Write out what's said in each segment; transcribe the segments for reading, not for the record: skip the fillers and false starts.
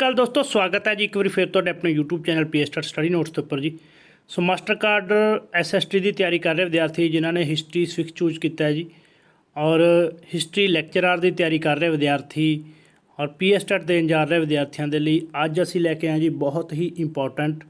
अकाल दोस्तों, स्वागत है जी एक बार फिर तो अपने YouTube channel P start study notes के उपर जी। सो मास्टर कार्ड SST की तैयारी कर रहे विद्यार्थी जिन्होंने हिस्टरी 6 चूज किया है जी, और हिस्टरी लैक्चरार की तैयारी कर रहे विद्यार्थी और पी स्टार्ट देन जा रहे विद्यार्थियों के लिए अज असी लैके आए जी बहुत ही इंपॉर्टेंट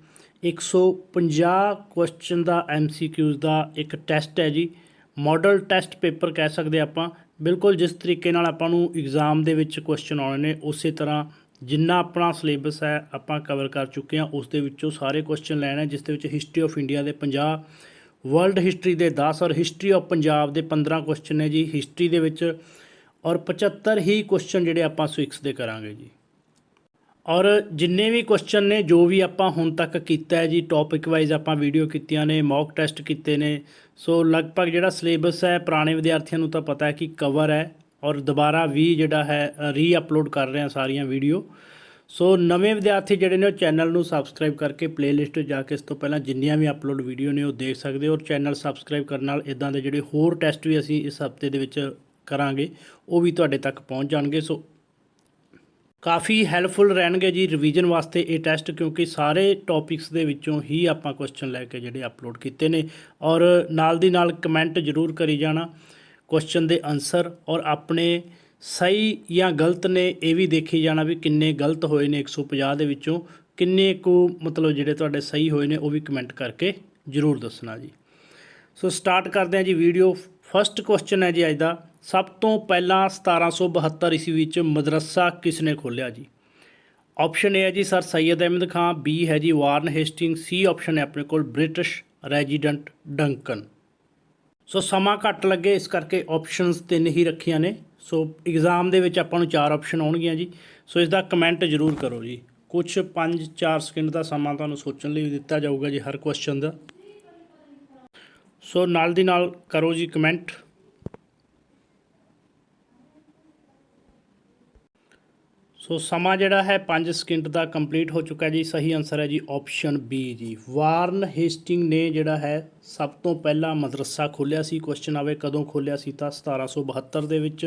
150 क्वेश्चन का MCQs का एक टैसट है जी। मॉडल टैसट पेपर कह सकते आप। बिल्कुल जिस तरीके आपां एग्जाम के क्वेश्चन आने ने उस तरह जिन्ना अपना सिलेबस है आप कवर कर चुके हैं उस सारे क्वेश्चन लैने, जिस हिस्टरी ऑफ इंडिया के 50, वर्ल्ड हिस्टरी के 10 और हिस्टरी ऑफ पंजाब के 15 क्वेश्चन ने जी हिस्टरी के, और 75 ही क्वेश्चन जोड़े आप स्विक्स के करांगे जी। और जिन्ने भी क्वेश्चन ने जो भी आप हुण तक किया है जी, टॉपिक वाइज आप वीडियो कीतियां ने, मॉक टैसट किए ने। सो लगभग जोड़ा सिलेबस है पुराने विद्यार्थियों तो पता है कि कवर है, और दोबारा भी जोड़ा है री अपलोड कर रहे हैं सारिया वीडियो। सो नवे विद्यार्थी जोड़े ने चैनल को सबसक्राइब करके प्लेलिस्ट जाके इस तो पहला जिन्नियां भी अपलोड वीडियो ने वो देख सकते हो, और चैनल सबसक्राइब करने नाल इदां दे जोड़े होर टैसट भी असी इस हफ्ते दे विच करांगे वो भी तुहाडे तक पहुँच जाएंगे। सो काफ़ी हैल्पफुल रहणगे जी रिवीजन वास्ते ये टैसट, क्योंकि सारे टॉपिक्स के विचों ही आप क्वेश्चन लैके जोड़े अपलोड किए हैं। और नाल दी नाल कमेंट जरूर करी जाना क्वेश्चन के आंसर, और अपने सही या गलत ने यह भी देखी जाना भी किन्ने गलत होए ने 150 के विचों किन्ने को मतलब जोड़े तुहाडे सही होए ने वो भी कमेंट करके जरूर दसना जी। सो स्टार्ट करते हैं जी वीडियो। फस्ट क्वेश्चन है जी अज का, सब तो पहला 1772 ईस्वी मदरसा किसने खोलिया जी। ऑप्शन ए है जी सर सैयद अहमद खान, बी है जी वारन हेस्टिंग, सी ऑप्शन है अपने को ब्रिटिश रेजिडेंट डंकन। सो समा घट लगे इस करके ऑप्शनस 3 ही रखिया ने। सो एग्जाम के आपको 4 ऑप्शन आउणगियां जी। सो इसका कमेंट जरूर करो जी। कुछ 5-4 सेकंड का समा तुहानूं सोचण लई दिता जाऊगा जी हर क्वेश्चन का। सो नाल दी नाल करो जी कमेंट। सो समा जिहड़ा है 5 सेकंड का कंप्लीट हो चुका है जी। सही आंसर है जी ऑप्शन बी जी, वारन हेस्टिंग ने जिहड़ा है सब तो पहला मदरसा खोलिया सी। क्वेश्चन आवे कदों खोलिया सी तां 1772 दे विच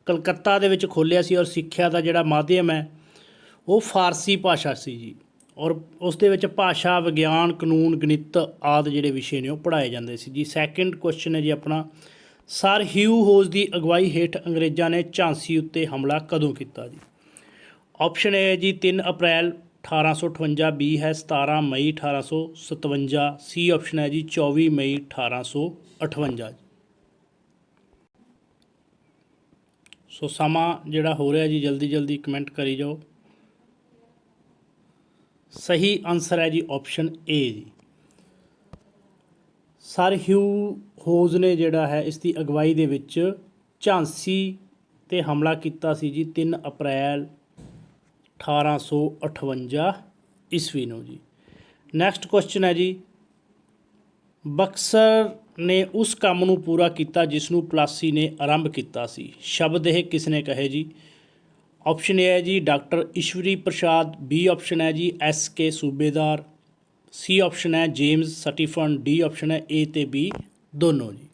कलकत्ता दे विच खोलिया सी, और सिक्ख्या का जिहड़ा माध्यम है वो फारसी भाषा सी जी, और उस दे विच भाषा विग्यान कानून गणित आदि जिहड़े विषय ने वो पढ़ाए जाते सी जी। सैकेंड क्वेश्चन है जी अपना, सर ह्यू होज की अगवाई हेठ अंग्रेज़ों ने झांसी उत्ते हमला कदों किया जी। ऑप्शन ए है जी 3 अप्रैल 1858, बी है 17 मई 1857, सी ऑप्शन है जी 24 मई 1858 जी। सो समा जिहड़ा हो रहा जी जल्दी जल्दी कमेंट करी जाओ। सही आंसर है जी ऑप्शन ए जी, सर ह्यू होज ने जिहड़ा है इसकी अगवाई दे विच झांसी ते हमला किया सी जी 3 अप्रैल 1858 ईस्वी नूं जी। नैक्सट क्वेश्चन है जी, बक्सर ने उस काम नूं पूरा किया जिसनूं प्लासी ने आरंभ किया सी। शब्द यह किसने कहे जी। ऑप्शन ए है जी doctor Ishwari Prasad, B option है जी SK सूबेदार, सी ऑप्शन है जेम्स सटीफन, डी ऑप्शन है ए ते बी दोनों जी।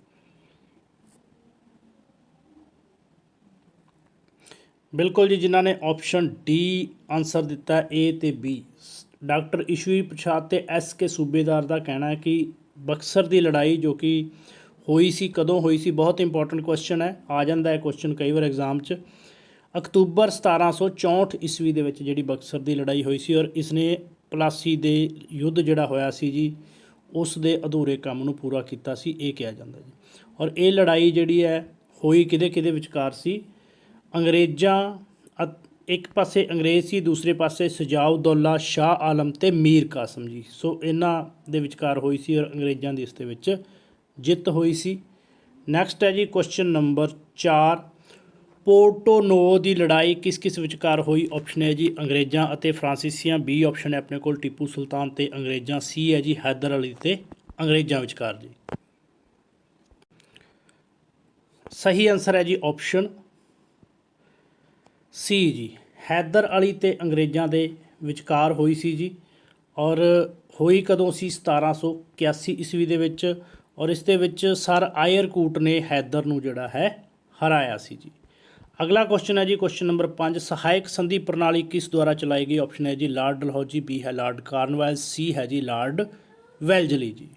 बिल्कुल जी, जिन्होंने ऑप्शन डी आंसर दिता है ए ते बी, डॉक्टर ईश्वरी प्रसाद ते SK सूबेदार का कहना है कि बक्सर की लड़ाई जो कि हुई सी कदों हुई सी, बहुत इंपॉर्टेंट क्वेश्चन है, आ जाता है क्वेश्चन कई बार एग्जाम च। अक्तूबर 1764 ईस्वी दे विच जिहड़ी बक्सर की लड़ाई हुई सी, और इसने प्लासी दे युद्ध जिहड़ा होया सी जी उस दे अधूरे काम नूं पूरा किया सी, ये कहा जाता जी। और ये लड़ाई जिहड़ी है हुई किहदे विचकार सी, अंग्रेज़ां एक पासे अंग्रेज़ सी, दूसरे पासे सजाउद्दौला शाह आलम ते मीर कासम जी। सो इन्हां दे विचकार हुई सी, और अंग्रेज़ां दी इसदे विच जित हुई सी। नैक्सट है जी क्वेश्चन नंबर 4, पोर्टो नो की लड़ाई किस किस विचकार हुई। ऑप्शन है जी अंग्रेज़ां अते फ्रांसीसियां, बी ऑप्शन है अपने कोल टीपू सुल्तान ते अंग्रेज़ां, सी है जी हैदर अली ते अंग्रेज़ां विचकार जी। सही आंसर है जी ऑप्शन सी जी, हैदर अली ते अंग्रेज़ां दे विचकार हुई सी जी। और हुई कदों सी 1781 ईस्वी दे विच, और इस दे विच सर आयरकूट ने हैदर नूं जिहड़ा है हराया सी जी। अगला क्वेश्चन है जी क्वेश्चन नंबर 5, सहायक संधि प्रणाली किस द्वारा चलाई गई? ऑप्शन है जी लॉर्ड डलहौजी, बी है लॉर्ड कॉर्नवालिस, सी है जी लॉर्ड वेल्जली जी।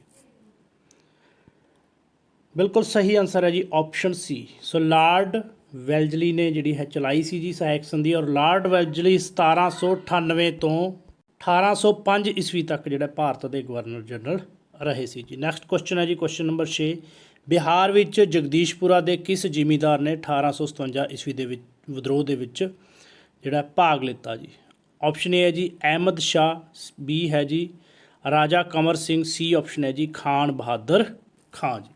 बिल्कुल सही आंसर है जी ऑप्शन सी। सो लॉर्ड वेल्जली ने जी है चलाई सी जी सहायक संधि, और लॉर्ड वेल्जली 1798 तो 1805 ईस्वी तक जो भारत के गवर्नर जनरल रहे सी जी। नैक्सट क्वेश्चन है जी क्वेश्चन नंबर 6, बिहार विच जगदीशपुरा के किस जिमीदार ने 1857 ईस्वी के विद्रोह के जोड़ा भाग लिता जी? ऑप्शन ए है जी अहमद शाह, बी है जी राजा कंवर सिंह, सी ऑप्शन है जी खान बहादुर खां जी।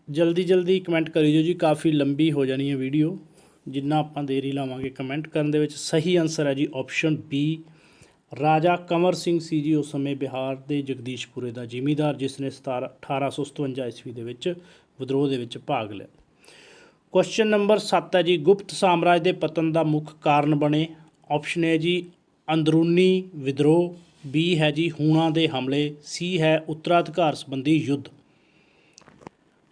जल्दी जल्दी कमेंट करी जो जी, काफ़ी लंबी हो जानी है वीडियो, जिन्ना आप देर ही लावांगे कमेंट करने के। सही आंसर है जी ऑप्शन बी राजा कंवर सिंह सी जी उस समय बिहार के जगदीशपुरे का जिमीदार, जिसने 1857 ईस्वी के विद्रोह के भाग लिया। क्वेश्चन नंबर 7 है जी, गुप्त साम्राज्य के पतन का मुख्य कारण बने? ऑप्शन है जी अंदरूनी विद्रोह, बी है जी हूणा के हमले, सी है उत्तराधिकार संबंधी युद्ध।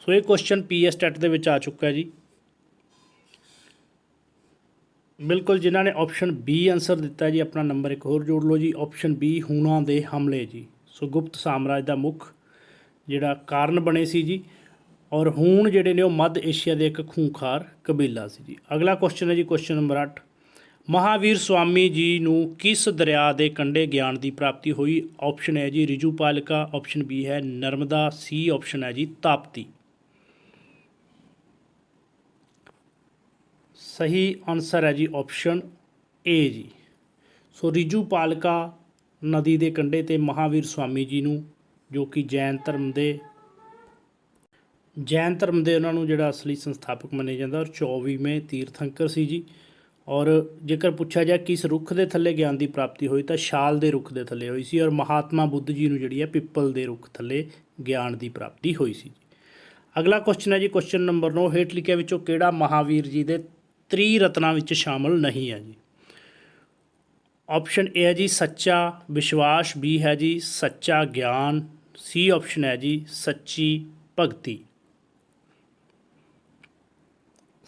सो ये क्वेश्चन PS टैट के आ चुका है जी। बिल्कुल जिन्होंने ऑप्शन बी आंसर दिता है जी, अपना नंबर एक होर जोड़ लो जी, ऑप्शन बी हूणा के हमले जी। सो गुप्त साम्राज्य का मुख्य जोड़ा कारण बने सी जी, और हूण जोड़े ने मध्य एशिया के एक खूंखार कबीला सी जी। अगला क्वेश्चन है जी क्वेश्चन नंबर 8, महावीर स्वामी जी नूं किस दरिया के कंढे ज्ञान की प्राप्ति हुई? ऑप्शन है जी रिजूपालिका, ऑप्शन बी है नर्मदा, सी ऑप्शन है जी ताप्ती। सही आंसर है जी ऑप्शन ए जी। सो रिजूपालिका नदी के कंढे ते महावीर स्वामी जी नूं, जो कि जैन धर्म के उन्होंने जोड़ा असली संस्थापक मन्निया जाता, और 24वें तीर्थंकर सी जी। और जेकर पूछा जाए किस रुख के थले ज्ञान की प्राप्ति हुई, तो शाल के रुख के थले हुई सी, और महात्मा बुद्ध जी नूं जिहड़ी है पिपल के रुख थले ज्ञान की प्राप्ति हुई सी। अगला क्वेश्चन है जी क्वेश्चन नंबर 9, हेठ लिखिया विचों किहड़ा महावीर जी के त्रिरत्नां विच शामिल नहीं है जी? ऑप्शन ए है जी सच्चा विश्वास, बी है जी सच्चा ज्ञान, सी ऑप्शन है जी सच्ची भगती।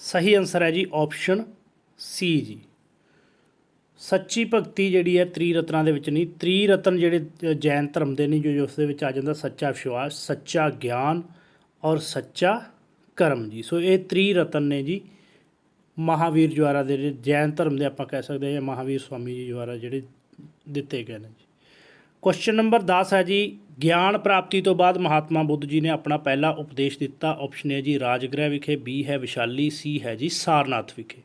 सही आंसर है जी ऑप्शन सी जी। सच्ची भगती जी है त्रिरत्नां दे विच नहीं, त्रिरत्न जिहड़े जैन धर्म के नहीं, जो उस आ जाता सच्चा विश्वास, सच्चा ज्ञान और सच्चा कर्म जी। सो ये त्रिरत्न ने जी महावीर द्वारा दे जैन धर्म के आप कह सकते हैं, महावीर स्वामी जी द्वारा जोड़े दिते गए हैं जी। क्वेश्चन नंबर 10 है जी, ज्ञान प्राप्ति तो बाद महात्मा बुद्ध जी ने अपना पहला उपदेश दिता? ऑप्शन है जी राजगृह विखे, बी है विशाली, सी है जी सारनाथ विखे।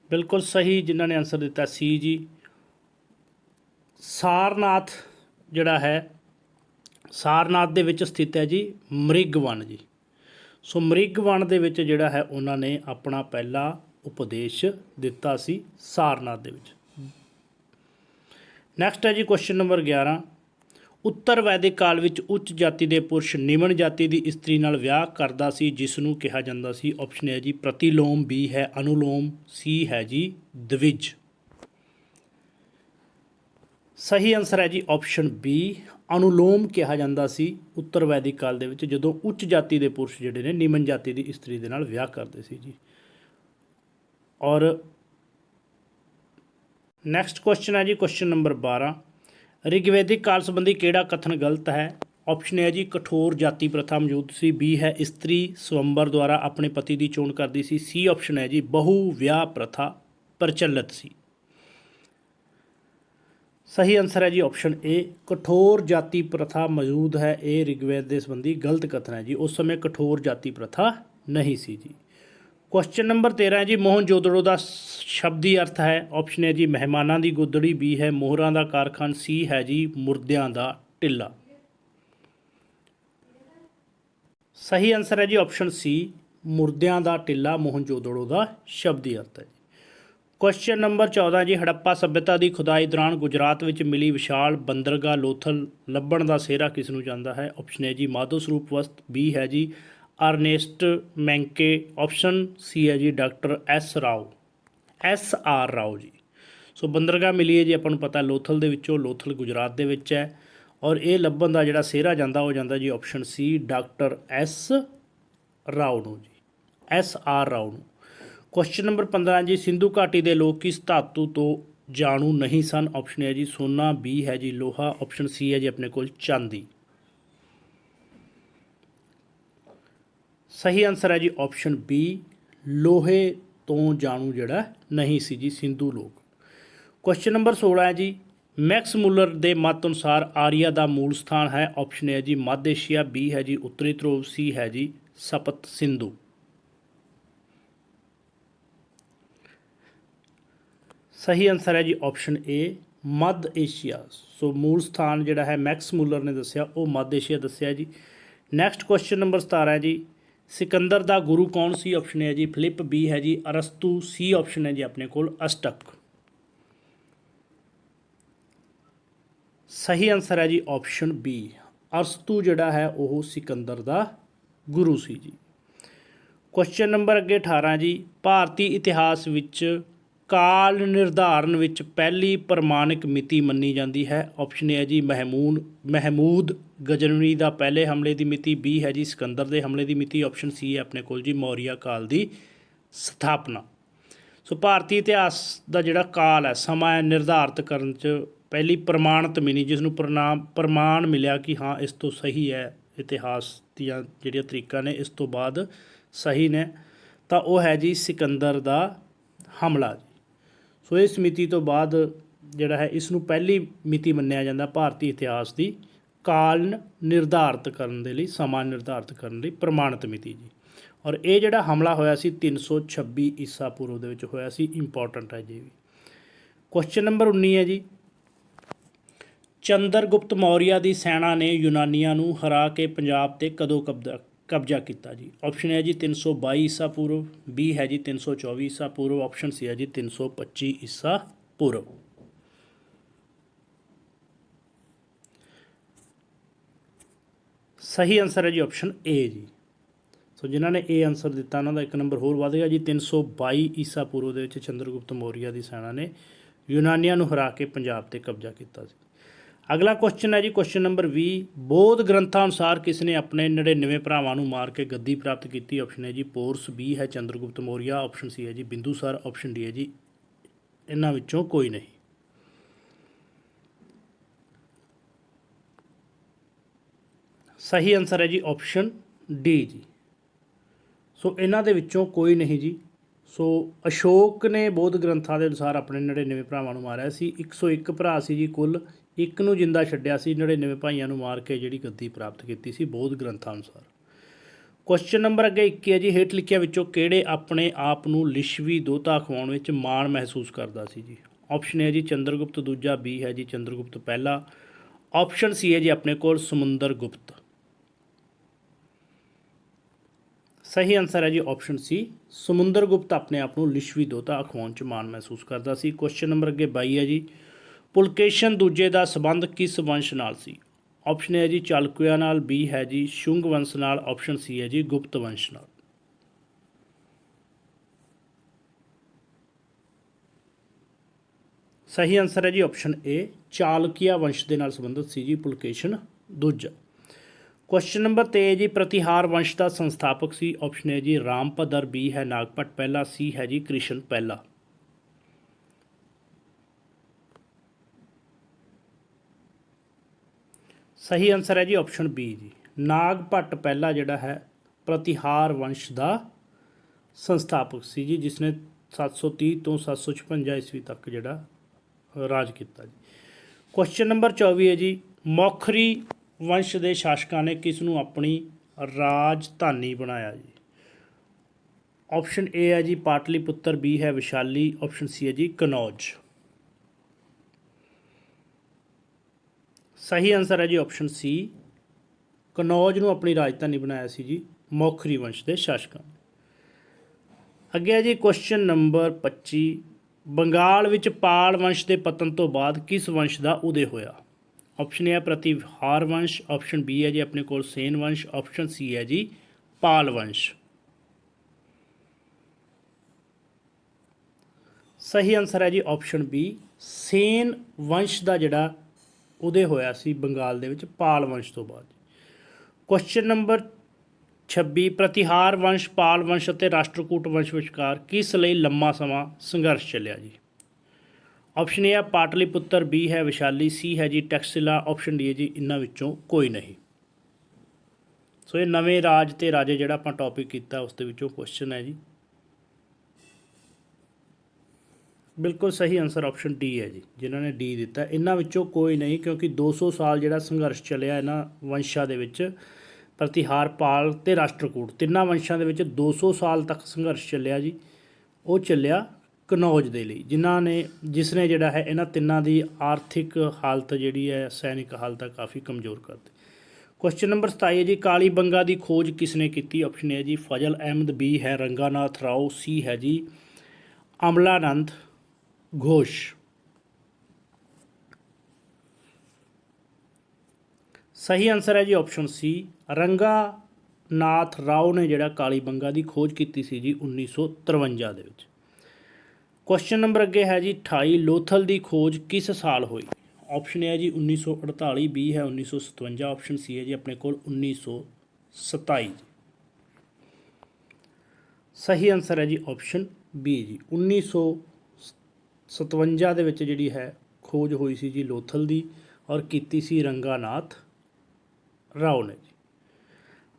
बिल्कुल सही जिन्होंने आंसर दिता सी जी। सारनाथ जोड़ा है, सारनाथ दे विच स्थित है जी मृगवन जी। सो मृगवन दे विच जिहड़ा है उन्होंने अपना पहला उपदेश दिता सी सारनाथ दे विच। नैक्सट है जी क्वेश्चन नंबर 11, उत्तर वैदिक काल विच उच्च जाति के पुरुष निम्न जाति की इस्त्री नाल विआह करदा सी, जिसनूं कहा जांदा सी? ऑप्शन है जी प्रतिलोम, बी है अनुलोम, सी है जी द्विज। सही आंसर है जी ऑप्शन बी अनुलोम कहा जाता सी उत्तर वैदिक काल दे विच, जदों उच्च जाति के पुरुष जिहड़े ने निम्न जाति की इस्त्री दे नाल विआह करते सी जी। और नैक्सट क्वेश्चन है जी क्वेश्चन नंबर 12, ऋग्वैदिक काल संबंधी किहड़ा कथन गलत है? ऑप्शन है जी कठोर जाति प्रथा मौजूद सी, बी है इस्त्री स्वयंवर द्वारा अपने पति की चोण करती सी, सी ऑप्शन है जी बहु विआह प्रथा प्रचलित सी। सही आंसर है जी ऑप्शन ए कठोर जाति प्रथा मौजूद है। ये ऋग्वेद के संबंधी गलत कथन है जी, उस समय कठोर जाति प्रथा नहीं सी जी। क्वेश्चन नंबर 13 है जी, मोहनजोदड़ो का शब्दी अर्थ है? ऑप्शन है जी मेहमानां की गोदड़ी, बी है मोहरां का कारखान, सी है जी मुर्दियां का टिला। सही आंसर है जी ऑप्शन सी मुर्दियां का टिला मोहनजोदड़ो का शब्दी अर्थ है। क्वेश्चन नंबर 14 जी, हड़प्पा सभ्यता की खुदाई दौरान गुजरात में मिली विशाल बंदरगाह लोथल लभण का सेहरा किसनूं जांदा है? ऑप्शन है जी माधो स्वरूप वस्त, बी है जी अर्नेस्ट मैंके, ऑप्शन सी है जी डॉक्टर SR राव जी। सो बंदरगाह मिली है जी अपन पता लोथल दे विचों, लोथल गुजरात दे विच है, ਔਰ ਇਹ ਲੱਭਣ ਦਾ ਜਿਹੜਾ ਸਿਹਰਾ ਜਾਂਦਾ ਉਹ ਜਾਂਦਾ ਜੀ ਆਪਸ਼ਨ ਸੀ ਡਾਕਟਰ ਐਸ ਰਾਓ ਨੂੰ ਜੀ, ਐਸ ਆਰ ਰਾਓ ਨੂੰ। ਕੁਐਸਚਨ ਨੰਬਰ 15 ਜੀ, ਸਿੰਧੂ ਘਾਟੀ ਦੇ ਲੋਕ ਕਿਸ ਧਾਤੂ ਤੋਂ ਜਾਣੂ ਨਹੀਂ ਸਨ? ਆਪਸ਼ਨ ਹੈ ਜੀ ਸੋਨਾ, ਬੀ ਹੈ ਜੀ ਲੋਹਾ, ਆਪਸ਼ਨ ਸੀ ਹੈ ਜੀ ਆਪਣੇ ਕੋਲ ਚਾਂਦੀ। ਸਹੀ ਆਨਸਰ ਹੈ ਜੀ ਆਪਸ਼ਨ ਬੀ, ਲੋਹੇ ਤੋਂ ਜਾਣੂ ਜਿਹੜਾ ਨਹੀਂ ਸੀ ਜੀ ਸਿੰਧੂ ਲੋਕ। ਕੁਐਸਚਨ ਨੰਬਰ 16 ਹੈ ਜੀ, ਮੈਕਸ ਮੁਲਰ ਦੇ ਮਤ ਅਨੁਸਾਰ ਆਰੀਆ ਦਾ ਮੂਲ ਸਥਾਨ ਹੈ? ਆਪਸ਼ਨ ਹੈ ਜੀ ਮੱਧ ਏਸ਼ੀਆ, ਬੀ ਹੈ ਜੀ ਉੱਤਰੀ ਧਰੁਵ, ਸੀ ਹੈ ਜੀ ਸਪਤ ਸਿੰਧੂ। ਸਹੀ ਆਨਸਰ ਹੈ ਜੀ ਆਪਸ਼ਨ ਏ, ਮੱਧ ਏਸ਼ੀਆ। ਸੋ ਮੂਲ ਸਥਾਨ ਜਿਹੜਾ ਹੈ ਮੈਕਸ ਮੁਲਰ ਨੇ ਦੱਸਿਆ ਉਹ ਮੱਧ ਏਸ਼ੀਆ ਦੱਸਿਆ ਜੀ। ਨੈਕਸਟ ਕੁਐਸਚਨ ਨੰਬਰ 17 ਹੈ ਜੀ, ਸਿਕੰਦਰ ਦਾ ਗੁਰੂ ਕੌਣ ਸੀ? ਆਪਸ਼ਨ ਹੈ ਜੀ ਫਿਲਿਪ, ਬੀ ਹੈ ਜੀ ਅਰਸਤੂ, ਸੀ ਆਪਸ਼ਨ ਹੈ ਜੀ ਆਪਣੇ ਕੋਲ ਅਸ਼ਟਕ। ਸਹੀ ਆਨਸਰ ਹੈ ਜੀ ਆਪਸ਼ਨ ਬੀ, ਅਰਸਤੂ ਜਿਹੜਾ ਹੈ ਉਹ ਸਿਕੰਦਰ ਦਾ ਗੁਰੂ ਸੀ ਜੀ। ਕੁਐਸਚਨ ਨੰਬਰ ਅੱਗੇ 18 ਜੀ, ਭਾਰਤੀ ਇਤਿਹਾਸ ਵਿੱਚ ਕਾਲ ਨਿਰਧਾਰਨ ਵਿੱਚ ਪਹਿਲੀ ਪ੍ਰਮਾਣਿਕ ਮਿਤੀ ਮੰਨੀ ਜਾਂਦੀ ਹੈ? ਆਪਸ਼ਨ ਹੈ ਜੀ ਮਹਿਮੂਦ ਗਜ਼ਨਵੀ ਦਾ ਪਹਿਲੇ ਹਮਲੇ ਦੀ ਮਿਤੀ, ਬੀ ਹੈ ਜੀ ਸਿਕੰਦਰ ਦੇ ਹਮਲੇ ਦੀ ਮਿਤੀ, ਆਪਸ਼ਨ ਸੀ ਹੈ ਆਪਣੇ ਕੋਲ ਜੀ ਮੌਰੀਆ ਕਾਲ ਦੀ ਸਥਾਪਨਾ। ਸੋ ਭਾਰਤੀ ਇਤਿਹਾਸ ਦਾ ਜਿਹੜਾ ਕਾਲ ਹੈ, ਸਮਾਂ ਹੈ, ਨਿਰਧਾਰਿਤ ਕਰਨ 'ਚ ਪਹਿਲੀ ਪ੍ਰਮਾਣਿਤ ਮਿਲੀ, ਜਿਸ ਨੂੰ ਪ੍ਰਮਾਣ ਮਿਲਿਆ ਕਿ ਹਾਂ ਇਸ ਤੋਂ ਸਹੀ ਹੈ, ਇਤਿਹਾਸ ਦੀਆਂ ਜਿਹੜੀਆਂ ਤਰੀਕਾਂ ਨੇ ਇਸ ਤੋਂ ਬਾਅਦ ਸਹੀ ਨੇ, ਤਾਂ ਉਹ ਹੈ ਜੀ ਸਿਕੰਦਰ ਦਾ ਹਮਲਾ ਜੀ। ਸੋ ਇਸ ਮਿਤੀ ਤੋਂ ਬਾਅਦ ਜਿਹੜਾ ਹੈ ਇਸ ਨੂੰ ਪਹਿਲੀ ਮਿਤੀ ਮੰਨਿਆ ਜਾਂਦਾ ਭਾਰਤੀ ਇਤਿਹਾਸ ਦੀ ਕਾਲ ਨਿਰਧਾਰਿਤ ਕਰਨ ਦੇ ਲਈ, ਸਮਾਂ ਨਿਰਧਾਰਿਤ ਕਰਨ ਲਈ ਪ੍ਰਮਾਣਿਤ ਮਿਤੀ ਜੀ। ਔਰ ਇਹ ਜਿਹੜਾ ਹਮਲਾ ਹੋਇਆ ਸੀ 326 ਈਸਾ ਪੂਰਵ ਦੇ ਵਿੱਚ ਹੋਇਆ ਸੀ, ਇੰਪੋਰਟੈਂਟ ਹੈ ਜੀ। ਕੁਐਸਚਨ ਨੰਬਰ 19 ਹੈ ਜੀ, ਚੰਦਰਗੁਪਤ ਮੌਰੀਆ ਦੀ ਸੈਨਾ ਨੇ ਯੂਨਾਨੀਆਂ ਨੂੰ ਹਰਾ ਕੇ ਪੰਜਾਬ 'ਤੇ ਕਦੋਂ ਕਬਜ਼ਾ ਕੀਤਾ ਜੀ? ਆਪਸ਼ਨ ਹੈ ਜੀ 322 ਈਸਾ ਪੂਰਵ, ਬੀ ਹੈ ਜੀ 324 ਈਸਾ ਪੂਰਵ, ਆਪਸ਼ਨ ਸੀ ਹੈ ਜੀ 325 ਈਸਾ ਪੂਰਵ। ਸਹੀ ਆਨਸਰ ਹੈ ਜੀ ਆਪਸ਼ਨ ਏ ਜੀ। ਸੋ ਜਿਨ੍ਹਾਂ ਨੇ ਇਹ ਆਨਸਰ ਦਿੱਤਾ ਉਹਨਾਂ ਦਾ ਇੱਕ ਨੰਬਰ ਹੋਰ ਵਧ ਗਿਆ ਜੀ। 322 ਈਸਾ ਪੂਰਵ ਦੇ ਵਿੱਚ ਚੰਦਰਗੁਪਤ ਮੌਰੀਆ ਦੀ ਸੈਨਾ ਨੇ ਯੂਨਾਨੀਆਂ ਨੂੰ ਹਰਾ ਕੇ ਪੰਜਾਬ 'ਤੇ ਕਬਜ਼ਾ ਕੀਤਾ ਸੀ। ਅਗਲਾ ਕੁਐਸਚਨ ਹੈ ਜੀ ਕੁਐਸਚਨ ਨੰਬਰ 20, ਬੌਧ ਗ੍ਰੰਥਾਂ ਅਨੁਸਾਰ ਕਿਸ ਨੇ ਆਪਣੇ 99 ਭਰਾਵਾਂ ਨੂੰ ਮਾਰ ਕੇ ਗੱਦੀ ਪ੍ਰਾਪਤ ਕੀਤੀ? ਆਪਸ਼ਨ ਹੈ ਜੀ ਪੋਰਸ, ਬੀ ਹੈ ਚੰਦਰਗੁਪਤ ਮੌਰੀਆ, ਆਪਸ਼ਨ ਸੀ ਹੈ ਜੀ ਬਿੰਦੂਸਾਰ, ਆਪਸ਼ਨ ਡੀ ਹੈ ਜੀ ਇਹਨਾਂ ਵਿੱਚੋਂ ਕੋਈ ਨਹੀਂ। ਸਹੀ ਆਨਸਰ ਹੈ ਜੀ ਆਪਸ਼ਨ ਡੀ ਜੀ। ਸੋ ਇਹਨਾਂ ਦੇ ਵਿੱਚੋਂ ਕੋਈ ਨਹੀਂ ਜੀ। ਸੋ ਅਸ਼ੋਕ ਨੇ ਬੌਧ ਗ੍ਰੰਥਾਂ ਦੇ ਅਨੁਸਾਰ ਆਪਣੇ 99 ਭਰਾਵਾਂ ਨੂੰ ਮਾਰਿਆ ਸੀ। 101 ਭਰਾ ਸੀ ਜੀ ਕੁੱਲ, ਇੱਕ ਨੂੰ ਜਿੰਦਾ ਛੱਡਿਆ ਸੀ, 99 ਭਾਈਆਂ ਨੂੰ ਮਾਰ ਕੇ ਜਿਹੜੀ ਗੱਦੀ ਪ੍ਰਾਪਤ ਕੀਤੀ ਸੀ ਬੌਧ ਗ੍ਰੰਥਾਂ ਅਨੁਸਾਰ। ਕੁਐਸਚਨ ਨੰਬਰ ਅੱਗੇ 21 ਹੈ ਜੀ, ਹੇਠ ਲਿਖਿਆਂ ਵਿੱਚੋਂ ਕਿਹੜੇ ਆਪਣੇ ਆਪ ਨੂੰ ਲਿਸ਼ਵੀ ਦੋਹਤਾ ਅਖਵਾਉਣ ਵਿੱਚ ਮਾਣ ਮਹਿਸੂਸ ਕਰਦਾ ਸੀ ਜੀ? ਆਪਸ਼ਨ ਹੈ ਜੀ ਚੰਦਰਗੁਪਤ ਦੂਜਾ, ਬੀ ਹੈ ਜੀ ਚੰਦਰਗੁਪਤ ਪਹਿਲਾ, ਆਪਸ਼ਨ ਸੀ ਹੈ ਜੀ ਆਪਣੇ ਕੋਲ ਸਮੁੰਦਰ ਗੁਪਤ। ਸਹੀ ਆਨਸਰ ਹੈ ਜੀ ਆਪਸ਼ਨ ਸੀ, ਸਮੁੰਦਰ ਗੁਪਤ ਆਪਣੇ ਆਪ ਨੂੰ ਲਿਸ਼ਵੀ ਦੋਹਤਾ ਅਖਵਾਉਣ 'ਚ ਮਾਣ ਮਹਿਸੂਸ ਕਰਦਾ ਸੀ। ਕੁਐਸਚਨ ਨੰਬਰ ਅੱਗੇ 22 ਹੈ ਜੀ, ਪੁਲਕੇਸ਼ਨ ਦੂਜੇ ਦਾ ਸੰਬੰਧ ਕਿਸ ਵੰਸ਼ ਨਾਲ ਸੀ? ਆਪਸ਼ਨ ਹੈ ਜੀ ਚਾਲੁਕਿਆ ਨਾਲ, ਬੀ ਹੈ ਜੀ ਸ਼ੁੰਗ ਵੰਸ਼ ਨਾਲ, ਆਪਸ਼ਨ ਸੀ ਹੈ ਜੀ ਗੁਪਤ ਵੰਸ਼ ਨਾਲ। ਸਹੀ ਆਨਸਰ ਹੈ ਜੀ ਆਪਸ਼ਨ ਏ, ਚਾਲੁਕਿਆ ਵੰਸ਼ ਦੇ ਨਾਲ ਸੰਬੰਧਿਤ ਸੀ ਜੀ ਪੁਲਕੇਸ਼ਨ ਦੂਜਾ। ਕੁਐਸਚਨ ਨੰਬਰ 23 ਜੀ, ਪ੍ਰਤੀਹਾਰ ਵੰਸ਼ ਦਾ ਸੰਸਥਾਪਕ ਸੀ? ਆਪਸ਼ਨ ਹੈ ਜੀ ਰਾਮਭਦਰ, ਬੀ ਹੈ ਨਾਗਪਟ ਪਹਿਲਾ, ਸੀ ਹੈ ਜੀ ਕ੍ਰਿਸ਼ਨ ਪਹਿਲਾ। ਸਹੀ ਆਨਸਰ ਹੈ ਜੀ ਆਪਸ਼ਨ ਬੀ ਜੀ, ਨਾਗਭਟ ਪਹਿਲਾ ਜਿਹੜਾ ਹੈ ਪ੍ਰਤੀਹਾਰ ਵੰਸ਼ ਦਾ ਸੰਸਥਾਪਕ ਸੀ ਜੀ, ਜਿਸ ਨੇ 730 ਤੋਂ 756 ਈਸਵੀ ਤੱਕ ਜਿਹੜਾ ਰਾਜ ਕੀਤਾ ਜੀ। ਕੁਐਸਚਨ ਨੰਬਰ 24 ਹੈ ਜੀ, ਮੌਖਰੀ ਵੰਸ਼ ਦੇ ਸ਼ਾਸਕਾਂ ਨੇ ਕਿਸ ਨੂੰ ਆਪਣੀ ਰਾਜਧਾਨੀ ਬਣਾਇਆ ਜੀ? ਆਪਸ਼ਨ ਏ ਹੈ ਜੀ ਪਾਟਲੀਪੁੱਤਰ, ਬੀ ਹੈ ਵਿਸ਼ਾਲੀ, ਆਪਸ਼ਨ ਸੀ ਹੈ ਜੀ ਕਨੌਜ। ਸਹੀ ਆਨਸਰ ਹੈ ਜੀ ਆਪਸ਼ਨ ਸੀ, ਕਨੌਜ ਨੂੰ ਆਪਣੀ ਰਾਜਧਾਨੀ ਬਣਾਇਆ ਸੀ ਜੀ ਮੌਖਰੀ ਵੰਸ਼ ਦੇ ਸ਼ਾਸਕਾਂ। ਅੱਗੇ ਹੈ ਜੀ ਕੁਐਸਚਨ ਨੰਬਰ 25, ਬੰਗਾਲ ਵਿੱਚ ਪਾਲ ਵੰਸ਼ ਦੇ ਪਤਨ ਤੋਂ ਬਾਅਦ ਕਿਸ ਵੰਸ਼ ਦਾ ਉਦੈ ਹੋਇਆ? ਆਪਸ਼ਨ ਏ ਹੈ ਪ੍ਰਤੀਹਾਰ ਵੰਸ਼, ਆਪਸ਼ਨ ਬੀ ਹੈ ਜੀ ਆਪਣੇ ਕੋਲ ਸੇਨ ਵੰਸ਼, ਆਪਸ਼ਨ ਸੀ ਹੈ ਜੀ ਪਾਲ ਵੰਸ਼। ਸਹੀ ਆਨਸਰ ਹੈ ਜੀ ਆਪਸ਼ਨ ਬੀ, ਸੇਨ ਵੰਸ਼ ਦਾ ਜਿਹੜਾ उदय होया सी बंगाल दे विच पाल वंश तो बाद। क्वेश्चन नंबर 26 प्रतिहार वंश पाल वंश ਅਤੇ ਰਾਸ਼ਟਰਕੂਟ वंश विचकार किस ਲਈ लंबा समा संघर्ष ਚੱਲਿਆ जी। ऑप्शन ए है पाटलिपुत्र, बी है विशाली, सी है जी टैक्सिला, ऑप्शन डी है जी इन्हां विचों कोई नहीं। सो ये नवे राज ते राजे जिहड़ा आपां टॉपिक कीता उस दे विचों क्वेश्चन है जी। बिल्कुल सही आंसर ऑप्शन डी है जी, जिन्होंने डी दिता। इन्हां विचों कोई नहीं, क्योंकि 200 साल जिहड़ा संघर्ष चलिया इन्हां वंशां दे विच, प्रतिहार पाल ते राष्ट्रकूट तिन्नां वंशां दे विच 200 साल तक संघर्ष चलिया जी। वो चलिया कनौज दे लई, जिसने जिहड़ा है इन्हां तिन्नां दी आर्थिक हालत जिहड़ी है सैनिक हालत काफ़ी कमज़ोर कर दी। क्वेश्चन नंबर 27 है जी काली बंगा की खोज किसने की। ऑप्शन है जी फजल अहमद, बी है रंगानाथ राव, सी है जी अमलानंद घोष। सही आंसर है जी ऑप्शन सी, रंगानाथ राव ने जिहड़ा काली बंगा की खोज की सी जी 1953 दे विच। क्वेश्चन नंबर अगे है जी 28 लोथल की खोज किस साल हुई। ऑप्शन ए है जी 1948, बी है 1957, ऑप्शन सी है जी अपने कोल 1927। सही आंसर है जी ऑप्शन बी जी 1957 दे विच जिहड़ी है खोज हुई सी जी लोथल दी, और कीती सी रंगानाथ राव ने जी।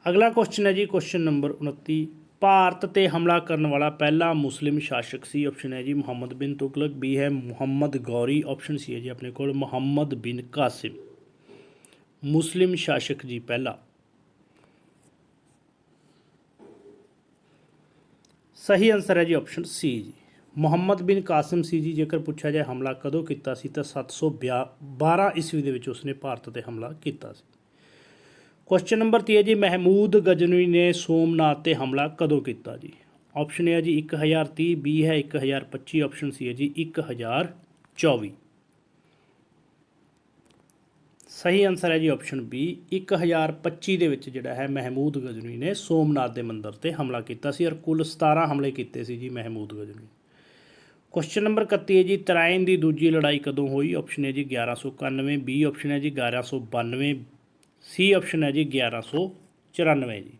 अगला क्वेश्चन है जी क्वेश्चन नंबर 29 भारत ते हमला करने वाला पहला मुस्लिम शासक सी। ऑप्शन है जी मुहम्मद बिन तुगलक, बी है मुहम्मद गौरी, ऑप्शन सी है जी अपने कोल मुहम्मद बिन कासिम। मुस्लिम शासक जी पहला। सही आंसर है जी ऑप्शन सी जी मुहम्मद बिन कासिम सी जी। जेकर पूछा जाए हमला कदों किया सी तो 712 ईस्वी दे विच उसने भारत ते हमला किया सी। क्वेश्चन नंबर 30 जी महमूद गजनवी ने सोमनाथ ते हमला कदों किया जी। ऑप्शन ए है जी 1030, बी है 1025, ऑप्शन सी है जी 1024। सही आंसर है जी ऑप्शन बी 1025 दे विच जिहड़ा है महमूद गजनवी ने सोमनाथ के मंदिर ते हमला किया सी, और कुल 17 हमले किए सी जी महमूद गजनवी। क्वेश्चन नंबर 31 है जी तराइन की दूजी लड़ाई कदों हुई। ऑप्शन है जी 1191, बी ऑप्शन है जी 1192, सी ऑप्शन है जी 1194 जी।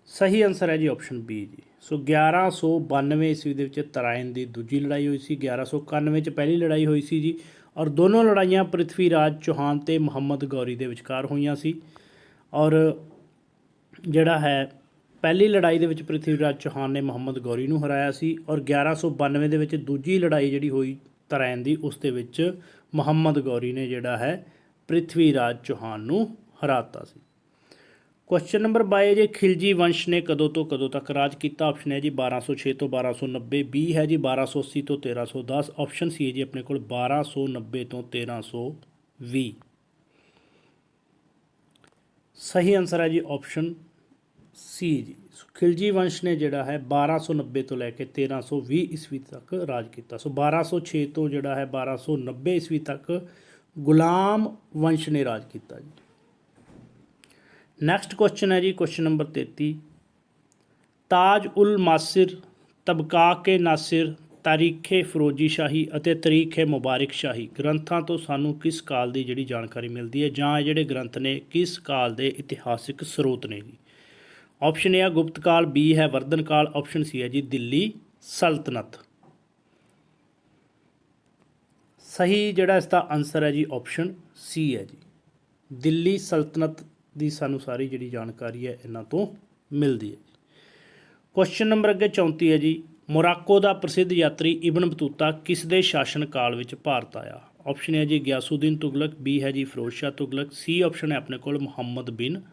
सही आंसर है जी ऑप्शन बी जी। सो 1192 ईस्वी के तराइन की दूजी लड़ाई हुई सी, 1191 पहली लड़ाई हुई सी जी, और दोनों लड़ाइयाँ पृथ्वीराज चौहान ते मुहम्मद गौरी के विचकार हुई सी। और जिहड़ा है पहली लड़ाई दे विच पृथ्वीराज चौहान ने मुहम्मद गौरी नूं हराया सी, और 1192 दे विच दूजी लड़ाई जिहड़ी हुई तराइन की उस दे विच मुहम्मद गौरी ने जिहड़ा है पृथ्वीराज चौहान नूं हराता सी। क्वेश्चन नंबर 22 जी खिलजी वंश ने कदों तो कदों तक राज किया। ऑप्शन है जी 1206 तो 1290, बी है जी 1280 तो 1310, ऑप्शन सी है जी अपने कोल 1290 तो 1320। सही आंसर है जी ऑप्शन सी जी खिलजी वंश ने जिहड़ा है 1290 तो लैके 1320 ईस्वी तक राज किया। सो 1206 तो जिहड़ा है 1290 ईस्वी तक गुलाम वंश ने राज किया जी। नैक्सट क्वेश्चन है जी क्वेश्चन नंबर 33 ताज उल मासिर, तबकाके नासिर, तारीखे फिरोजी शाही और तरीखे मुबारक शाही ग्रंथों तो सानू किस काल की जिहड़ी जानकारी मिलती है, जां ये जिहड़े ग्रंथ ने किस काल के इतिहासिक स्रोत ने जी। ऑप्शन ए है गुप्त काल, बी है वर्धन काल, ऑप्शन सी है जी दिल्ली सल्तनत। सही जिहड़ा इसका आंसर है जी ऑप्शन सी है जी दिल्ली सल्तनत की सानू सारी जिहड़ी जानकारी है इन्हां तो मिलती है। क्वेश्चन नंबर अगे 34 है जी मोराको का प्रसिद्ध यात्री इबन बतूता किस दे शासन काल विच भारत आया। ऑप्शन है जी गयासुद्दीन तुगलक, बी है जी फिरोज शाह तुगलक, सी ऑप्शन है अपने कोल मुहम्मद बिन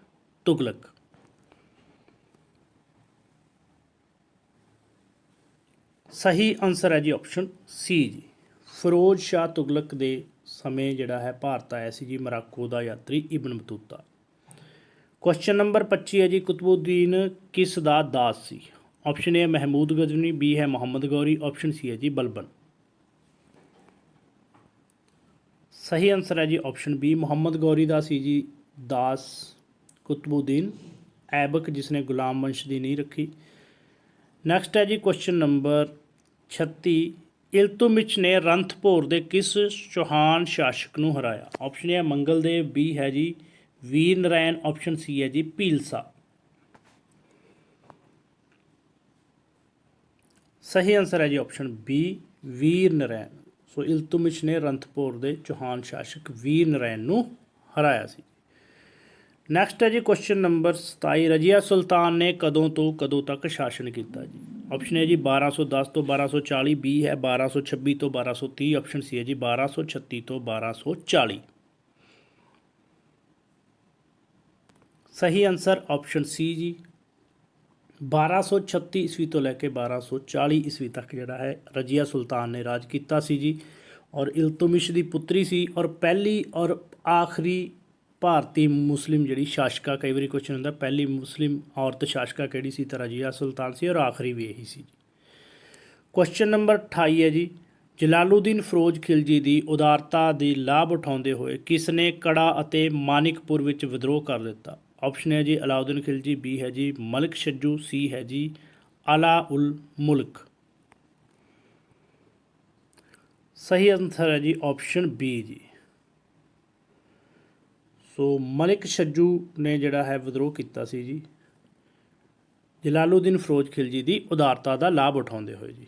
तुगलक। सही आंसर है जी ऑप्शन सी जी फिरोज शाह तुगलक के समय जिहड़ा है भारत आया सी जी मोराको का यात्री इबन बतूता। क्वेश्चन नंबर 25 है जी कुतुबुद्दीन किस दा दास सी। Option A Mahmud Ghazni, B है मुहम्मद गौरी, ऑप्शन सी है जी बलबन। सही आंसर है जी ऑप्शन बी मुहम्मद गौरी दा सी जी दास कुतुबुद्दीन ऐबक जिसने गुलाम वंश की नींह रखी। नैक्सट है जी क्वेश्चन नंबर 36 ਇਲਤੁਤਮਿਸ਼ ਨੇ ਰੰਥਪੁਰ ਦੇ ਕਿਸ ਚੌਹਾਨ ਸ਼ਾਸਕ ਨੂੰ ਹਰਾਇਆ? ਆਪਸ਼ਨ ਹੈ ਮੰਗਲਦੇਵ, ਬੀ ਹੈ ਜੀ ਵੀਰ ਨਾਰਾਇਣ, ਆਪਸ਼ਨ ਸੀ ਹੈ ਜੀ ਭੀਲਸਾ। ਸਹੀ ਆਨਸਰ ਹੈ ਜੀ ਆਪਸ਼ਨ ਬੀ ਵੀਰ ਨਾਰਾਇਣ। ਸੋ ਇਲਤੁਤਮਿਸ਼ ਨੇ ਰੰਥਪੁਰ ਦੇ ਚੌਹਾਨ ਸ਼ਾਸਕ ਵੀਰ ਨਾਰਾਇਣ ਨੂੰ ਹਰਾਇਆ ਸੀ। ਨੈਕਸਟ ਹੈ ਜੀ ਕੁਐਸਚਨ ਨੰਬਰ 27, ਰਜੀਆ ਸੁਲਤਾਨ ਨੇ ਕਦੋਂ ਤੋਂ ਕਦੋਂ ਤੱਕ ਸ਼ਾਸਨ ਕੀਤਾ ਜੀ? ਆਪਸ਼ਨ ਹੈ ਜੀ 1210 ਤੋਂ 1240, ਬੀ ਹੈ 1226 ਤੋਂ 1230, ਆਪਸ਼ਨ ਸੀ ਹੈ ਜੀ 1236 ਤੋਂ 1240। ਸਹੀ ਆਨਸਰ ਆਪਸ਼ਨ ਸੀ ਜੀ 1236 ਈਸਵੀ ਤੋਂ ਲੈ ਕੇ 1240 ਈਸਵੀ ਤੱਕ ਜਿਹੜਾ ਹੈ ਰਜੀਆ ਸੁਲਤਾਨ ਨੇ ਰਾਜ ਕੀਤਾ ਸੀ ਜੀ। ਔਰ ਇਲਤੁਤਮਿਸ਼ ਦੀ ਪੁੱਤਰੀ ਸੀ ਔਰ ਪਹਿਲੀ ਔਰ ਆਖਰੀ ਭਾਰਤੀ ਮੁਸਲਿਮ ਜਿਹੜੀ ਸ਼ਾਸਕਾ, ਕਈ ਵਾਰੀ ਕੁਐਸਚਨ ਹੁੰਦਾ ਪਹਿਲੀ ਮੁਸਲਿਮ ਔਰਤ ਸ਼ਾਸਕਾ ਕਿਹੜੀ ਸੀ, ਤਾਂ ਰਜੀਆ ਸੁਲਤਾਨ ਸੀ ਔਰ ਆਖਰੀ ਵੀ ਇਹੀ ਸੀ। ਕੁਐਸਚਨ ਨੰਬਰ 28 ਹੈ ਜੀ, ਜਲਾਲੂਦੀਨ ਫਿਰੋਜ਼ ਖਿਲਜੀ ਦੀ ਉਦਾਰਤਾ ਦੀ ਲਾਭ ਉਠਾਉਂਦੇ ਹੋਏ ਕਿਸ ਨੇ ਕੜਾ ਅਤੇ ਮਾਨਿਕਪੁਰ ਵਿੱਚ ਵਿਦਰੋਹ ਕਰ ਦਿੱਤਾ? ਆਪਸ਼ਨ ਹੈ ਜੀ ਅਲਾਉਦੀਨ ਖਿਲਜੀ, ਬੀ ਹੈ ਜੀ ਮਲਿਕ ਛੱਜੂ, ਸੀ ਹੈ ਜੀ ਅਲਾ ਉਲ ਮੁਲਕ। ਸਹੀ ਆਨਸਰ ਹੈ ਜੀ ਆਪਸ਼ਨ ਬੀ ਜੀ। ਸੋ ਮਲਿਕ ਛੱਜੂ ਨੇ ਜਿਹੜਾ ਹੈ ਵਿਦਰੋਹ ਕੀਤਾ ਸੀ ਜੀ ਜਲਾਲੂਦੀਨ ਫਿਰੋਜ਼ ਖਿਲਜੀ ਦੀ ਉਦਾਰਤਾ ਦਾ ਲਾਭ ਉਠਾਉਂਦੇ ਹੋਏ ਜੀ।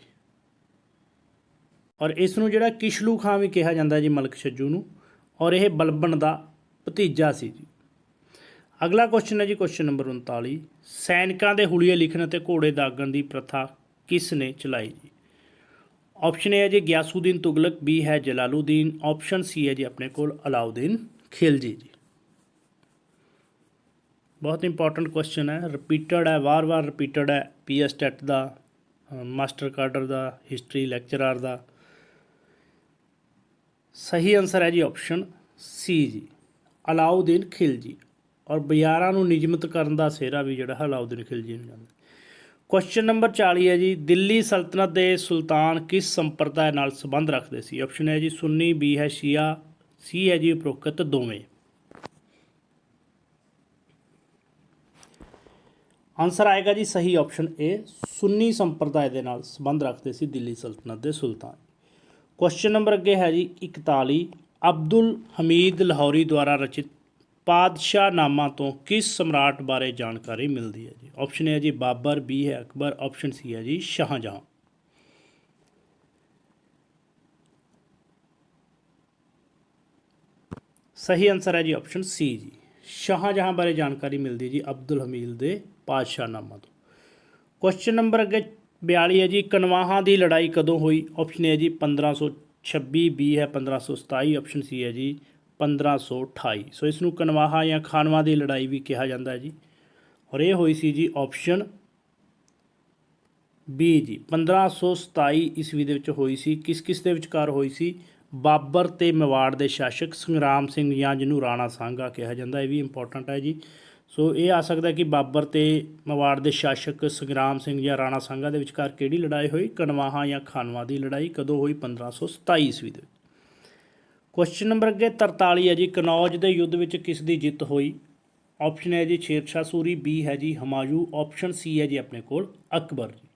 ਔਰ ਇਸ ਨੂੰ ਜਿਹੜਾ ਕਿਸ਼ਲੂ ਖਾਂ ਵੀ ਕਿਹਾ ਜਾਂਦਾ ਜੀ ਮਲਿਕ ਛੱਜੂ ਨੂੰ, ਔਰ ਇਹ ਬਲਬਨ ਦਾ ਭਤੀਜਾ ਸੀ ਜੀ। ਅਗਲਾ ਕੁਐਸਚਨ ਹੈ ਜੀ ਕੁਐਸਚਨ ਨੰਬਰ 39, ਸੈਨਿਕਾਂ ਦੇ ਹੁਲੀਏ ਲਿਖਣ ਅਤੇ ਘੋੜੇ ਦਾਗਣ ਦੀ ਪ੍ਰਥਾ ਕਿਸ ਨੇ ਚਲਾਈ ਜੀ? ਆਪਸ਼ਨ ਹੈ ਜੀ ਗਿਆਸੂਦੀਨ ਤੁਗਲਕ, ਬੀ ਹੈ ਜਲਾਲੂਦੀਨ, ਆਪਸ਼ਨ ਸੀ ਹੈ ਜੀ ਆਪਣੇ ਕੋਲ ਅਲਾਉਦੀਨ ਖਿਲਜੀ ਜੀ। ਬਹੁਤ ਇੰਪੋਰਟੈਂਟ ਕੁਐਸਚਨ ਹੈ, ਰਿਪੀਟਡ ਹੈ, ਵਾਰ-ਵਾਰ ਰਿਪੀਟਡ ਹੈ ਪੀਐਸ ਟੈਟ ਦਾ, ਮਾਸਟਰ ਕਾਡਰ ਦਾ, ਹਿਸਟਰੀ ਲੈਕਚਰਰ ਦਾ। ਸਹੀ ਆਨਸਰ ਹੈ ਜੀ ਆਪਸ਼ਨ ਸੀ ਜੀ ਅਲਾਉਦੀਨ ਖਿਲਜੀ। ਔਰ ਬਜ਼ਾਰਾਂ ਨੂੰ ਨਿਯਮਿਤ ਕਰਨ ਦਾ ਸਿਹਰਾ ਵੀ ਜਿਹੜਾ ਹੈ ਅਲਾਉਦੀਨ ਖਿਲਜੀ ਨੂੰ ਜਾਂਦਾ। ਕੁਐਸਚਨ ਨੰਬਰ 40 ਹੈ ਜੀ, ਦਿੱਲੀ ਸਲਤਨਤ ਦੇ ਸੁਲਤਾਨ ਕਿਸ ਸੰਪਰਦਾਇ ਨਾਲ ਸੰਬੰਧ ਰੱਖਦੇ ਸੀ? ਆਪਸ਼ਨ ਹੈ ਜੀ ਸੁੰਨੀ, ਬੀ ਹੈ ਸ਼ੀਆ, ਸੀ ਹੈ ਜੀ ਉਪਰੋਕਤ ਦੋਵੇਂ। ਆਨਸਰ ਆਏਗਾ ਜੀ ਸਹੀ ਆਪਸ਼ਨ ਏ, ਸੁੰਨੀ ਸੰਪਰਦਾਇ ਦੇ ਨਾਲ ਸੰਬੰਧ ਰੱਖਦੇ ਸੀ ਦਿੱਲੀ ਸਲਤਨਤ ਦੇ ਸੁਲਤਾਨ। ਕੁਐਸਚਨ ਨੰਬਰ ਅੱਗੇ ਹੈ ਜੀ 41, ਅਬਦੁਲ ਹਮੀਦ ਲਾਹੌਰੀ ਦੁਆਰਾ ਰਚਿਤ ਪਾਤਸ਼ਾਹਨਾਮਾ ਤੋਂ ਕਿਸ ਸਮਰਾਟ ਬਾਰੇ ਜਾਣਕਾਰੀ ਮਿਲਦੀ ਹੈ ਜੀ? ਆਪਸ਼ਨ ਹੈ ਜੀ ਬਾਬਰ, ਬੀ ਹੈ ਅਕਬਰ, ਆਪਸ਼ਨ ਸੀ ਹੈ ਜੀ ਸ਼ਾਹਜਹਾਂ। ਸਹੀ ਆਨਸਰ ਹੈ ਜੀ ਆਪਸ਼ਨ ਸੀ ਜੀ ਸ਼ਾਹਜਹਾਂ ਬਾਰੇ ਜਾਣਕਾਰੀ ਮਿਲਦੀ ਜੀ ਅਬਦੁਲ ਹਮੀਦ ਦੇ ਪਾਤਸ਼ਾਹਨਾਮਾ ਤੋਂ। ਕੁਐਸਚਨ ਨੰਬਰ ਅੱਗੇ 42 ਹੈ ਜੀ, ਕਨਵਾਹਾਂ ਦੀ ਲੜਾਈ ਕਦੋਂ ਹੋਈ? ਆਪਸ਼ਨ ਹੈ ਜੀ 1526, ਬੀ ਹੈ 1527, ਆਪਸ਼ਨ ਸੀ ਹੈ ਜੀ 1528। ਸੋ ਇਸ ਨੂੰ ਕਨਵਾਹਾ ਜਾਂ ਖਾਨਵਾ ਦੀ ਲੜਾਈ ਵੀ ਕਿਹਾ ਜਾਂਦਾ ਜੀ। ਔਰ ਇਹ ਹੋਈ ਸੀ ਜੀ ਆਪਸ਼ਨ ਬੀ ਜੀ 1527 ਈਸਵੀ ਦੇ ਵਿੱਚ ਹੋਈ ਸੀ। ਕਿਸ ਕਿਸ ਦੇ ਵਿਚਕਾਰ ਹੋਈ ਸੀ? ਬਾਬਰ ਤੇ ਮੇਵਾੜ ਦੇ ਸ਼ਾਸਕ ਸੰਗਰਾਮ ਸਿੰਘ ਜਾਂ ਜਿਹਨੂੰ ਰਾਣਾ ਸਾਂਗਾ ਕਿਹਾ ਜਾਂਦਾ, ਇਹ ਵੀ ਇੰਪੋਰਟੈਂਟ ਹੈ ਜੀ। ਸੋ ਇਹ ਆ ਸਕਦਾ ਕਿ ਬਾਬਰ ਤੇ ਮੇਵਾੜ ਦੇ ਸ਼ਾਸਕ ਸੰਗਰਾਮ ਸਿੰਘ ਜਾਂ ਰਾਣਾ ਸਾਂਗਾ ਦੇ ਵਿਚਕਾਰ ਕਿਹੜੀ ਲੜਾਈ ਹੋਈ? ਕਨਵਾਹਾ ਜਾਂ ਖਾਨਵਾ ਦੀ ਲੜਾਈ ਕਦੋਂ ਹੋਈ? 1527 ਈਸਵੀ ਦੇ। ਕੁਐਸਚਨ ਨੰਬਰ ਅੱਗੇ 43 ਹੈ ਜੀ, ਕਨੌਜ ਦੇ ਯੁੱਧ ਵਿੱਚ ਕਿਸ ਦੀ ਜਿੱਤ ਹੋਈ? ਆਪਸ਼ਨ ਹੈ ਜੀ ਸ਼ੇਰਸ਼ਾਹ ਸੂਰੀ, ਬੀ ਹੈ ਜੀ ਹਮਾਯੂ, ਆਪਸ਼ਨ ਸੀ ਹੈ ਜੀ ਆਪਣੇ ਕੋਲ ਅਕਬਰ ਜੀ।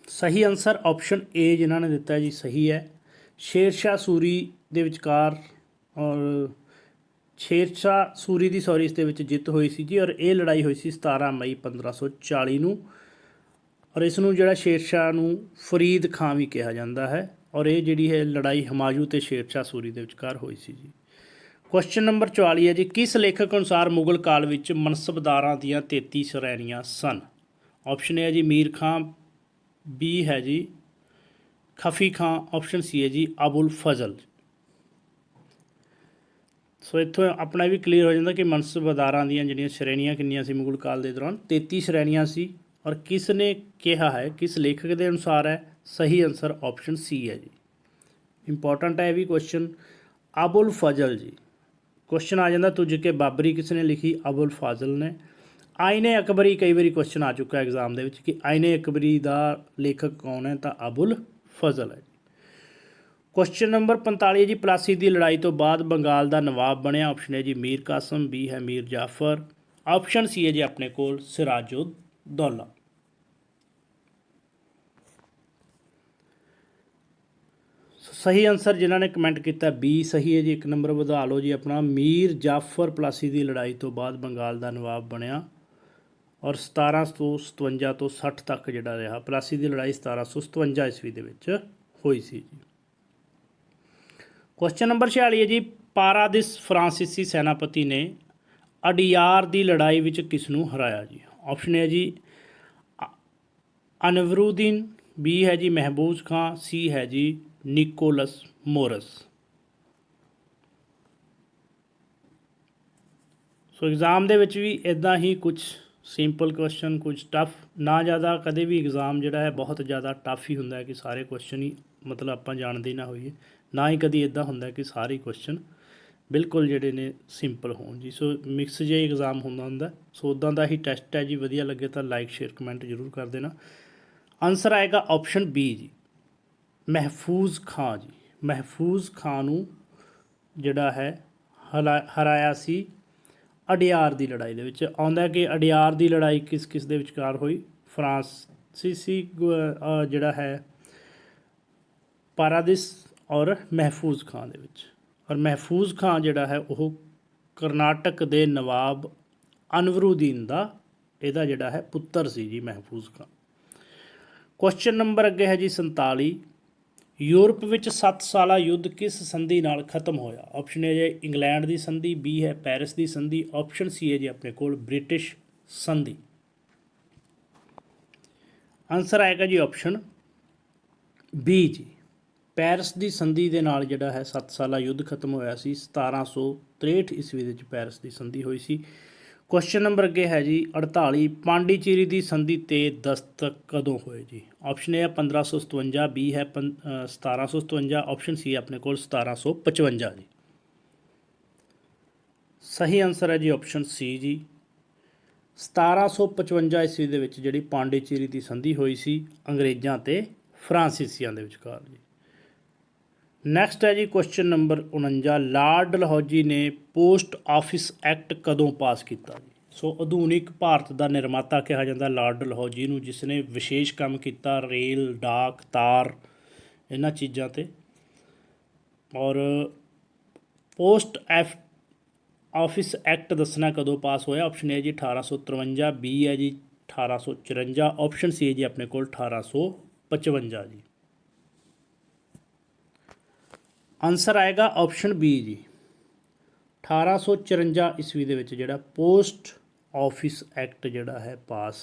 ਸਹੀ ਆਨਸਰ ਆਪਸ਼ਨ ਏ ਜਿਨ੍ਹਾਂ ਨੇ ਦਿੱਤਾ ਜੀ ਸਹੀ ਹੈ, ਸ਼ੇਰਸ਼ਾਹ ਸੂਰੀ ਦੇ ਵਿਚਕਾਰ ਔਰ ਸ਼ੇਰਸ਼ਾਹ ਸੂਰੀ ਦੀ ਇਸ ਦੇ ਵਿੱਚ ਜਿੱਤ ਹੋਈ ਸੀ ਜੀ। ਔਰ ਇਹ ਲੜਾਈ ਹੋਈ ਸੀ 17 ਮਈ 1540 ਨੂੰ। ਔਰ ਇਸ ਨੂੰ ਜਿਹੜਾ ਸ਼ੇਰਸ਼ਾਹ ਨੂੰ ਫਰੀਦ ਖਾਂ ਵੀ ਕਿਹਾ ਜਾਂਦਾ ਹੈ। ਔਰ ਇਹ ਜਿਹੜੀ ਹੈ ਲੜਾਈ ਹਮਾਯੂ ਤੇ ਸ਼ੇਰਸ਼ਾਹ ਸੂਰੀ ਦੇ ਵਿਚਕਾਰ ਹੋਈ ਸੀ ਜੀ। ਕੁਐਸਚਨ ਨੰਬਰ 44 ਹੈ ਜੀ, ਕਿਸ ਲੇਖਕ ਅਨੁਸਾਰ ਮੁਗਲ ਕਾਲ ਵਿੱਚ ਮਨਸਬਦਾਰਾਂ ਦੀਆਂ 33 ਸ਼੍ਰੇਣੀਆਂ ਸਨ? ਆਪਸ਼ਨ ਹੈ ਜੀ ਮੀਰ ਖਾਂ, ਬੀ ਹੈ ਜੀ ਖਫੀ ਖਾਂ, ਆਪਸ਼ਨ ਸੀ ਹੈ ਜੀ ਅਬੁਲ ਫਜ਼ਲ। ਸੋ ਇੱਥੋਂ ਆਪਣਾ ਵੀ ਕਲੀਅਰ ਹੋ ਜਾਂਦਾ ਕਿ ਮਨਸਬਦਾਰਾਂ ਦੀਆਂ ਜਿਹੜੀਆਂ ਸ਼੍ਰੇਣੀਆਂ ਕਿੰਨੀਆਂ ਸੀ ਮੁਗਲ ਕਾਲ ਦੇ ਦੌਰਾਨ? 33 ਸ਼੍ਰੇਣੀਆਂ ਸੀ। ਔਰ ਕਿਸ ਨੇ ਕਿਹਾ ਹੈ, ਕਿਸ ਲੇਖਕ ਦੇ ਅਨੁਸਾਰ ਹੈ? ਸਹੀ ਆਨਸਰ ਆਪਸ਼ਨ ਸੀ ਹੈ ਜੀ। ਇੰਪੋਰਟੈਂਟ ਹੈ ਇਹ ਵੀ ਕੁਐਸਚਨ, ਅਬੁਲ ਫਜ਼ਲ ਜੀ। ਕੁਐਸਚਨ ਆ ਜਾਂਦਾ ਤੁਝ ਕੇ ਬਾਬਰੀ ਕਿਸ ਨੇ ਲਿਖੀ? ਅਬੁਲ ਫਜ਼ਲ ਨੇ। ਆਇਨੇ ਅਕਬਰੀ ਕਈ ਵਾਰੀ ਕੁਐਸਚਨ ਆ ਚੁੱਕਾ ਐਗਜ਼ਾਮ ਦੇ ਵਿੱਚ ਕਿ ਆਇਨੇ ਅਕਬਰੀ ਦਾ ਲੇਖਕ ਕੌਣ ਹੈ? ਤਾਂ ਅਬੁਲ ਫਜ਼ਲ ਹੈ। ਕੁਐਸਚਨ ਨੰਬਰ 45 ਜੀ, ਪਲਾਸੀ ਦੀ ਲੜਾਈ ਤੋਂ ਬਾਅਦ ਬੰਗਾਲ ਦਾ ਨਵਾਬ ਬਣਿਆ? ਆਪਸ਼ਨ ਹੈ ਜੀ ਮੀਰ ਕਾਸਮ, ਬੀ ਹੈ ਮੀਰ ਜਾਫਰ, ਆਪਸ਼ਨ ਸੀ ਹੈ ਜੀ ਆਪਣੇ ਕੋਲ ਸਿਰਾਜੁਦ ਦੌਲਾ। सही आंसर जिन्होंने कमेंट किया बी सही है जी, 1 नंबर ਵਧਾ ਲਓ जी अपना। मीर जाफर प्लासी की लड़ाई तो बाद बंगाल का नवाब बनया और 1757 तो 60 तक जिहड़ा रहा। प्लासी की लड़ाई 1757 ईस्वी दे विच होई सी जी। क्वेश्चन नंबर 46 है जी, पारादिस फ्रांसीसी सैनापति ने अडियार की लड़ाई विच किसनूं हराया जी। ऑप्शन है जी अनवरुद्दीन, बी है जी महबूब खां, सी है जी निकोलस मोरस। सो एग्ज़ाम दे विच भी इदां ही कुछ सिंपल क्वेश्चन, कुछ टफ ना। ज़्यादा कदे भी एग्ज़ाम जिहड़ा है बहुत ज़्यादा टफ ही हुंदा है कि सारे क्वेश्चन ही मतलब आपां जाणदे ना होईए, ना ही कदी इदां हुंदा कि सारे क्वेश्चन बिल्कुल जिहड़े ने सिंपल होण जी। सो मिक्स जिहा एग्ज़ाम हुंदा। सो उदां दा ही टेस्ट है जी। वधिया लगे तो लाइक शेयर कमेंट जरूर कर देना। आंसर आएगा ऑप्शन बी जी महफूज खां जी। महफूज खां नूं जिहड़ा है हराया सी अडियार की लड़ाई दे विच। आउंदा कि अडियार की लड़ाई किस किस दे विचकार होई। फ्रांसीसी जिहड़ा है पारादिस और महफूज खां दे विच। और महफूज खां जिहड़ा है वह करनाटक के नवाब अनवरुद्दीन दा इहदा जिहड़ा है पुत्तर सी जी महफूज खां। क्वेश्चन नंबर अगे है जी 47, यूरोप विच 7 साला युद्ध किस संधि नाल खत्म होया। ऑप्शन है जी इंग्लैंड की संधि, बी है पैरिस की संधि, ऑप्शन सी है जी अपने कोल ब्रिटिश संधि। आंसर आएगा जी ऑप्शन बी जी पैरिस की संधि के नाल जिहड़ा है 7 साला युद्ध खत्म होया सी। 1763 ईस्वी दे विच पैरिस की संधि हुई सी। क्वेश्चन नंबर अगे है जी 48, पांडीचेरी की संधि ते दस्तक कदों होए जी। ऑप्शन ए है 1557, बी है 1757, ऑप्शन सी है अपने कोल 1755 जी। सही आंसर है जी ऑप्शन सी जी 1755 ईस्वी दे विच जिहड़ी पांडीचेरी की संधि हुई सी अंग्रेज़ां ते फ्रांसीसियां दे विचकार जी। नैक्सट है जी क्वेश्चन नंबर 49, लॉर्ड डलहौजी ने पोस्ट ऑफिस एक्ट कदों पास किया जी। सो आधुनिक भारत का निर्माता कहा जाता लॉर्ड डलहौजी नूं, जिसने विशेष काम किया रेल, डाक, तार इन्हां चीज़ों ते। और पोस्ट ऑफिस एक्ट दसना कदों पास होया। ऑप्शन ए जी 1853, बी है जी 1854, ऑप्शन सी है जी अपने कोल 1855 जी। आंसर आएगा ऑप्शन बी जी 1854 ईस्वी दे विच जिहड़ा पोस्ट ऑफिस एक्ट जिहड़ा है पास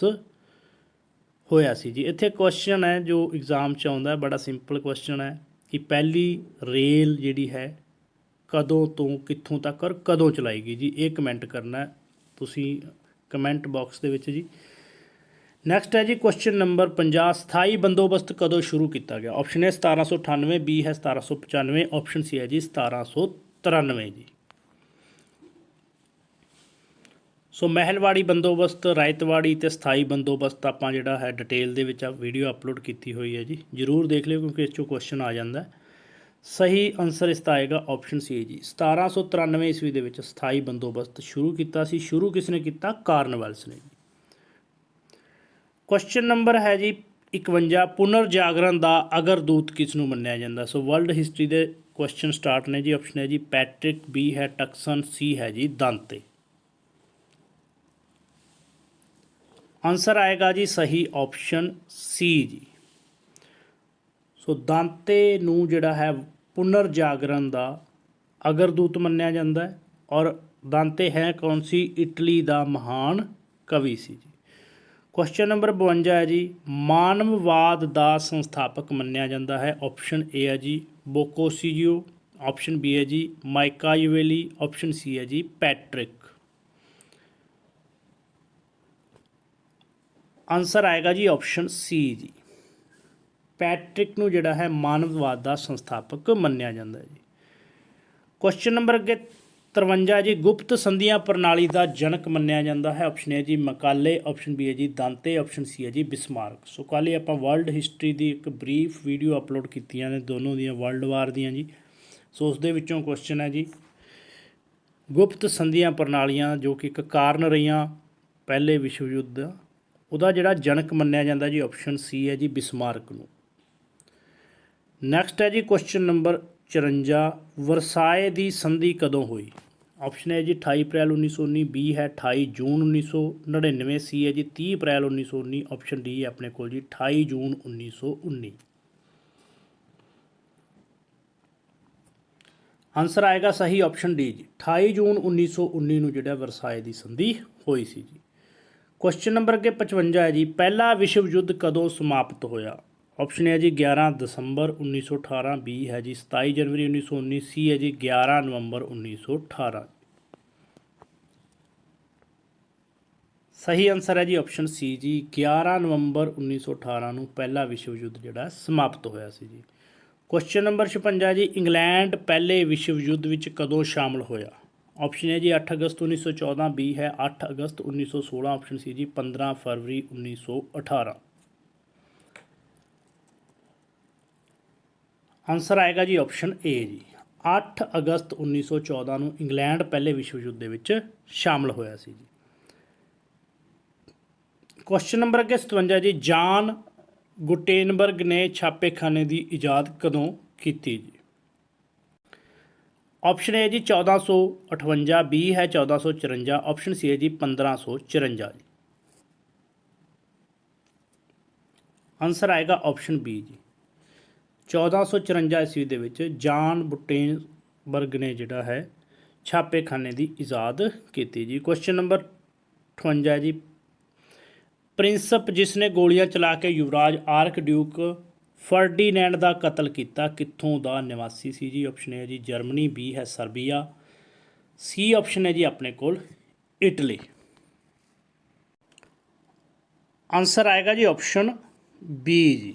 होया सी जी। इत्थे क्वेश्चन है जो एग्जाम च आउंदा, बड़ा सिंपल क्वेश्चन है कि पहली रेल जिहड़ी है कदों तो कित्थों तक और कदों चलाई गई जी। ये कमेंट करना है तुसी कमेंट बॉक्स दे विच जी। नैक्सट है जी क्वेश्चन नंबर 50, स्थाई बंदोबस्त कदों शुरू किया गया। ऑप्शन ए 1798, बी है 1795, ऑप्शन सी है जी 1793 जी। सो महलवाड़ी बंदोबस्त, रायतवाड़ी ते स्थाई बंदोबस्त आपां जिहड़ा है डिटेल दे विच वीडियो अपलोड की हुई है जी, जरूर देख लिओ क्योंकि इस चों क्वेश्चन आ जाता है। सही आंसर इसका आएगा ऑप्शन सी जी 1793 ईस्वी दे विच स्थाई बंदोबस्त शुरू किया सी। शुरू किसने किया? कार्नवालिस ने। क्वेश्चन नंबर है जी 51, पुनर्जागरण का अगरदूत किसनूं मन्निया जाता। सो वर्ल्ड हिस्टरी के क्वेश्चन स्टार्ट ने जी। ऑप्शन है जी पैट्रिक, बी है टक्सन, सी है जी दांते। आंसर आएगा जी सही ऑप्शन सी जी। सो दांते नूं जिहड़ा है पुनर्जागरण का अगरदूत मन्निया जाता है। और दांते है कौन सी? इटली का महान कवि सी जी। क्वेश्चन नंबर 52 है जी मानववाद का संस्थापक मन्निया जाता है। ऑप्शन ए है जी बोकोसियो, ऑप्शन बी है जी माइकावेली, ऑप्शन सी है जी पैट्रिक। आंसर आएगा जी ऑप्शन सी जी पैट्रिक नूं जिहड़ा है मानववाद का संस्थापक मन्निया जाता है जी। क्वेश्चन नंबर अगे 53 जी गुप्त संधियां प्रणाली का जनक मन्निया जाता है। ऑप्शन ए जी मकाले, ऑप्शन बी है जी दांते, ऑप्शन सी है जी बिस्मार्क। सो कल ही आपां वर्ल्ड हिस्टरी की एक ब्रीफ वीडियो अपलोड कीतियां ने दोनों दियां वर्ल्ड वार दियां जी। सो उस दे विचों क्वेश्चन है जी गुप्त संधियां प्रणालियां जो कि एक कारण रहियां पहले विश्व युद्ध दा, उहदा जिहड़ा जनक मन्निया जाता जी ऑप्शन सी है जी बिस्मार्क नूं। ਨੈਕਸਟ ਹੈ ਜੀ ਕੁਐਸਚਨ ਨੰਬਰ 54, ਵਰਸਾਏ ਦੀ ਸੰਧੀ ਕਦੋਂ ਹੋਈ? ਆਪਸ਼ਨ ਹੈ ਜੀ 28 ਅਪ੍ਰੈਲ 1919, ਬੀ ਹੈ 28 ਜੂਨ 1999, ਸੀ ਹੈ ਜੀ 30 ਅਪ੍ਰੈਲ 1919, ਆਪਸ਼ਨ ਡੀ ਹੈ ਆਪਣੇ ਕੋਲ ਜੀ 28 ਜੂਨ 1919। ਆਨਸਰ ਆਏਗਾ ਸਹੀ ਆਪਸ਼ਨ ਡੀ ਜੀ 28 ਜੂਨ 1919 ਨੂੰ ਜਿਹੜਾ ਵਰਸਾਏ ਦੀ ਸੰਧੀ ਹੋਈ ਸੀ ਜੀ। ਕੁਐਸਚਨ ਨੰਬਰ ਅੱਗੇ 55 ਹੈ ਜੀ, ਪਹਿਲਾ ਵਿਸ਼ਵ ਯੁੱਧ ਕਦੋਂ ਸਮਾਪਤ ਹੋਇਆ? ਆਪਸ਼ਨ ਹੈ ਜੀ 11 ਦਸੰਬਰ 1918, ਬੀ ਹੈ ਜੀ 27 ਜਨਵਰੀ 1919, ਸੀ ਹੈ ਜੀ 11 ਨਵੰਬਰ 1918। ਸਹੀ ਆਨਸਰ ਹੈ ਜੀ ਆਪਸ਼ਨ ਸੀ ਜੀ 11 ਨਵੰਬਰ 1918 ਨੂੰ ਪਹਿਲਾ ਵਿਸ਼ਵ ਯੁੱਧ ਜਿਹੜਾ ਸਮਾਪਤ ਹੋਇਆ ਸੀ ਜੀ। ਕੁਐਸਚਨ ਨੰਬਰ 56 ਜੀ, ਇੰਗਲੈਂਡ ਪਹਿਲੇ ਵਿਸ਼ਵ ਯੁੱਧ ਵਿੱਚ ਕਦੋਂ ਸ਼ਾਮਲ ਹੋਇਆ? ਆਪਸ਼ਨ ਹੈ ਜੀ 8 ਅਗਸਤ 1914, ਬੀ ਹੈ 8 ਅਗਸਤ 1916, ਆਪਸ਼ਨ ਸੀ ਜੀ 15 ਫਰਵਰੀ 1918। ਆਨਸਰ ਆਏਗਾ ਜੀ ਆਪਸ਼ਨ ਏ ਜੀ 8 ਅਗਸਤ 1914 ਨੂੰ ਇੰਗਲੈਂਡ ਪਹਿਲੇ ਵਿਸ਼ਵ ਯੁੱਧ ਦੇ ਵਿੱਚ ਸ਼ਾਮਲ ਹੋਇਆ ਸੀ ਜੀ। ਕੁਐਸਚਨ ਨੰਬਰ ਅੱਗੇ 57 ਜੀ, ਜਾਨ ਗੁਟੇਨਬਰਗ ਨੇ ਛਾਪੇਖਾਨੇ ਦੀ ਇਜਾਦ ਕਦੋਂ ਕੀਤੀ ਜੀ? ਆਪਸ਼ਨ ਏ ਜੀ 1458, ਬੀ ਹੈ 1454, ਆਪਸ਼ਨ ਸੀ ਹੈ ਜੀ 1554 ਜੀ। ਆਨਸਰ ਆਏਗਾ ਆਪਸ਼ਨ ਬੀ ਜੀ 1454 ਈਸਵੀ ਦੇ ਵਿੱਚ ਜਾਨ ਗੁਟੇਨਬਰਗ ਨੇ ਜਿਹੜਾ ਹੈ ਛਾਪੇਖਾਨੇ ਦੀ ਇਜਾਦ ਕੀਤੀ ਜੀ। ਕੁਐਸਚਨ ਨੰਬਰ 58 ਜੀ, ਪ੍ਰਿੰਸਪ ਜਿਸ ਨੇ ਗੋਲੀਆਂ ਚਲਾ ਕੇ ਯੁਵਰਾਜ ਆਰਕ ਡਿਊਕ ਫਰਡੀਨੈਂਡ ਦਾ ਕਤਲ ਕੀਤਾ ਕਿੱਥੋਂ ਦਾ ਨਿਵਾਸੀ ਸੀ ਜੀ? ਆਪਸ਼ਨ ਹੈ ਜੀ ਜਰਮਨੀ, ਬੀ ਹੈ ਸਰਬੀਆ, ਸੀ ਆਪਸ਼ਨ ਹੈ ਜੀ ਆਪਣੇ ਕੋਲ ਇਟਲੀ। ਆਨਸਰ ਆਏਗਾ ਜੀ ਆਪਸ਼ਨ ਬੀ ਜੀ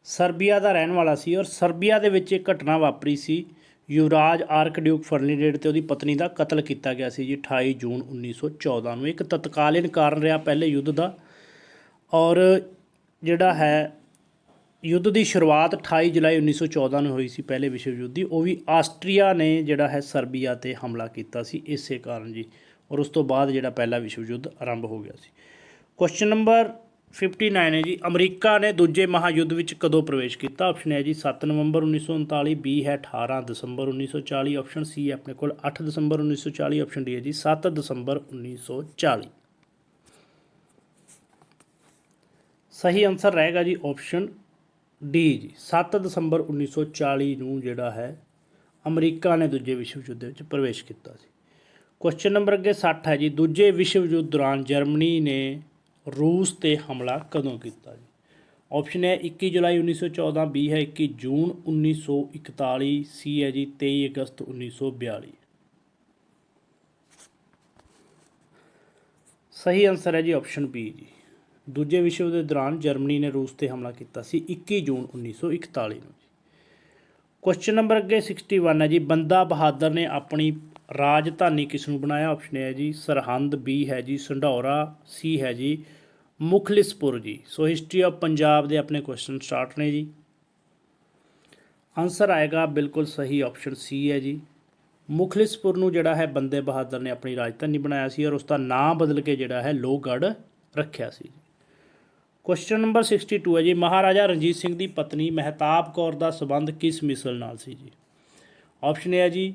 ਸਰਬੀਆ ਦਾ ਰਹਿਣ ਵਾਲਾ ਸੀ ਔਰ ਸਰਬੀਆ ਦੇ ਵਿੱਚ ਇੱਕ ਘਟਨਾ ਵਾਪਰੀ ਸੀ, ਯੁਵਰਾਜ ਆਰਕ ਡਿਊਕ ਫਰਡੀਨੈਂਡ ਤੇ ਉਹਦੀ ਪਤਨੀ ਦਾ ਕਤਲ ਕੀਤਾ ਗਿਆ ਸੀ ਜੀ 28 ਜੂਨ 1914 ਨੂੰ। ਇੱਕ ਤਤਕਾਲੀਨ ਕਾਰਨ ਰਿਹਾ ਪਹਿਲੇ ਯੁੱਧ ਦਾ ਔਰ ਜਿਹੜਾ ਹੈ ਯੁੱਧ ਦੀ ਸ਼ੁਰੂਆਤ 28 ਜੁਲਾਈ 1914 ਨੂੰ ਹੋਈ ਸੀ ਪਹਿਲੇ ਵਿਸ਼ਵ ਯੁੱਧ ਦੀ, ਉਹ ਵੀ ਆਸਟਰੀਆ ਨੇ ਜਿਹੜਾ ਹੈ ਸਰਬੀਆ 'ਤੇ ਹਮਲਾ ਕੀਤਾ ਸੀ ਇਸੇ ਕਾਰਨ ਜੀ, ਔਰ ਉਸ ਤੋਂ ਬਾਅਦ ਜਿਹੜਾ ਪਹਿਲਾ ਵਿਸ਼ਵ ਯੁੱਧ ਆਰੰਭ ਹੋ ਗਿਆ ਸੀ। ਕੁਐਸਚਨ ਨੰਬਰ 59 ਹੈ ਜੀ, ਅਮਰੀਕਾ ਨੇ ਦੂਜੇ ਮਹਾਯੁੱਧ ਵਿੱਚ ਕਦੋਂ ਪ੍ਰਵੇਸ਼ ਕੀਤਾ? ਆਪਸ਼ਨ ਹੈ ਜੀ 7 ਨਵੰਬਰ 1939, ਬੀ ਹੈ 18 ਦਸੰਬਰ 1940, ਆਪਸ਼ਨ ਸੀ ਹੈ ਆਪਣੇ ਕੋਲ 8 ਦਸੰਬਰ 1940, ਆਪਸ਼ਨ ਡੀ ਹੈ ਜੀ 7 ਦਸੰਬਰ 1940। ਸਹੀ ਆਨਸਰ ਰਹੇਗਾ ਜੀ ਆਪਸ਼ਨ ਡੀ ਜੀ 7 ਦਸੰਬਰ 1940 ਨੂੰ ਜਿਹੜਾ ਹੈ ਅਮਰੀਕਾ ਨੇ ਦੂਜੇ ਵਿਸ਼ਵ ਯੁੱਧ ਵਿੱਚ ਪ੍ਰਵੇਸ਼ ਕੀਤਾ ਸੀ। ਕੁਐਸਚਨ ਨੰਬਰ ਅੱਗੇ 60 ਹੈ ਜੀ, ਦੂਜੇ ਵਿਸ਼ਵ ਯੁੱਧ ਦੌਰਾਨ ਜਰਮਨੀ ਨੇ ਰੂਸ 'ਤੇ ਹਮਲਾ ਕਦੋਂ ਕੀਤਾ ਜੀ? ਆਪਸ਼ਨ ਹੈ 21 ਜੁਲਾਈ 1914, ਬੀ ਹੈ 21 ਜੂਨ 1941, ਸੀ ਹੈ ਜੀ 23 ਅਗਸਤ 1942। ਸਹੀ ਆਨਸਰ ਹੈ ਜੀ ਆਪਸ਼ਨ ਬੀ ਜੀ ਦੂਜੇ ਵਿਸ਼ਵ ਦੇ ਦੌਰਾਨ ਜਰਮਨੀ ਨੇ ਰੂਸ 'ਤੇ ਹਮਲਾ ਕੀਤਾ ਸੀ 21 ਜੂਨ 1941 ਨੂੰ ਜੀ। ਕੁਐਸਚਨ ਨੰਬਰ ਅੱਗੇ 61 ਹੈ ਜੀ, ਬੰਦਾ ਬਹਾਦਰ ਨੇ ਆਪਣੀ ਰਾਜਧਾਨੀ ਕਿਸ ਨੂੰ ਬਣਾਇਆ? ਆਪਸ਼ਨ ਹੈ ਜੀ ਸਰਹੰਦ, ਬੀ ਹੈ ਜੀ ਸੰਢੌਰਾ, ਸੀ ਹੈ ਜੀ ਮੁਖਲਿਸਪੁਰ ਜੀ। ਸੋ ਹਿਸਟਰੀ ਆਫ ਪੰਜਾਬ ਦੇ ਆਪਣੇ ਕੁਐਸਚਨ ਸਟਾਰਟ ਨੇ ਜੀ। ਆਨਸਰ ਆਏਗਾ ਬਿਲਕੁਲ ਸਹੀ ਆਪਸ਼ਨ ਸੀ ਹੈ ਜੀ ਮੁਖਲਿਸਪੁਰ ਨੂੰ ਜਿਹੜਾ ਹੈ ਬੰਦੇ ਬਹਾਦਰ ਨੇ ਆਪਣੀ ਰਾਜਧਾਨੀ ਬਣਾਇਆ ਸੀ ਔਰ ਉਸ ਦਾ ਨਾਂ ਬਦਲ ਕੇ ਜਿਹੜਾ ਹੈ ਲੋਹਗੜ੍ਹ ਰੱਖਿਆ ਸੀ। ਕੁਐਸਚਨ ਨੰਬਰ 62 ਹੈ ਜੀ, ਮਹਾਰਾਜਾ ਰਣਜੀਤ ਸਿੰਘ ਦੀ ਪਤਨੀ ਮਹਿਤਾਬ ਕੌਰ ਦਾ ਸੰਬੰਧ ਕਿਸ ਮਿਸਲ ਨਾਲ ਸੀ ਜੀ? ਆਪਸ਼ਨ ਹੈ ਜੀ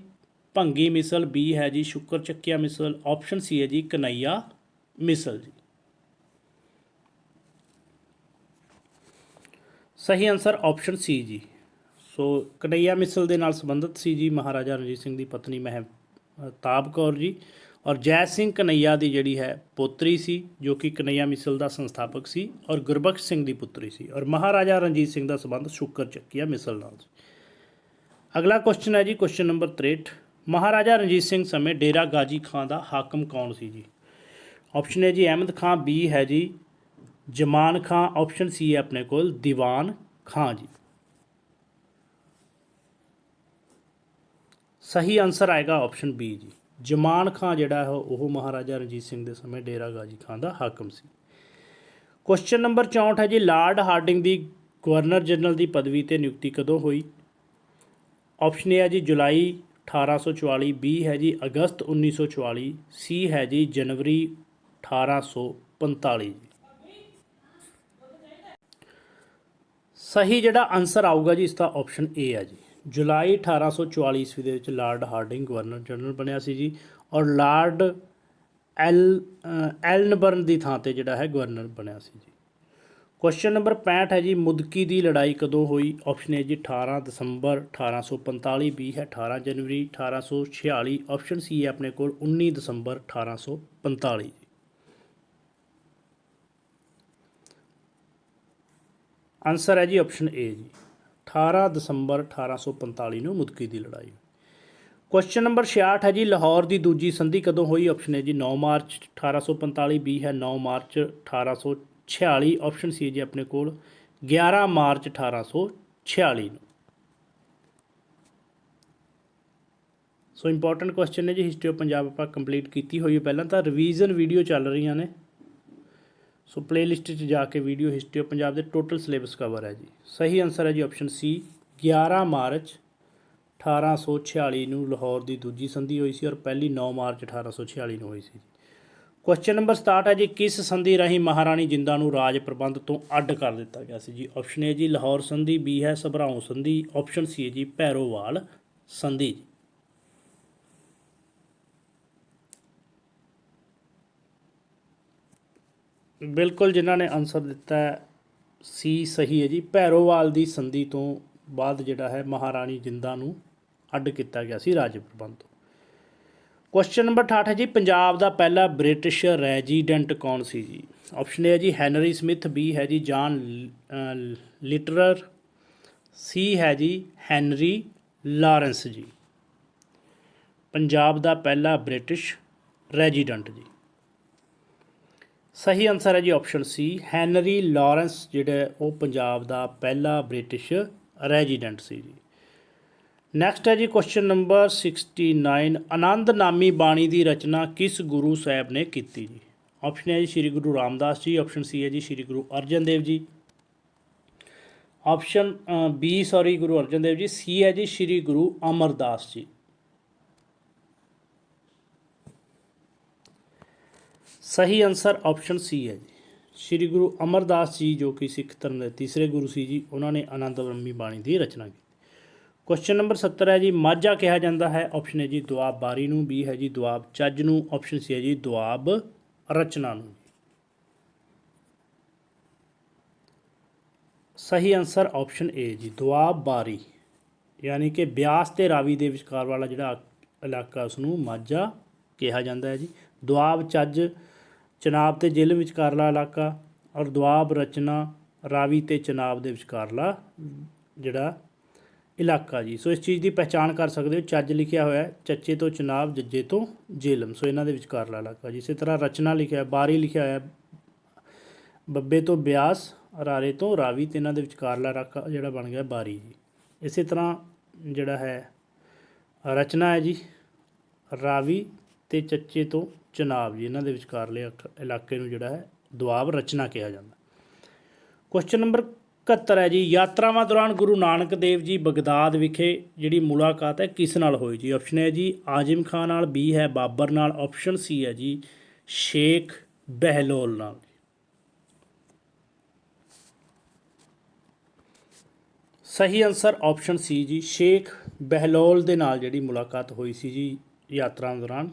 ਭੰਗੀ ਮਿਸਲ, ਬੀ ਹੈ ਜੀ ਸ਼ੁਕਰ ਚੱਕਿਆ ਮਿਸਲ, ਆਪਸ਼ਨ ਸੀ ਹੈ ਜੀ ਕਨਈਆ ਮਿਸਲ ਜੀ। ਸਹੀ ਆਨਸਰ ਆਪਸ਼ਨ ਸੀ ਜੀ ਸੋ ਕਨਈਆ ਮਿਸਲ ਦੇ ਨਾਲ ਸੰਬੰਧਿਤ ਸੀ ਜੀ ਮਹਾਰਾਜਾ ਰਣਜੀਤ ਸਿੰਘ ਦੀ ਪਤਨੀ ਮਹਿਤਾਬ ਕੌਰ ਜੀ, ਔਰ ਜੈ ਸਿੰਘ ਕਨਈਆ ਦੀ ਜਿਹੜੀ ਹੈ ਪੋਤਰੀ ਸੀ ਜੋ ਕਿ ਕਨਈਆ ਮਿਸਲ ਦਾ ਸੰਸਥਾਪਕ ਸੀ ਔਰ ਗੁਰਬਖਸ਼ ਸਿੰਘ ਦੀ ਪੁੱਤਰੀ ਸੀ, ਔਰ ਮਹਾਰਾਜਾ ਰਣਜੀਤ ਸਿੰਘ ਦਾ ਸੰਬੰਧ ਸ਼ੁਕਰ ਚੱਕਿਆ ਮਿਸਲ ਨਾਲ ਸੀ। ਅਗਲਾ ਕੁਐਸਚਨ ਹੈ ਜੀ ਕੁਐਸਚਨ ਨੰਬਰ 63, ਮਹਾਰਾਜਾ ਰਣਜੀਤ ਸਿੰਘ ਸਮੇਂ ਡੇਰਾ ਗਾਜੀ ਖਾਂ ਦਾ ਹਾਕਮ ਕੌਣ ਸੀ ਜੀ? ਆਪਸ਼ਨ ਹੈ ਜੀ ਅਹਿਮਦ ਖਾਂ, ਬੀ ਹੈ ਜੀ ਜਮਾਨ ਖਾਂ, ਆਪਸ਼ਨ ਸੀ ਹੈ ਆਪਣੇ ਕੋਲ ਦੀਵਾਨ ਖਾਂ ਜੀ। ਸਹੀ ਆਨਸਰ ਆਏਗਾ ਆਪਸ਼ਨ ਬੀ ਜੀ ਜਮਾਨ ਖਾਂ ਜਿਹੜਾ ਹੈ ਉਹ ਮਹਾਰਾਜਾ ਰਣਜੀਤ ਸਿੰਘ ਦੇ ਸਮੇਂ ਡੇਰਾ ਗਾਜੀ ਖਾਂ ਦਾ ਹਾਕਮ ਸੀ। ਕੁਐਸਚਨ ਨੰਬਰ 64 ਹੈ ਜੀ, ਲਾਰਡ ਹਾਰਡਿੰਗ ਦੀ ਗਵਰਨਰ ਜਨਰਲ ਦੀ ਪਦਵੀ 'ਤੇ ਨਿਯੁਕਤੀ ਕਦੋਂ ਹੋਈ? ਆਪਸ਼ਨ ਏ ਹੈ ਜੀ ਜੁਲਾਈ 1844, ਬੀ ਹੈ ਜੀ ਅਗਸਤ 1944, ਸੀ ਹੈ ਜੀ ਜਨਵਰੀ 1845 ਜੀ। ਸਹੀ ਜਿਹੜਾ ਆਨਸਰ ਆਊਗਾ ਜੀ ਇਸਦਾ ਆਪਸ਼ਨ ਏ ਹੈ ਜੀ। ਜੁਲਾਈ 1844 ਈਸਵੀ ਦੇ ਵਿੱਚ ਲਾਰਡ ਹਾਰਡਿੰਗ ਗਵਰਨਰ ਜਨਰਲ ਬਣਿਆ ਸੀ ਜੀ, ਔਰ ਲਾਰਡ ਐਲਨਬਰਨ ਦੀ ਥਾਂ ਤੇ ਜਿਹੜਾ ਹੈ ਗਵਰਨਰ ਬਣਿਆ ਸੀ ਜੀ। ਕੁਐਸਚਨ ਨੰਬਰ 65 ਹੈ ਜੀ, ਮੁਦਕੀ ਦੀ ਲੜਾਈ ਕਦੋਂ ਹੋਈ? ਆਪਸ਼ਨ ਏ ਜੀ 18 ਦਸੰਬਰ 1845, ਬੀ ਹੈ 18 ਜਨਵਰੀ 1846, ਆਪਸ਼ਨ ਸੀ ਹੈ ਆਪਣੇ ਕੋਲ 19 ਦਸੰਬਰ 1845। ਆਨਸਰ ਹੈ ਜੀ ਆਪਸ਼ਨ ਏ ਜੀ 18 ਦਸੰਬਰ 1845 ਨੂੰ ਮੁਦਕੀ ਦੀ ਲੜਾਈ। ਕੁਐਸਚਨ ਨੰਬਰ 66 ਹੈ ਜੀ, ਲਾਹੌਰ ਦੀ ਦੂਜੀ ਸੰਧੀ ਕਦੋਂ ਹੋਈ? ਆਪਸ਼ਨ ਏ ਜੀ 9 ਮਾਰਚ 1845, ਬੀ ਹੈ 9 ਮਾਰਚ 1846, ਆਪਸ਼ਨ ਸੀ ਜੀ ਆਪਣੇ ਕੋਲ 11 ਮਾਰਚ 1846 ਨੂੰ। ਸੋ ਇੰਪੋਰਟੈਂਟ ਕੁਐਸਚਨ ਨੇ ਜੀ, ਹਿਸਟਰੀ ਆਫ ਪੰਜਾਬ ਆਪਾਂ ਕੰਪਲੀਟ ਕੀਤੀ ਹੋਈ ਹੈ। ਪਹਿਲਾਂ ਤਾਂ ਰਿਵੀਜ਼ਨ ਵੀਡੀਓ ਚੱਲ ਰਹੀਆਂ ਨੇ, ਸੋ ਪਲੇਲਿਸਟ 'ਚ ਜਾ ਕੇ ਵੀਡੀਓ ਹਿਸਟਰੀ ਆਫ ਪੰਜਾਬ ਦੇ ਟੋਟਲ ਸਿਲੇਬਸ ਕਵਰ ਹੈ ਜੀ। ਸਹੀ ਆਨਸਰ ਹੈ ਜੀ ਆਪਸ਼ਨ ਸੀ 11 ਮਾਰਚ 1846 ਨੂੰ ਲਾਹੌਰ ਦੀ ਦੂਜੀ ਸੰਧੀ ਹੋਈ ਸੀ, ਔਰ ਪਹਿਲੀ 9 ਮਾਰਚ 1846 ਨੂੰ ਹੋਈ ਸੀ। ਕੁਐਸਚਨ ਨੰਬਰ 67 ਹੈ ਜੀ, ਕਿਸ ਸੰਧੀ ਰਾਹੀਂ ਮਹਾਰਾਣੀ ਜਿੰਦਾਂ ਨੂੰ ਰਾਜ ਪ੍ਰਬੰਧ ਤੋਂ ਅੱਡ ਕਰ ਦਿੱਤਾ ਗਿਆ ਸੀ ਜੀ? ਆਪਸ਼ਨ ਏ ਜੀ ਲਾਹੌਰ ਸੰਧੀ, ਬੀ ਹੈ ਸਭਰਾਉਂ ਸੰਧੀ, ਆਪਸ਼ਨ ਸੀ ਹੈ ਜੀ ਭੈਰੋਵਾਲ ਸੰਧੀ ਜੀ। ਬਿਲਕੁਲ ਜਿਨ੍ਹਾਂ ਨੇ ਆਨਸਰ ਦਿੱਤਾ ਸੀ ਸਹੀ ਹੈ ਜੀ, ਭੈਰੋਵਾਲ ਦੀ ਸੰਧੀ ਤੋਂ ਬਾਅਦ ਜਿਹੜਾ ਹੈ ਮਹਾਰਾਣੀ ਜਿੰਦਾਂ ਨੂੰ ਅੱਡ ਕੀਤਾ ਗਿਆ ਸੀ ਰਾਜ ਪ੍ਰਬੰਧ ਤੋਂ। ਕੁਐਸਚਨ ਨੰਬਰ 68 ਹੈ ਜੀ, ਪੰਜਾਬ ਦਾ ਪਹਿਲਾ ਬ੍ਰਿਟਿਸ਼ ਰੈਜੀਡੈਂਟ ਕੌਣ ਸੀ ਜੀ? ਆਪਸ਼ਨ ਏ ਹੈ ਜੀ ਹੈਨਰੀ ਸਮਿਥ, ਬੀ ਹੈ ਜੀ ਜਾਨ ਲਿਟਰਰ, ਸੀ ਹੈ ਜੀ ਹੈਨਰੀ ਲਾਰੈਂਸ ਜੀ। ਪੰਜਾਬ ਦਾ ਪਹਿਲਾ ਬ੍ਰਿਟਿਸ਼ ਰੈਜੀਡੈਂਟ ਜੀ। ਸਹੀ ਆਨਸਰ ਹੈ ਜੀ ਆਪਸ਼ਨ ਸੀ ਹੈਨਰੀ ਲਾਰੈਂਸ ਜਿਹੜਾ ਉਹ ਪੰਜਾਬ ਦਾ ਪਹਿਲਾ ਬ੍ਰਿਟਿਸ਼ ਰੈਜੀਡੈਂਟ ਸੀ ਜੀ। ਨੈਕਸਟ ਹੈ ਜੀ ਕੁਐਸਚਨ ਨੰਬਰ 69, ਆਨੰਦਨਾਮੀ ਬਾਣੀ ਦੀ ਰਚਨਾ ਕਿਸ ਗੁਰੂ ਸਾਹਿਬ ਨੇ ਕੀਤੀ ਜੀ? ਆਪਸ਼ਨ ਹੈ ਜੀ ਸ਼੍ਰੀ ਗੁਰੂ ਰਾਮਦਾਸ ਜੀ, ਆਪਸ਼ਨ ਸੀ ਹੈ ਜੀ ਸ਼੍ਰੀ ਗੁਰੂ ਅਰਜਨ ਦੇਵ ਜੀ, ਆਪਸ਼ਨ ਬੀ ਗੁਰੂ ਅਰਜਨ ਦੇਵ ਜੀ, ਸੀ ਹੈ ਜੀ ਸ਼੍ਰੀ ਗੁਰੂ ਅਮਰਦਾਸ ਜੀ। ਸਹੀ ਆਨਸਰ ਆਪਸ਼ਨ ਸੀ ਹੈ ਜੀ ਸ਼੍ਰੀ ਗੁਰੂ ਅਮਰਦਾਸ ਜੀ, ਜੋ ਕਿ ਸਿੱਖ ਧਰਮ ਦੇ ਤੀਸਰੇ ਗੁਰੂ ਸੀ ਜੀ, ਉਹਨਾਂ ਨੇ ਆਨੰਦਨਾਮੀ ਬਾਣੀ ਦੀ ਰਚਨਾ ਕੀਤੀ। ਕੁਐਸਚਨ ਨੰਬਰ 70 ਹੈ ਜੀ, ਮਾਝਾ ਕਿਹਾ ਜਾਂਦਾ ਹੈ? ਆਪਸ਼ਨ ਹੈ ਜੀ ਦੁਆਬ ਬਾਰੀ ਨੂੰ, ਬੀ ਹੈ ਜੀ ਦੁਆਬ ਚੱਜ ਨੂੰ, ਆਪਸ਼ਨ ਸੀ ਹੈ ਜੀ ਦੁਆਬ ਰਚਨਾ ਨੂੰ। ਸਹੀ ਆਨਸਰ ਆਪਸ਼ਨ ਏ ਜੀ ਦੁਆਬ ਬਾਰੀ, ਯਾਨੀ ਕਿ ਬਿਆਸ ਤੇ ਰਾਵੀ ਦੇ ਵਿਚਕਾਰ ਵਾਲਾ ਜਿਹੜਾ ਇਲਾਕਾ ਉਸ ਨੂੰ ਮਾਝਾ ਕਿਹਾ ਜਾਂਦਾ ਹੈ ਜੀ। ਦੁਆਬ ਚੱਜ ਚਨਾਬ ਤੇ ਜੇਲ੍ਹ ਵਿਚਕਾਰਲਾ ਇਲਾਕਾ, ਔਰ ਦੁਆਬ ਰਚਨਾ ਰਾਵੀ ਤੇ ਚਨਾਬ ਦੇ ਵਿਚਕਾਰਲਾ ਜਿਹੜਾ ਇਲਾਕਾ ਜੀ। ਸੋ ਇਸ ਚੀਜ਼ ਦੀ ਪਹਿਚਾਣ ਕਰ ਸਕਦੇ ਹੋ, ਚੱਜ ਲਿਖਿਆ ਹੋਇਆ ਚੱਚੇ ਤੋਂ ਚਨਾਬ, ਜੱਜੇ ਤੋਂ ਜੇਲਮ, ਸੋ ਇਹਨਾਂ ਦੇ ਵਿਚਕਾਰਲਾ ਇਲਾਕਾ ਜੀ। ਇਸੇ ਤਰ੍ਹਾਂ ਰਚਨਾ ਲਿਖਿਆ, ਬਾਰੀ ਲਿਖਿਆ ਹੋਇਆ ਬੱਬੇ ਤੋਂ ਬਿਆਸ, ਰਾਰੇ ਤੋਂ ਰਾਵੀ, ਤੇ ਇਹਨਾਂ ਦੇ ਵਿਚਕਾਰਲਾ ਇਲਾਕਾ ਜਿਹੜਾ ਬਣ ਗਿਆ ਬਾਰੀ ਜੀ। ਇਸੇ ਤਰ੍ਹਾਂ ਜਿਹੜਾ ਹੈ ਰਚਨਾ ਹੈ ਜੀ ਰਾਵੀ ਤੇ ਚੱਚੇ ਤੋਂ ਚਨਾਬ ਜੀ, ਇਹਨਾਂ ਦੇ ਵਿਚਕਾਰਲੇ ਇਲਾਕੇ ਨੂੰ ਜਿਹੜਾ ਹੈ ਦੁਆਬ ਰਚਨਾ ਕਿਹਾ ਜਾਂਦਾ। ਕੁਐਸਚਨ ਨੰਬਰ 71 ਹੈ ਜੀ, ਯਾਤਰਾਵਾਂ ਦੌਰਾਨ ਗੁਰੂ ਨਾਨਕ ਦੇਵ ਜੀ ਬਗਦਾਦ ਵਿਖੇ ਜਿਹੜੀ ਮੁਲਾਕਾਤ ਹੈ ਕਿਸ ਨਾਲ ਹੋਈ ਜੀ? ਆਪਸ਼ਨ ਹੈ ਜੀ ਆਜ਼ਮ ਖਾਨ ਨਾਲ, ਬੀ ਹੈ ਬਾਬਰ ਨਾਲ, ਆਪਸ਼ਨ ਸੀ ਹੈ ਜੀ ਸ਼ੇਖ ਬਹਿਲੋਲ ਨਾਲ। ਸਹੀ ਆਨਸਰ ਆਪਸ਼ਨ ਸੀ ਜੀ ਸ਼ੇਖ ਬਹਿਲੋਲ ਦੇ ਨਾਲ ਜਿਹੜੀ ਮੁਲਾਕਾਤ ਹੋਈ ਸੀ ਜੀ ਯਾਤਰਾ ਦੌਰਾਨ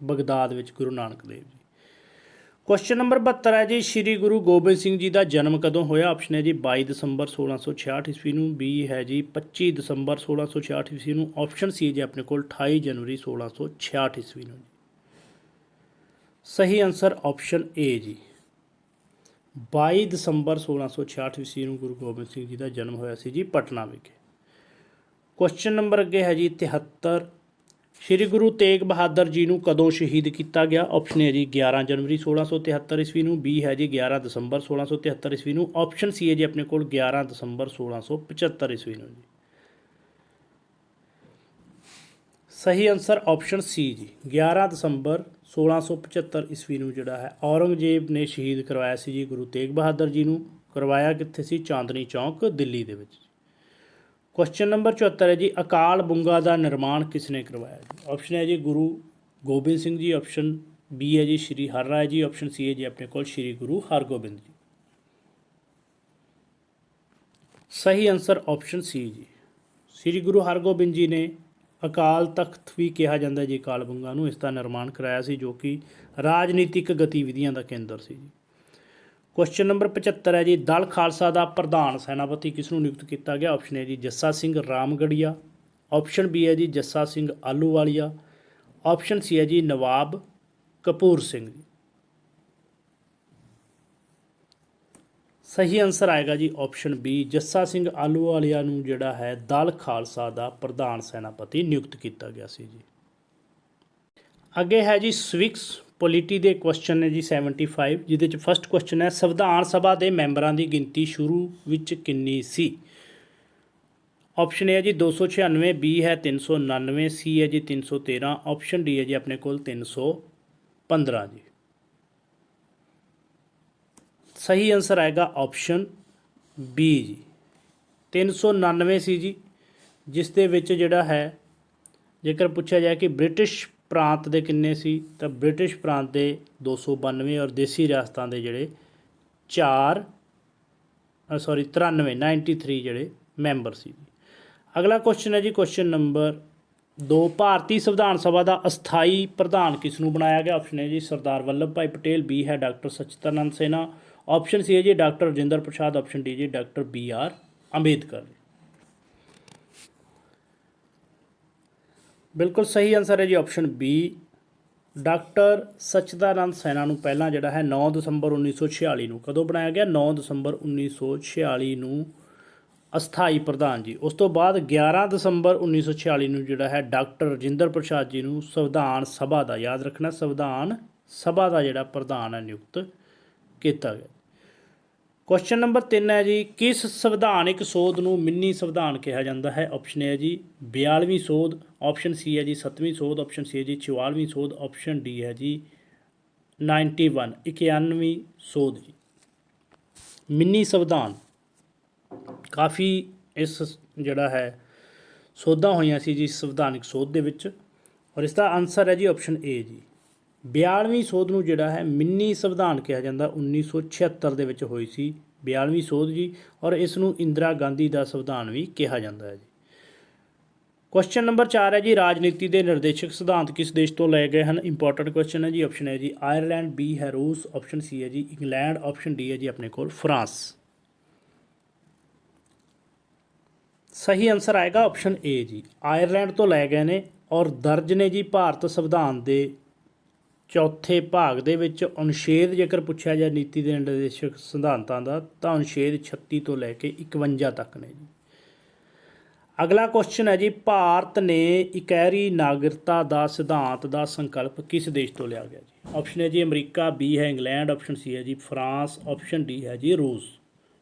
ਬਗਦਾਦ ਵਿੱਚ ਗੁਰੂ ਨਾਨਕ ਦੇਵ ਜੀ। ਕੁਐਸਚਨ ਨੰਬਰ 72 ਹੈ ਜੀ, ਸ਼੍ਰੀ ਗੁਰੂ ਗੋਬਿੰਦ ਸਿੰਘ ਜੀ ਦਾ ਜਨਮ ਕਦੋਂ ਹੋਇਆ? ਆਪਸ਼ਨ ਹੈ ਜੀ 22 ਦਸੰਬਰ 1666 ਈਸਵੀ ਨੂੰ, ਬੀ ਹੈ ਜੀ 25 ਦਸੰਬਰ 1666 ਈਸਵੀ ਨੂੰ, ਆਪਸ਼ਨ ਸੀ ਜੀ ਆਪਣੇ ਕੋਲ 28 ਜਨਵਰੀ 1666 ਈਸਵੀ ਨੂੰ ਜੀ। ਸਹੀ ਆਨਸਰ ਆਪਸ਼ਨ ਏ ਜੀ 22 ਦਸੰਬਰ 1666 ਈਸਵੀ ਨੂੰ ਗੁਰੂ ਗੋਬਿੰਦ ਸਿੰਘ ਜੀ ਦਾ ਜਨਮ ਹੋਇਆ ਸੀ ਜੀ ਪਟਨਾ ਵਿਖੇ। ਕੁਐਸਚਨ ਨੰਬਰ ਅੱਗੇ ਹੈ ਜੀ 73, ਸ਼੍ਰੀ ਗੁਰੂ ਤੇਗ ਬਹਾਦਰ ਜੀ ਨੂੰ ਕਦੋਂ ਸ਼ਹੀਦ ਕੀਤਾ ਗਿਆ? ਆਪਸ਼ਨ ਹੈ ਜੀ 11 ਜਨਵਰੀ 1673 ਈਸਵੀ ਨੂੰ, ਬੀ ਹੈ ਜੀ 11 ਦਸੰਬਰ 1673 ਈਸਵੀ ਨੂੰ, ਆਪਸ਼ਨ ਸੀ ਹੈ ਜੀ ਆਪਣੇ ਕੋਲ 11 ਦਸੰਬਰ 1675 ਈਸਵੀ ਨੂੰ ਜੀ। ਸਹੀ ਆਨਸਰ ਆਪਸ਼ਨ ਸੀ ਜੀ 11 ਦਸੰਬਰ 1675 ਈਸਵੀ ਨੂੰ ਜਿਹੜਾ ਹੈ ਔਰੰਗਜ਼ੇਬ ਨੇ ਸ਼ਹੀਦ ਕਰਵਾਇਆ ਸੀ ਜੀ ਗੁਰੂ ਤੇਗ ਬਹਾਦਰ ਜੀ ਨੂੰ। ਕਰਵਾਇਆ ਕਿੱਥੇ ਸੀ? ਚਾਂਦਨੀ ਚੌਂਕ ਦਿੱਲੀ ਦੇ ਵਿੱਚ। ਕੁਐਸਚਨ ਨੰਬਰ 74 ਹੈ ਜੀ, ਅਕਾਲ ਬੁੰਗਾ ਦਾ ਨਿਰਮਾਣ ਕਿਸ ਨੇ ਕਰਵਾਇਆ ਜੀ? ਆਪਸ਼ਨ ਹੈ ਜੀ ਗੁਰੂ ਗੋਬਿੰਦ ਸਿੰਘ ਜੀ, ਆਪਸ਼ਨ ਬੀ ਹੈ ਜੀ ਸ਼੍ਰੀ ਹਰਿ ਰਾਏ ਜੀ, ਆਪਸ਼ਨ ਸੀ ਹੈ ਜੀ ਆਪਣੇ ਕੋਲ ਸ਼੍ਰੀ ਗੁਰੂ ਹਰਗੋਬਿੰਦ ਜੀ। ਸਹੀ ਆਨਸਰ ਆਪਸ਼ਨ ਸੀ ਜੀ। ਸ੍ਰੀ ਗੁਰੂ ਹਰਗੋਬਿੰਦ ਜੀ ਨੇ ਅਕਾਲ ਤਖਤ ਵੀ ਕਿਹਾ ਜਾਂਦਾ ਜੀ ਕਾਲਬੰਗਾ ਨੂੰ, ਇਸ ਦਾ ਨਿਰਮਾਣ ਕਰਾਇਆ ਸੀ, ਜੋ ਕਿ ਰਾਜਨੀਤਿਕ ਗਤੀਵਿਧੀਆਂ ਦਾ ਕੇਂਦਰ ਸੀ ਜੀ। ਕੁਐਸਚਨ ਨੰਬਰ 75 ਹੈ ਜੀ, ਦਲ ਖਾਲਸਾ ਦਾ ਪ੍ਰਧਾਨ ਸੈਨਾਪਤੀ ਕਿਸ ਨੂੰ ਨਿਯੁਕਤ ਕੀਤਾ ਗਿਆ? ਆਪਸ਼ਨ ਹੈ ਜੀ ਜੱਸਾ ਸਿੰਘ ਰਾਮਗੜੀਆ, ਆਪਸ਼ਨ ਬੀ ਹੈ ਜੀ ਜੱਸਾ ਸਿੰਘ ਆਹਲੂਵਾਲੀਆ, ਆਪਸ਼ਨ ਸੀ ਹੈ ਜੀ ਨਵਾਬ ਕਪੂਰ ਸਿੰਘ ਜੀ। ਸਹੀ ਆਨਸਰ ਆਏਗਾ ਜੀ ਆਪਸ਼ਨ ਬੀ, ਜੱਸਾ ਸਿੰਘ ਆਹਲੂਵਾਲੀਆ ਨੂੰ ਜਿਹੜਾ ਹੈ ਦਲ ਖਾਲਸਾ ਦਾ ਪ੍ਰਧਾਨ ਸੈਨਾਪਤੀ ਨਿਯੁਕਤ ਕੀਤਾ ਗਿਆ ਸੀ ਜੀ। ਅੱਗੇ ਹੈ ਜੀ ਸਵਿਕਸ ਪੋਲਿਟੀ ਦੇ ਕੁਐਸਚਨ ਨੇ ਜੀ 75, ਜਿਹਦੇ ਚ ਫਸਟ ਕੁਐਸਚਨ ਹੈ, ਸੰਵਿਧਾਨ ਸਭਾ ਦੇ ਮੈਂਬਰਾਂ ਦੀ ਗਿਣਤੀ ਸ਼ੁਰੂ ਵਿੱਚ ਕਿੰਨੀ ਸੀ? ਆਪਸ਼ਨ ਏ ਹੈ ਜੀ 296, ਬੀ ਹੈ 399, ਸੀ ਹੈ ਜੀ 313, ਆਪਸ਼ਨ ਡੀ ਹੈ ਜੀ ਆਪਣੇ ਕੋਲ 315 ਜੀ। ਸਹੀ ਆਨਸਰ ਆਏਗਾ ਆਪਸ਼ਨ ਬੀ ਜੀ, 399 ਸੀ ਜੀ, ਜਿਸ ਦੇ ਵਿੱਚ ਜਿਹੜਾ ਹੈ ਜੇਕਰ ਪੁੱਛਿਆ ਜਾਏ ਕਿ ਬ੍ਰਿਟਿਸ਼ ਪ੍ਰਾਂਤ ਦੇ ਕਿੰਨੇ ਸੀ, ਤਾਂ ਬ੍ਰਿਟਿਸ਼ ਪ੍ਰਾਂਤ ਦੇ 292 ਔਰ ਦੇਸੀ ਰਿਆਸਤਾਂ ਦੇ ਜਿਹੜੇ 93 ਜਿਹੜੇ ਮੈਂਬਰ ਸੀ ਜੀ। ਅਗਲਾ ਕੁਐਸਚਨ ਹੈ ਜੀ ਕੁਐਸਚਨ ਨੰਬਰ 2, ਭਾਰਤੀ ਸੰਵਿਧਾਨ ਸਭਾ ਦਾ ਅਸਥਾਈ ਪ੍ਰਧਾਨ ਕਿਸ ਨੂੰ ਬਣਾਇਆ ਗਿਆ? ਆਪਸ਼ਨ ਹੈ ਜੀ ਸਰਦਾਰ ਵੱਲਭ ਭਾਈ ਪਟੇਲ, ਬੀ ਹੈ doctor Sachchidanand Sinha, option C ਹੈ ਜੀ doctor Rajinder Prasad, option D ਜੀ ਡਾਕਟਰ BR ਅੰਬੇਦਕਰ। ਬਿਲਕੁਲ ਸਹੀ ਆਨਸਰ ਹੈ ਜੀ option B, doctor Sachchidanand Sinha ਨੂੰ ਪਹਿਲਾਂ ਜਿਹੜਾ ਹੈ 9 ਦਸੰਬਰ 1946 ਨੂੰ ਕਦੋਂ ਬਣਾਇਆ ਗਿਆ? 9 ਦਸੰਬਰ 1946 ਨੂੰ ਅਸਥਾਈ ਪ੍ਰਧਾਨ ਜੀ। ਉਸ ਤੋਂ ਬਾਅਦ 11 ਦਸੰਬਰ 1946 ਨੂੰ ਜਿਹੜਾ ਹੈ ਡਾਕਟਰ ਰਜਿੰਦਰ ਪ੍ਰਸਾਦ ਜੀ ਨੂੰ ਸੰਵਿਧਾਨ ਸਭਾ ਦਾ, ਯਾਦ ਰੱਖਣਾ ਸੰਵਿਧਾਨ ਸਭਾ ਦਾ ਜਿਹੜਾ ਪ੍ਰਧਾਨ ਹੈ ਨਿਯੁਕਤ ਕੀਤਾ ਗਿਆ। ਕੁਐਸਚਨ ਨੰਬਰ 3 ਹੈ ਜੀ, ਕਿਸ ਸੰਵਿਧਾਨਿਕ ਸੋਧ ਨੂੰ ਮਿੰਨੀ ਸੰਵਿਧਾਨ ਕਿਹਾ ਜਾਂਦਾ ਹੈ? ਆਪਸ਼ਨ ਹੈ ਜੀ 42ਵੀਂ ਸੋਧ, ਆਪਸ਼ਨ ਸੀ ਹੈ ਜੀ 7ਵੀਂ ਸੋਧ, ਆਪਸ਼ਨ ਸੀ ਹੈ ਜੀ 44ਵੀਂ ਸੋਧ, ਆਪਸ਼ਨ ਡੀ ਹੈ ਜੀ 91ਵੀਂ ਸੋਧ ਜੀ। ਮਿੰਨੀ ਸੰਵਿਧਾਨ ਕਾਫੀ ਇਸ ਜਿਹੜਾ ਹੈ ਸੋਧਾਂ ਹੋਈਆਂ ਸੀ ਜੀ ਸੰਵਿਧਾਨਿਕ ਸੋਧ ਦੇ ਵਿੱਚ, ਔਰ ਇਸ ਦਾ ਆਨਸਰ ਹੈ ਜੀ ਆਪਸ਼ਨ ਏ ਜੀ 42ਵੀਂ ਸੋਧ ਨੂੰ ਜਿਹੜਾ ਹੈ ਮਿੰਨੀ ਸੰਵਿਧਾਨ ਕਿਹਾ ਜਾਂਦਾ। 1976 ਦੇ ਵਿੱਚ ਹੋਈ ਸੀ 42ਵੀਂ ਸੋਧ ਜੀ, ਔਰ ਇਸ ਨੂੰ ਇੰਦਰਾ ਗਾਂਧੀ ਦਾ ਸੰਵਿਧਾਨ ਵੀ ਕਿਹਾ ਜਾਂਦਾ ਹੈ ਜੀ। ਕੁਐਸਚਨ ਨੰਬਰ 4 ਹੈ ਜੀ, ਰਾਜਨੀਤੀ ਦੇ ਨਿਰਦੇਸ਼ਕ ਸਿਧਾਂਤ ਕਿਸ ਦੇਸ਼ ਤੋਂ ਲਏ ਗਏ ਹਨ? ਇੰਪੋਰਟੈਂਟ ਕੁਐਸਚਨ ਹੈ ਜੀ। ਆਪਸ਼ਨ ਹੈ ਜੀ ਆਇਰਲੈਂਡ, ਬੀ ਹੈ ਰੂਸ, ਆਪਸ਼ਨ ਸੀ ਹੈ ਜੀ ਇੰਗਲੈਂਡ, ਆਪਸ਼ਨ ਡੀ ਹੈ ਜੀ ਆਪਣੇ ਕੋਲ ਫਰਾਂਸ। ਸਹੀ ਆਨਸਰ ਆਏਗਾ ਆਪਸ਼ਨ ਏ ਜੀ, ਆਇਰਲੈਂਡ ਤੋਂ ਲਏ ਗਏ ਨੇ, ਔਰ ਦਰਜ ਨੇ ਜੀ ਭਾਰਤ ਸੰਵਿਧਾਨ ਦੇ ਚੌਥੇ ਭਾਗ ਦੇ ਵਿੱਚ ਅਨੁਛੇਦ, ਜੇਕਰ ਪੁੱਛਿਆ ਜਾਏ ਨੀਤੀ ਦੇ ਨਿਰਦੇਸ਼ਕ ਸਿਧਾਂਤਾਂ ਦਾ, ਤਾਂ ਅਨੁਛੇਦ 36 ਤੋਂ ਲੈ ਕੇ 51 ਤੱਕ ਨੇ ਜੀ। ਅਗਲਾ ਕੁਐਸਚਨ ਹੈ ਜੀ, ਭਾਰਤ ਨੇ ਇਕਹਿਰੀ ਨਾਗਰਿਕਤਾ ਦਾ ਸਿਧਾਂਤ ਦਾ ਸੰਕਲਪ ਕਿਸ ਦੇਸ਼ ਤੋਂ ਲਿਆ ਗਿਆ ਜੀ? ਆਪਸ਼ਨ ਹੈ ਜੀ ਅਮਰੀਕਾ, ਬੀ ਹੈ ਇੰਗਲੈਂਡ, ਆਪਸ਼ਨ ਸੀ ਹੈ ਜੀ ਫਰਾਂਸ, ਆਪਸ਼ਨ ਡੀ ਹੈ ਜੀ ਰੂਸ।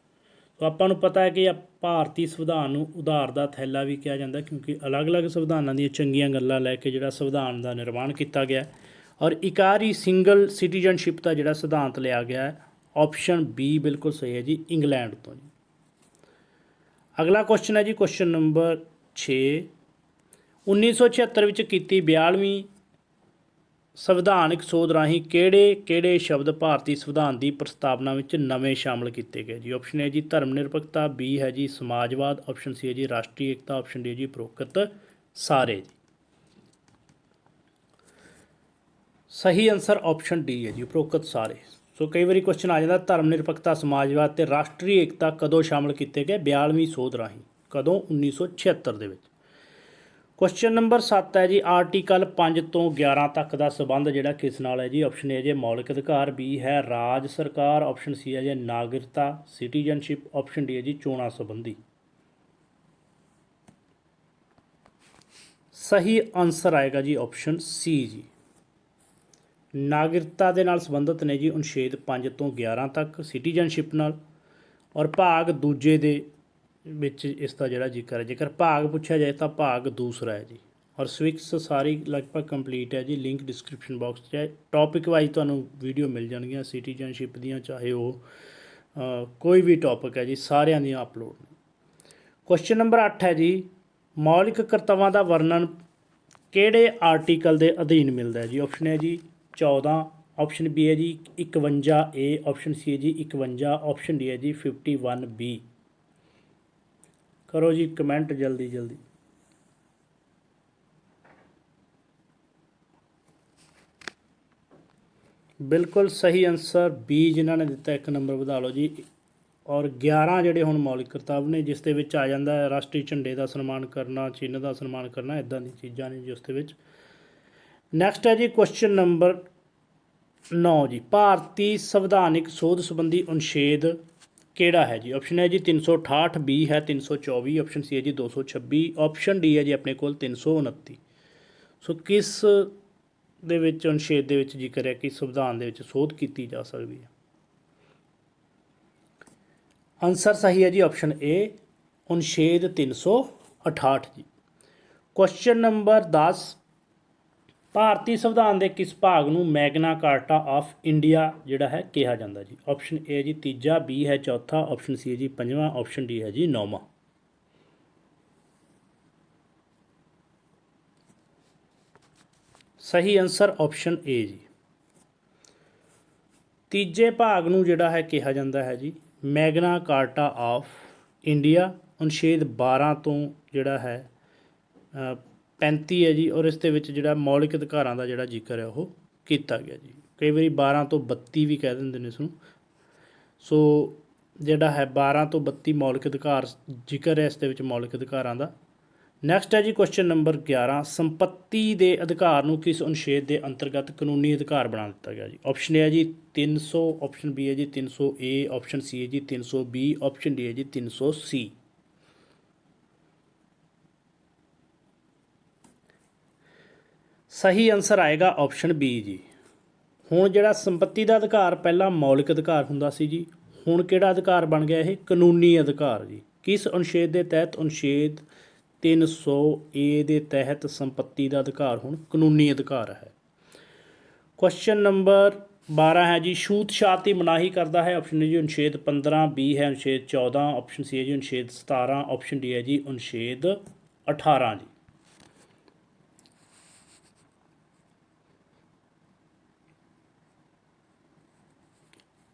ਸੋ ਆਪਾਂ ਨੂੰ ਪਤਾ ਹੈ ਕਿ ਭਾਰਤੀ ਸੰਵਿਧਾਨ ਨੂੰ ਉਧਾਰ ਦਾ ਥੈਲਾ ਵੀ ਕਿਹਾ ਜਾਂਦਾ, ਕਿਉਂਕਿ ਅਲੱਗ-ਅਲੱਗ ਸੰਵਿਧਾਨਾਂ ਦੀਆਂ ਚੰਗੀਆਂ ਗੱਲਾਂ ਲੈ ਕੇ ਜਿਹੜਾ ਸੰਵਿਧਾਨ ਦਾ ਨਿਰਮਾਣ ਕੀਤਾ ਗਿਆ, ਔਰ ਇਕਾਰੀ ਸਿੰਗਲ ਸਿਟੀਜ਼ਨਸ਼ਿਪ ਦਾ ਜਿਹੜਾ ਸਿਧਾਂਤ ਲਿਆ ਗਿਆ ਹੈ। ਆਪਸ਼ਨ ਬੀ ਬਿਲਕੁਲ ਸਹੀ ਹੈ ਜੀ, ਇੰਗਲੈਂਡ ਤੋਂ ਜੀ। ਅਗਲਾ ਕੁਐਸਚਨ ਹੈ ਜੀ ਕੁਐਸਚਨ ਨੰਬਰ 6, 1976 ਵਿੱਚ ਕੀਤੀ 42ਵੀਂ ਸੰਵਿਧਾਨਿਕ ਸੋਧ ਰਾਹੀਂ ਕਿਹੜੇ ਸ਼ਬਦ ਭਾਰਤੀ ਸੰਵਿਧਾਨ ਦੀ ਪ੍ਰਸਤਾਵਨਾ ਵਿੱਚ ਨਵੇਂ ਸ਼ਾਮਲ ਕੀਤੇ ਗਏ ਜੀ? ਆਪਸ਼ਨ ਹੈ ਜੀ ਧਰਮ ਨਿਰਪੱਖਤਾ, ਬੀ ਹੈ ਜੀ ਸਮਾਜਵਾਦ, ਆਪਸ਼ਨ ਸੀ ਹੈ ਜੀ ਰਾਸ਼ਟਰੀ ਏਕਤਾ, ਆਪਸ਼ਨ ਡੀ ਜੀ ਉਪਰੋਕਤ ਸਾਰੇ ਜੀ। ਸਹੀ ਆਨਸਰ ਆਪਸ਼ਨ ਡੀ ਹੈ ਜੀ ਉਪਰੋਕਤ ਸਾਰੇ। ਸੋ ਕਈ ਵਾਰੀ ਕੁਐਸਚਨ ਆ ਜਾਂਦਾ ਧਰਮ ਨਿਰਪੱਖਤਾ, ਸਮਾਜਵਾਦ ਤੇ ਰਾਸ਼ਟਰੀ ਏਕਤਾ ਕਦੋਂ ਸ਼ਾਮਲ ਕੀਤੇ ਗਏ? 42ਵੀਂ ਸੋਧ ਰਾਹੀਂ। ਕਦੋਂ? 1976 ਦੇ ਵਿੱਚ। ਕੁਐਸਚਨ ਨੰਬਰ 7 ਹੈ ਜੀ, ਆਰਟੀਕਲ 5 ਤੋਂ 11 ਤੱਕ ਦਾ ਸੰਬੰਧ ਜਿਹੜਾ ਕਿਸ ਨਾਲ ਹੈ ਜੀ? ਆਪਸ਼ਨ ਏ ਜੇ ਮੌਲਿਕ ਅਧਿਕਾਰ, ਬੀ ਹੈ ਰਾਜ ਸਰਕਾਰ, ਆਪਸ਼ਨ ਸੀ ਹੈ ਜੀ ਨਾਗਰਿਕਤਾ ਸਿਟੀਜ਼ਨਸ਼ਿਪ, ਆਪਸ਼ਨ ਡੀ ਹੈ ਜੀ ਚੋਣਾਂ ਸੰਬੰਧੀ। ਸਹੀ ਆਨਸਰ ਆਏਗਾ ਜੀ ਆਪਸ਼ਨ ਸੀ ਜੀ, ਨਾਗਰਿਕਤਾ ਦੇ ਨਾਲ ਸੰਬੰਧਿਤ ਨੇ ਜੀ ਅਨੁਛੇਦ 5 ਤੋਂ 11 ਤੱਕ, ਸਿਟੀਜ਼ਨਸ਼ਿਪ ਨਾਲ, ਔਰ ਭਾਗ ਦੂਜੇ ਦੇ ਵਿੱਚ ਇਸ ਦਾ ਜਿਹੜਾ ਜ਼ਿਕਰ ਹੈ। ਜੇਕਰ ਭਾਗ ਪੁੱਛਿਆ ਜਾਏ ਤਾਂ ਭਾਗ ਦੂਸਰਾ ਹੈ ਜੀ। ਔਰ ਸਵਿਕਸ ਸਾਰੀ ਲਗਭਗ ਕੰਪਲੀਟ ਹੈ ਜੀ, ਲਿੰਕ ਡਿਸਕ੍ਰਿਪਸ਼ਨ ਬਾਕਸ 'ਚ ਹੈ। ਟੌਪਿਕ ਵਾਈਜ਼ ਤੁਹਾਨੂੰ ਵੀਡੀਓ ਮਿਲ ਜਾਣਗੀਆਂ ਸਿਟੀਜ਼ਨਸ਼ਿਪ ਦੀਆਂ, ਚਾਹੇ ਉਹ ਕੋਈ ਵੀ ਟੌਪਿਕ ਹੈ ਜੀ, ਸਾਰਿਆਂ ਦੀਆਂ ਅਪਲੋਡ ਨੇ। ਕੁਐਸਚਨ ਨੰਬਰ 8 ਹੈ ਜੀ, ਮੌਲਿਕ ਕਰਤੱਵਾਂ ਦਾ ਵਰਣਨ ਕਿਹੜੇ ਆਰਟੀਕਲ ਦੇ ਅਧੀਨ ਮਿਲਦਾ ਹੈ ਜੀ? ਆਪਸ਼ਨ ਹੈ ਜੀ 14, ਆਪਸ਼ਨ ਬੀ ਹੈ ਜੀ 51A, ਆਪਸ਼ਨ ਸੀ ਹੈ ਜੀ 51, ਆਪਸ਼ਨ ਡੀ ਹੈ ਜੀ 51B। करो जी कमेंट जल्दी जल्दी। बिल्कुल सही आंसर बी जिन्होंने दिता, 1 नंबर ਵਧਾ ਲਓ जी। और 11 ਜਿਹੜੇ ਹੁਣ ਮੌਲਿਕ ਕਰਤੱਵ ਨੇ ਜਿਸ ਦੇ ਵਿੱਚ ਆ ਜਾਂਦਾ ਹੈ ਰਾਸ਼ਟਰੀ ਝੰਡੇ ਦਾ ਸਨਮਾਨ ਕਰਨਾ, ਚਿੰਨ੍ਹ ਦਾ ਸਨਮਾਨ ਕਰਨਾ, ਇੱਦਾਂ ਦੀ ਚੀਜ਼ਾਂ ਨੇ ਜੀ ਉਸ ਦੇ ਵਿੱਚ। ਨੈਕਸਟ ਹੈ ਜੀ ਕੁਐਸਚਨ ਨੰਬਰ 9 ਜੀ, ਭਾਰਤੀ ਸੰਵਿਧਾਨਿਕ ਸੋਧ ਸੰਬੰਧੀ ਅਨੁਛੇਦ ਕਿਹੜਾ ਹੈ ਜੀ? ਆਪਸ਼ਨ ਹੈ ਜੀ 368, ਬੀ ਹੈ 324, ਆਪਸ਼ਨ ਸੀ ਹੈ ਜੀ 226, ਆਪਸ਼ਨ ਡੀ ਹੈ ਜੀ ਆਪਣੇ ਕੋਲ 329। ਸੋ ਕਿਸ ਦੇ ਵਿੱਚ ਅਨੁਛੇਦ ਦੇ ਵਿੱਚ ਜ਼ਿਕਰ ਹੈ ਕਿ ਸੰਵਿਧਾਨ ਦੇ ਵਿੱਚ ਸੋਧ ਕੀਤੀ ਜਾ ਸਕਦੀ ਹੈ? ਆਨਸਰ ਸਹੀ ਹੈ ਜੀ ਆਪਸ਼ਨ ਏ, ਅਨੁਛੇਦ 368 ਜੀ। ਕੁਐਸਚਨ ਨੰਬਰ 10, ਭਾਰਤੀ ਸੰਵਿਧਾਨ ਦੇ ਕਿਸ ਭਾਗ ਨੂੰ ਮੈਗਨਾ ਕਾਰਟਾ ਆਫ ਇੰਡੀਆ ਜਿਹੜਾ ਹੈ ਕਿਹਾ ਜਾਂਦਾ ਜੀ? ਆਪਸ਼ਨ ਏ ਜੀ ਤੀਜਾ, ਬੀ ਹੈ ਚੌਥਾ, ਆਪਸ਼ਨ ਸੀ ਹੈ ਜੀ ਪੰਜਵਾਂ, ਆਪਸ਼ਨ ਡੀ ਹੈ ਜੀ ਨੌਵਾਂ। ਸਹੀ ਆਨਸਰ ਆਪਸ਼ਨ ਏ ਜੀ, ਤੀਜੇ ਭਾਗ ਨੂੰ ਜਿਹੜਾ ਹੈ ਕਿਹਾ ਜਾਂਦਾ ਹੈ ਜੀ ਮੈਗਨਾ ਕਾਰਟਾ ਆਫ ਇੰਡੀਆ। ਅਨੁਛੇਦ 12 ਤੋਂ ਜਿਹੜਾ ਹੈ 35 ਹੈ ਜੀ, ਔਰ ਇਸ ਦੇ ਵਿੱਚ ਜਿਹੜਾ ਮੌਲਿਕ ਅਧਿਕਾਰਾਂ ਦਾ ਜਿਹੜਾ ਜ਼ਿਕਰ ਹੈ ਉਹ ਕੀਤਾ ਗਿਆ ਜੀ। ਕਈ ਵਾਰੀ 12 ਤੋਂ 32 ਵੀ ਕਹਿ ਦਿੰਦੇ ਨੇ ਇਸ ਨੂੰ। ਸੋ ਜਿਹੜਾ ਹੈ 12 ਤੋਂ 32 ਮੌਲਿਕ ਅਧਿਕਾਰ ਜ਼ਿਕਰ ਹੈ ਇਸ ਦੇ ਵਿੱਚ ਮੌਲਿਕ ਅਧਿਕਾਰਾਂ ਦਾ। ਨੈਕਸਟ ਹੈ ਜੀ ਕੁਐਸਚਨ ਨੰਬਰ 11, ਸੰਪत्ति ਦੇ ਅਧਿਕਾਰ ਨੂੰ ਕਿਸ ਅਨੁਛੇਦ ਦੇ ਅੰਤਰਗਤ ਕਾਨੂੰਨੀ ਅਧਿਕਾਰ ਬਣਾ ਦਿੱਤਾ ਗਿਆ ਜੀ? ਆਪਸ਼ਨ ਏ ਹੈ ਜੀ 300, ਆਪਸ਼ਨ ਬੀ ਹੈ ਜੀ 300 ਏ, ਆਪਸ਼ਨ ਸੀ ਹੈ ਜੀ 300 ਬੀ, ਆਪਸ਼ਨ ਡੀ ਹੈ ਜੀ 300 ਸੀ। ਸਹੀ ਆਨਸਰ ਆਏਗਾ ਆਪਸ਼ਨ ਬੀ ਜੀ। ਹੁਣ ਜਿਹੜਾ ਸੰਪत्ति ਦਾ ਅਧਿਕਾਰ ਪਹਿਲਾਂ ਮੌਲਿਕ ਅਧਿਕਾਰ ਹੁੰਦਾ ਸੀ ਜੀ, ਹੁਣ ਕਿਹੜਾ ਅਧਿਕਾਰ ਬਣ ਗਿਆ ਇਹ? ਕਾਨੂੰਨੀ ਅਧਿਕਾਰ ਜੀ। ਕਿਸ ਅਨੁਛੇਦ ਦੇ ਤਹਿਤ? ਅਨੁਛੇਦ 300 ਏ ਦੇ ਤਹਿਤ ਸੰਪत्ति ਦਾ ਅਧਿਕਾਰ ਹੁਣ ਕਾਨੂੰਨੀ ਅਧਿਕਾਰ ਹੈ। ਕੁਐਸਚਨ ਨੰਬਰ 12 ਹੈ ਜੀ, ਛੂਤ ਛਾਤ ਦੀ ਮਨਾਹੀ ਕਰਦਾ ਹੈ। ਆਪਸ਼ਨ ਹੈ ਜੀ ਅਨੁਛੇਦ 15, ਬੀ ਹੈ ਅਨੁਛੇਦ 14, ਆਪਸ਼ਨ ਸੀ ਹੈ ਜੀ ਅਨੁਛੇਦ 17, ਆਪਸ਼ਨ ਡੀ ਹੈ ਜੀ ਅਨੁਛੇਦ 18 ਜੀ।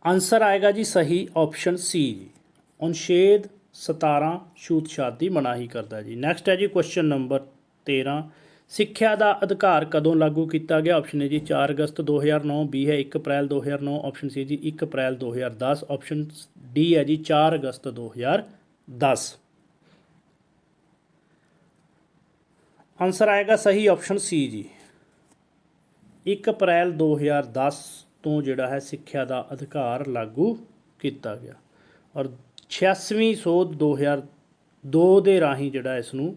ਆਨਸਰ ਆਏਗਾ ਜੀ ਸਹੀ ਆਪਸ਼ਨ ਸੀ ਜੀ, ਅਨੁਛੇਦ 17 ਛੂਤ ਛਾਤ ਦੀ ਮਨਾਹੀ ਕਰਦਾ ਜੀ। ਨੈਕਸਟ ਹੈ ਜੀ ਕੁਐਸਚਨ ਨੰਬਰ 13, ਸਿੱਖਿਆ ਦਾ ਅਧਿਕਾਰ ਕਦੋਂ ਲਾਗੂ ਕੀਤਾ ਗਿਆ? ਆਪਸ਼ਨ ਹੈ ਜੀ 4 ਅਗਸਤ 2009, ਬੀ ਹੈ 1 ਅਪ੍ਰੈਲ 2009, ਆਪਸ਼ਨ ਸੀ ਜੀ 1 ਅਪ੍ਰੈਲ 2010, ਆਪਸ਼ਨ ਡੀ ਹੈ ਜੀ 4 ਅਗਸਤ 2010। ਆਨਸਰ ਆਏਗਾ ਸਹੀ ਆਪਸ਼ਨ ਸੀ ਜੀ, 1 ਅਪ੍ਰੈਲ 2010 ਤੋਂ ਜਿਹੜਾ ਹੈ ਸਿੱਖਿਆ ਦਾ ਅਧਿਕਾਰ ਲਾਗੂ ਕੀਤਾ ਗਿਆ, ਔਰ 86ਵੀਂ ਸੋਧ 2002 ਦੇ ਰਾਹੀਂ ਜਿਹੜਾ ਇਸ ਨੂੰ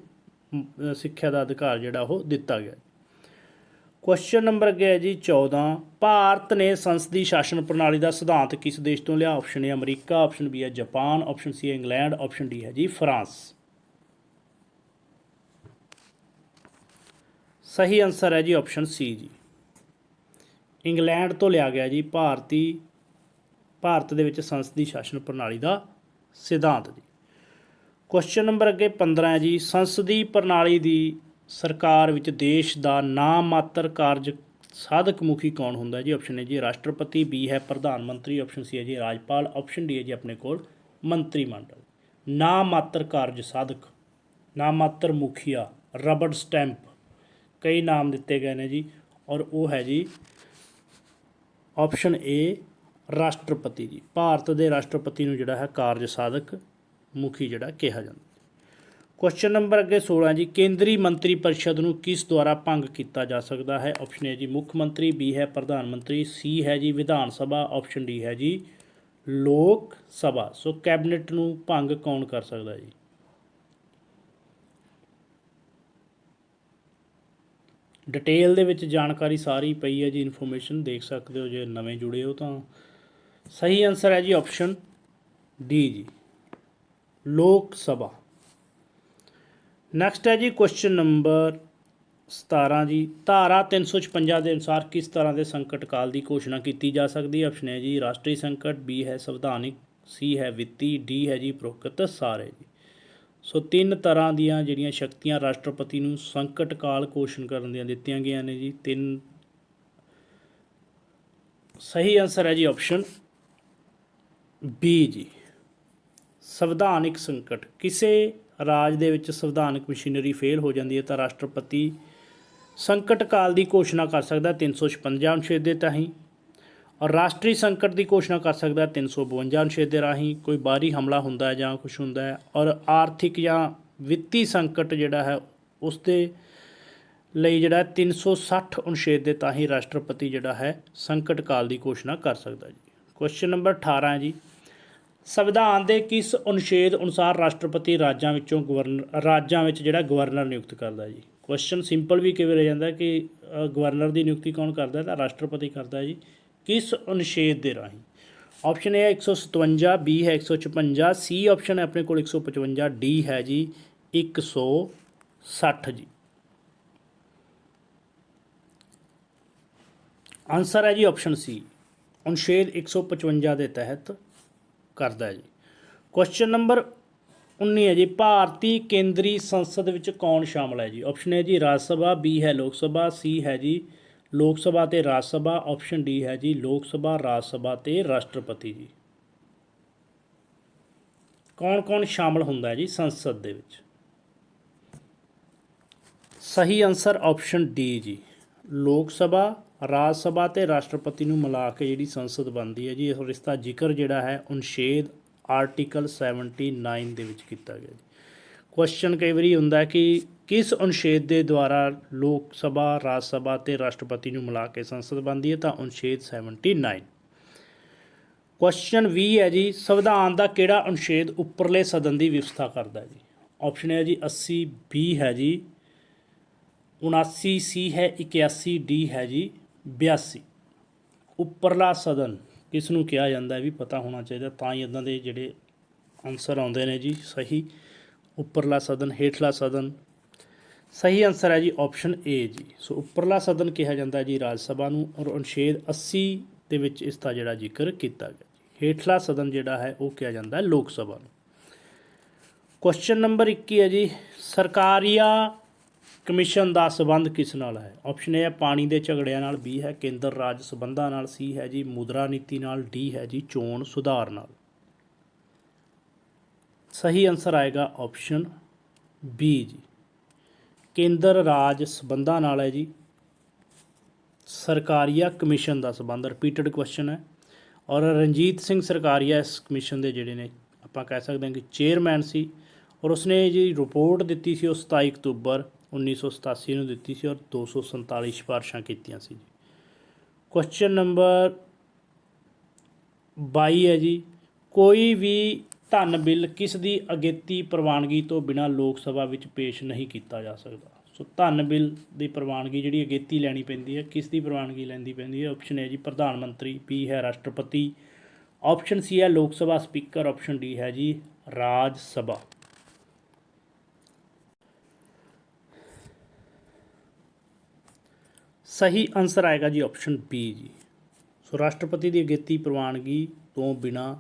ਸਿੱਖਿਆ ਦਾ ਅਧਿਕਾਰ ਜਿਹੜਾ ਉਹ ਦਿੱਤਾ ਗਿਆ। ਕੁਐਸਚਨ ਨੰਬਰ ਅੱਗੇ ਹੈ ਜੀ 14, ਭਾਰਤ ਨੇ ਸੰਸਦੀ ਸ਼ਾਸਨ ਪ੍ਰਣਾਲੀ ਦਾ ਸਿਧਾਂਤ ਕਿਸ ਦੇਸ਼ ਤੋਂ ਲਿਆ? Option A America, option B ਹੈ ਜਾਪਾਨ, ਆਪਸ਼ਨ ਸੀ ਹੈ ਇੰਗਲੈਂਡ, ਆਪਸ਼ਨ ਡੀ ਹੈ ਜੀ ਫਰਾਂਸ। ਸਹੀ ਆਨਸਰ ਹੈ ਜੀ ਆਪਸ਼ਨ ਸੀ ਜੀ, ਇੰਗਲੈਂਡ ਤੋਂ ਲਿਆ ਗਿਆ ਜੀ ਭਾਰਤ ਦੇ ਵਿੱਚ ਸੰਸਦੀ ਸ਼ਾਸਨ ਪ੍ਰਣਾਲੀ ਦਾ ਸਿਧਾਂਤ ਜੀ। ਕੁਐਸਚਨ ਨੰਬਰ ਅੱਗੇ 15 ਹੈ ਜੀ, ਸੰਸਦੀ ਪ੍ਰਣਾਲੀ ਦੀ ਸਰਕਾਰ ਵਿੱਚ ਦੇਸ਼ ਦਾ ਨਾਮ ਮਾਤਰ ਕਾਰਜ ਸਾਧਕ ਮੁਖੀ ਕੌਣ ਹੁੰਦਾ ਜੀ? ਆਪਸ਼ਨ ਹੈ ਜੀ ਰਾਸ਼ਟਰਪਤੀ, ਬੀ ਹੈ ਪ੍ਰਧਾਨ ਮੰਤਰੀ, ਆਪਸ਼ਨ ਸੀ ਹੈ ਜੀ ਰਾਜਪਾਲ, ਆਪਸ਼ਨ ਡੀ ਹੈ ਜੀ ਆਪਣੇ ਕੋਲ ਮੰਤਰੀ ਮੰਡਲ। ਨਾਮ ਮਾਤਰ ਕਾਰਜ ਸਾਧਕ, ਨਾਮ ਮਾਤਰ ਮੁਖੀਆ, ਰਬੜ ਸਟੈਂਪ, ਕਈ ਨਾਮ ਦਿੱਤੇ ਗਏ ਨੇ ਜੀ, ਔਰ ਉਹ ਹੈ ਜੀ ਆਪਸ਼ਨ ਏ ਰਾਸ਼ਟਰਪਤੀ ਜੀ। ਭਾਰਤ ਦੇ ਰਾਸ਼ਟਰਪਤੀ ਨੂੰ ਜਿਹੜਾ ਹੈ ਕਾਰਜ ਸਾਧਕ ਮੁਖੀ ਜਿਹੜਾ ਕਿਹਾ ਜਾਂਦਾ। ਕੁਐਸਚਨ ਨੰਬਰ ਅੱਗੇ 16 ਜੀ, ਕੇਂਦਰੀ ਮੰਤਰੀ ਪਰਿਸ਼ਦ ਨੂੰ ਕਿਸ ਦੁਆਰਾ ਭੰਗ ਕੀਤਾ ਜਾ ਸਕਦਾ ਹੈ? ਆਪਸ਼ਨ ਏ ਜੀ ਮੁੱਖ ਮੰਤਰੀ, ਬੀ ਹੈ ਪ੍ਰਧਾਨ ਮੰਤਰੀ, ਸੀ ਹੈ ਜੀ ਵਿਧਾਨ ਸਭਾ, ਆਪਸ਼ਨ ਡੀ ਹੈ ਜੀ ਲੋਕ ਸਭਾ। ਸੋ ਕੈਬਨਿਟ ਨੂੰ ਭੰਗ ਕੌਣ ਕਰ ਸਕਦਾ ਜੀ? ਡਿਟੇਲ ਦੇ ਵਿੱਚ ਜਾਣਕਾਰੀ ਸਾਰੀ ਪਈ ਹੈ ਜੀ, ਇਨਫੋਰਮੇਸ਼ਨ ਦੇਖ ਸਕਦੇ ਹੋ ਜੇ ਨਵੇਂ ਜੁੜੇ ਹੋ ਤਾਂ। ਸਹੀ ਆਨਸਰ ਹੈ ਜੀ ਆਪਸ਼ਨ ਡੀ ਜੀ ਲੋਕ ਸਭਾ। ਨੈਕਸਟ ਹੈ ਜੀ ਕੁਐਸਚਨ ਨੰਬਰ 17 ਜੀ, ਧਾਰਾ 356 ਦੇ ਅਨੁਸਾਰ ਕਿਸ ਤਰ੍ਹਾਂ ਦੇ ਸੰਕਟ ਕਾਲ ਦੀ ਘੋਸ਼ਣਾ ਕੀਤੀ ਜਾ ਸਕਦੀ ਹੈ? ਆਪਸ਼ਨ ਹੈ ਜੀ ਰਾਸ਼ਟਰੀ ਸੰਕਟ, ਬੀ ਹੈ ਸੰਵਿਧਾਨਿਕ, ਸੀ ਹੈ ਵਿੱਤੀ, ਡੀ ਹੈ ਜੀ ਉਪਰੋਕਤ ਸਾਰੇ ਜੀ। ਸੋ 3 ਤਰ੍ਹਾਂ ਦੀਆਂ ਜਿਹੜੀਆਂ ਸ਼ਕਤੀਆਂ ਰਾਸ਼ਟਰਪਤੀ ਨੂੰ ਸੰਕਟ ਕਾਲ ਘੋਸ਼ਣ ਕਰਨ ਦੀਆਂ ਦਿੱਤੀਆਂ ਗਈਆਂ ਨੇ ਜੀ, 3। ਸਹੀ ਆਨਸਰ ਹੈ ਜੀ ਆਪਸ਼ਨ ਬੀ ਜੀ ਸੰਵਿਧਾਨਿਕ ਸੰਕਟ। ਕਿਸੇ ਰਾਜ ਦੇ ਵਿੱਚ ਸੰਵਿਧਾਨਕ ਮਸ਼ੀਨਰੀ ਫੇਲ ਹੋ ਜਾਂਦੀ ਹੈ ਤਾਂ ਰਾਸ਼ਟਰਪਤੀ ਸੰਕਟ ਕਾਲ ਦੀ ਘੋਸ਼ਣਾ ਕਰ ਸਕਦਾ 356 ਅਨੁਛੇਦ ਦੇ ਤਹਿਤ, ਔਰ ਰਾਸ਼ਟਰੀ ਸੰਕਟ ਦੀ ਘੋਸ਼ਣਾ ਕਰ ਸਕਦਾ 352 ਅਨੁਛੇਦ ਦੇ ਰਾਹੀਂ। ਕੋਈ ਬਾਹਰੀ ਹਮਲਾ ਹੁੰਦਾ ਹੈ ਜਾਂ ਕੁਛ ਹੁੰਦਾ ਹੈ, ਔਰ ਆਰਥਿਕ ਜਾਂ ਵਿੱਤੀ ਸੰਕਟ ਜਿਹੜਾ ਹੈ ਉਸ ਦੇ ਲਈ ਜਿਹੜਾ 360 ਅਨੁਛੇਦ ਦੇ ਤਹਿਤ ਰਾਸ਼ਟਰਪਤੀ ਜਿਹੜਾ ਹੈ ਸੰਕਟ ਕਾਲ ਦੀ ਘੋਸ਼ਣਾ ਕਰ ਸਕਦਾ ਜੀ। ਕੁਐਸਚਨ ਨੰਬਰ 18 ਹੈ ਜੀ, ਸੰਵਿਧਾਨ ਦੇ ਕਿਸ ਅਨੁਛੇਦ ਅਨੁਸਾਰ ਰਾਸ਼ਟਰਪਤੀ ਰਾਜਾਂ ਵਿੱਚ ਜਿਹੜਾ ਗਵਰਨਰ ਨਿਯੁਕਤ ਕਰਦਾ ਜੀ। ਕੁਐਸਚਨ ਸਿੰਪਲ ਵੀ ਕਿਵੇਂ ਰਹਿ ਜਾਂਦਾ ਕਿ ਗਵਰਨਰ ਦੀ ਨਿਯੁਕਤੀ ਕੌਣ ਕਰਦਾ ਤਾਂ ਰਾਸ਼ਟਰਪਤੀ ਕਰਦਾ ਜੀ। ਕਿਸ ਅਨੁਛੇਦ ਦੇ ਰਾਹੀਂ? ਆਪਸ਼ਨ ਏ ਹੈ 157, ਬੀ ਹੈ 156, ਸੀ ਆਪਸ਼ਨ ਹੈ ਆਪਣੇ ਕੋਲ 155, ਡੀ ਹੈ ਜੀ 160 ਜੀ। ਆਨਸਰ ਹੈ ਜੀ ਆਪਸ਼ਨ ਸੀ, ਅਨੁਛੇਦ 155 ਦੇ ਤਹਿਤ ਕਰਦਾ ਜੀ। ਕੁਐਸਚਨ ਨੰਬਰ 19 ਹੈ ਜੀ, ਭਾਰਤੀ ਕੇਂਦਰੀ ਸੰਸਦ ਵਿੱਚ ਕੌਣ ਸ਼ਾਮਲ ਹੈ ਜੀ। ਆਪਸ਼ਨ ਹੈ ਜੀ ਰਾਜ ਸਭਾ, ਬੀ ਹੈ ਲੋਕ ਸਭਾ, ਸੀ ਹੈ ਜੀ ਲੋਕ ਸਭਾ ਅਤੇ ਰਾਜ ਸਭਾ, ਆਪਸ਼ਨ ਡੀ ਹੈ ਜੀ ਲੋਕ ਸਭਾ, ਰਾਜ ਸਭਾ ਅਤੇ ਰਾਸ਼ਟਰਪਤੀ ਜੀ। ਕੌਣ ਕੌਣ ਸ਼ਾਮਲ ਹੁੰਦਾ ਹੈ ਜੀ ਸੰਸਦ ਦੇ ਵਿੱਚ? ਸਹੀ ਆਨਸਰ ਆਪਸ਼ਨ ਡੀ ਜੀ, ਲੋਕ ਸਭਾ, ਰਾਜ ਸਭਾ ਅਤੇ ਰਾਸ਼ਟਰਪਤੀ ਨੂੰ ਮਿਲਾ ਕੇ ਜਿਹੜੀ ਸੰਸਦ ਬਣਦੀ ਹੈ ਜੀ। ਔਰ ਇਸ ਦਾ ਜ਼ਿਕਰ ਜਿਹੜਾ ਹੈ ਅਨੁਛੇਦ ਆਰਟੀਕਲ 79 ਦੇ ਵਿੱਚ ਕੀਤਾ ਗਿਆ ਜੀ। ਕੁਐਸਚਨ ਕਈ ਵਾਰੀ ਹੁੰਦਾ ਕਿ ਕਿਸ ਅਨੁਛੇਦ ਦੇ ਦੁਆਰਾ ਲੋਕ ਸਭਾ, ਰਾਜ ਸਭਾ ਅਤੇ ਰਾਸ਼ਟਰਪਤੀ ਨੂੰ ਮਿਲਾ ਕੇ ਸੰਸਦ ਬਣਦੀ ਹੈ ਤਾਂ ਅਨੁਛੇਦ 79। ਕੁਐਸਚਨ 20 ਹੈ ਜੀ, ਸੰਵਿਧਾਨ ਦਾ ਕਿਹੜਾ ਅਨੁਛੇਦ ਉੱਪਰਲੇ ਸਦਨ ਦੀ ਵਿਵਸਥਾ ਕਰਦਾ ਜੀ। ਆਪਸ਼ਨ ਹੈ ਜੀ 80, ਬੀ ਹੈ ਜੀ 79, ਸੀ ਹੈ 81, ਡੀ ਹੈ ਜੀ 82। ਉੱਪਰਲਾ ਸਦਨ ਕਿਸ ਨੂੰ ਕਿਹਾ ਜਾਂਦਾ ਹੈ ਵੀ ਪਤਾ ਹੋਣਾ ਚਾਹੀਦਾ, ਤਾਂ ਹੀ ਇੱਦਾਂ ਦੇ ਜਿਹੜੇ ਆਨਸਰ ਆਉਂਦੇ ਨੇ ਜੀ ਸਹੀ। ਉੱਪਰਲਾ ਸਦਨ, ਹੇਠਲਾ ਸਦਨ। ਸਹੀ ਆਨਸਰ ਹੈ ਜੀ ਆਪਸ਼ਨ ਏ ਜੀ। ਸੋ ਉੱਪਰਲਾ ਸਦਨ ਕਿਹਾ ਜਾਂਦਾ ਜੀ ਰਾਜ ਸਭਾ ਨੂੰ, ਔਰ ਅਨੁਛੇਦ 80 ਦੇ ਵਿੱਚ ਇਸ ਦਾ ਜਿਹੜਾ ਜ਼ਿਕਰ ਕੀਤਾ ਗਿਆ ਜੀ। ਹੇਠਲਾ ਸਦਨ ਜਿਹੜਾ ਹੈ ਉਹ ਕਿਹਾ ਜਾਂਦਾ ਲੋਕ ਸਭਾ ਨੂੰ। ਕੁਐਸਚਨ ਨੰਬਰ 21 ਹੈ ਜੀ, ਸਰਕਾਰੀਆ ਕਮਿਸ਼ਨ ਦਾ ਸੰਬੰਧ ਕਿਸ ਨਾਲ ਹੈ। ਆਪਸ਼ਨ ਏ ਹੈ ਪਾਣੀ ਦੇ ਝਗੜਿਆਂ ਨਾਲ, ਬੀ ਹੈ ਕੇਂਦਰ ਰਾਜ ਸੰਬੰਧਾਂ ਨਾਲ, ਸੀ ਹੈ ਜੀ ਮੁਦਰਾ ਨੀਤੀ ਨਾਲ, ਡੀ ਹੈ ਜੀ ਚੋਣ ਸੁਧਾਰ ਨਾਲ। ਸਹੀ ਆਨਸਰ ਆਏਗਾ ਆਪਸ਼ਨ ਬੀ ਜੀ, ਕੇਂਦਰ ਰਾਜ ਸੰਬੰਧਾਂ ਨਾਲ ਹੈ ਜੀ ਸਰਕਾਰੀਆ ਕਮਿਸ਼ਨ ਦਾ ਸੰਬੰਧ। ਰਿਪੀਟਡ ਕੁਐਸਚਨ ਹੈ, ਔਰ ਰਣਜੀਤ ਸਿੰਘ ਸਰਕਾਰੀਆ ਇਸ ਕਮਿਸ਼ਨ ਦੇ ਜਿਹੜੇ ਨੇ ਆਪਾਂ ਕਹਿ ਸਕਦੇ ਹਾਂ ਕਿ ਚੇਅਰਮੈਨ ਸੀ, ਔਰ ਉਸਨੇ ਜੀ ਰਿਪੋਰਟ ਦਿੱਤੀ ਸੀ ਉਹ 27 ਅਕਤੂਬਰ 1987 ਨੂੰ ਦਿੱਤੀ ਸੀ, ਔਰ 247 ਸਿਫਾਰਸ਼ਾਂ ਕੀਤੀਆਂ ਸੀ ਜੀ। ਕੁਐਸਚਨ ਨੰਬਰ 22 ਹੈ ਜੀ, ਕੋਈ ਵੀ ਧਨ ਬਿੱਲ ਕਿਸ ਦੀ ਅਗੇਤੀ ਪ੍ਰਵਾਨਗੀ ਤੋਂ ਬਿਨਾਂ ਲੋਕ ਸਭਾ ਵਿੱਚ ਪੇਸ਼ ਨਹੀਂ ਕੀਤਾ ਜਾ ਸਕਦਾ। ਸੋ ਧਨ ਬਿੱਲ ਦੀ ਪ੍ਰਵਾਨਗੀ ਜਿਹੜੀ ਅਗੇਤੀ ਲੈਣੀ ਪੈਂਦੀ ਹੈ, ਕਿਸ ਦੀ ਪ੍ਰਵਾਨਗੀ ਲੈਂਦੀ ਪੈਂਦੀ ਹੈ। ਆਪਸ਼ਨ ਹੈ ਜੀ ਪ੍ਰਧਾਨ ਮੰਤਰੀ, ਬੀ ਹੈ ਰਾਸ਼ਟਰਪਤੀ, ਆਪਸ਼ਨ ਸੀ ਹੈ ਲੋਕ ਸਭਾ ਸਪੀਕਰ, ਆਪਸ਼ਨ ਡੀ ਹੈ ਜੀ ਰਾਜ ਸਭਾ। ਸਹੀ ਆਨਸਰ ਆਏਗਾ ਜੀ ਆਪਸ਼ਨ ਬੀ ਜੀ। ਸੋ ਰਾਸ਼ਟਰਪਤੀ ਦੀ ਅਗੇਤੀ ਪ੍ਰਵਾਨਗੀ ਤੋਂ ਬਿਨਾਂ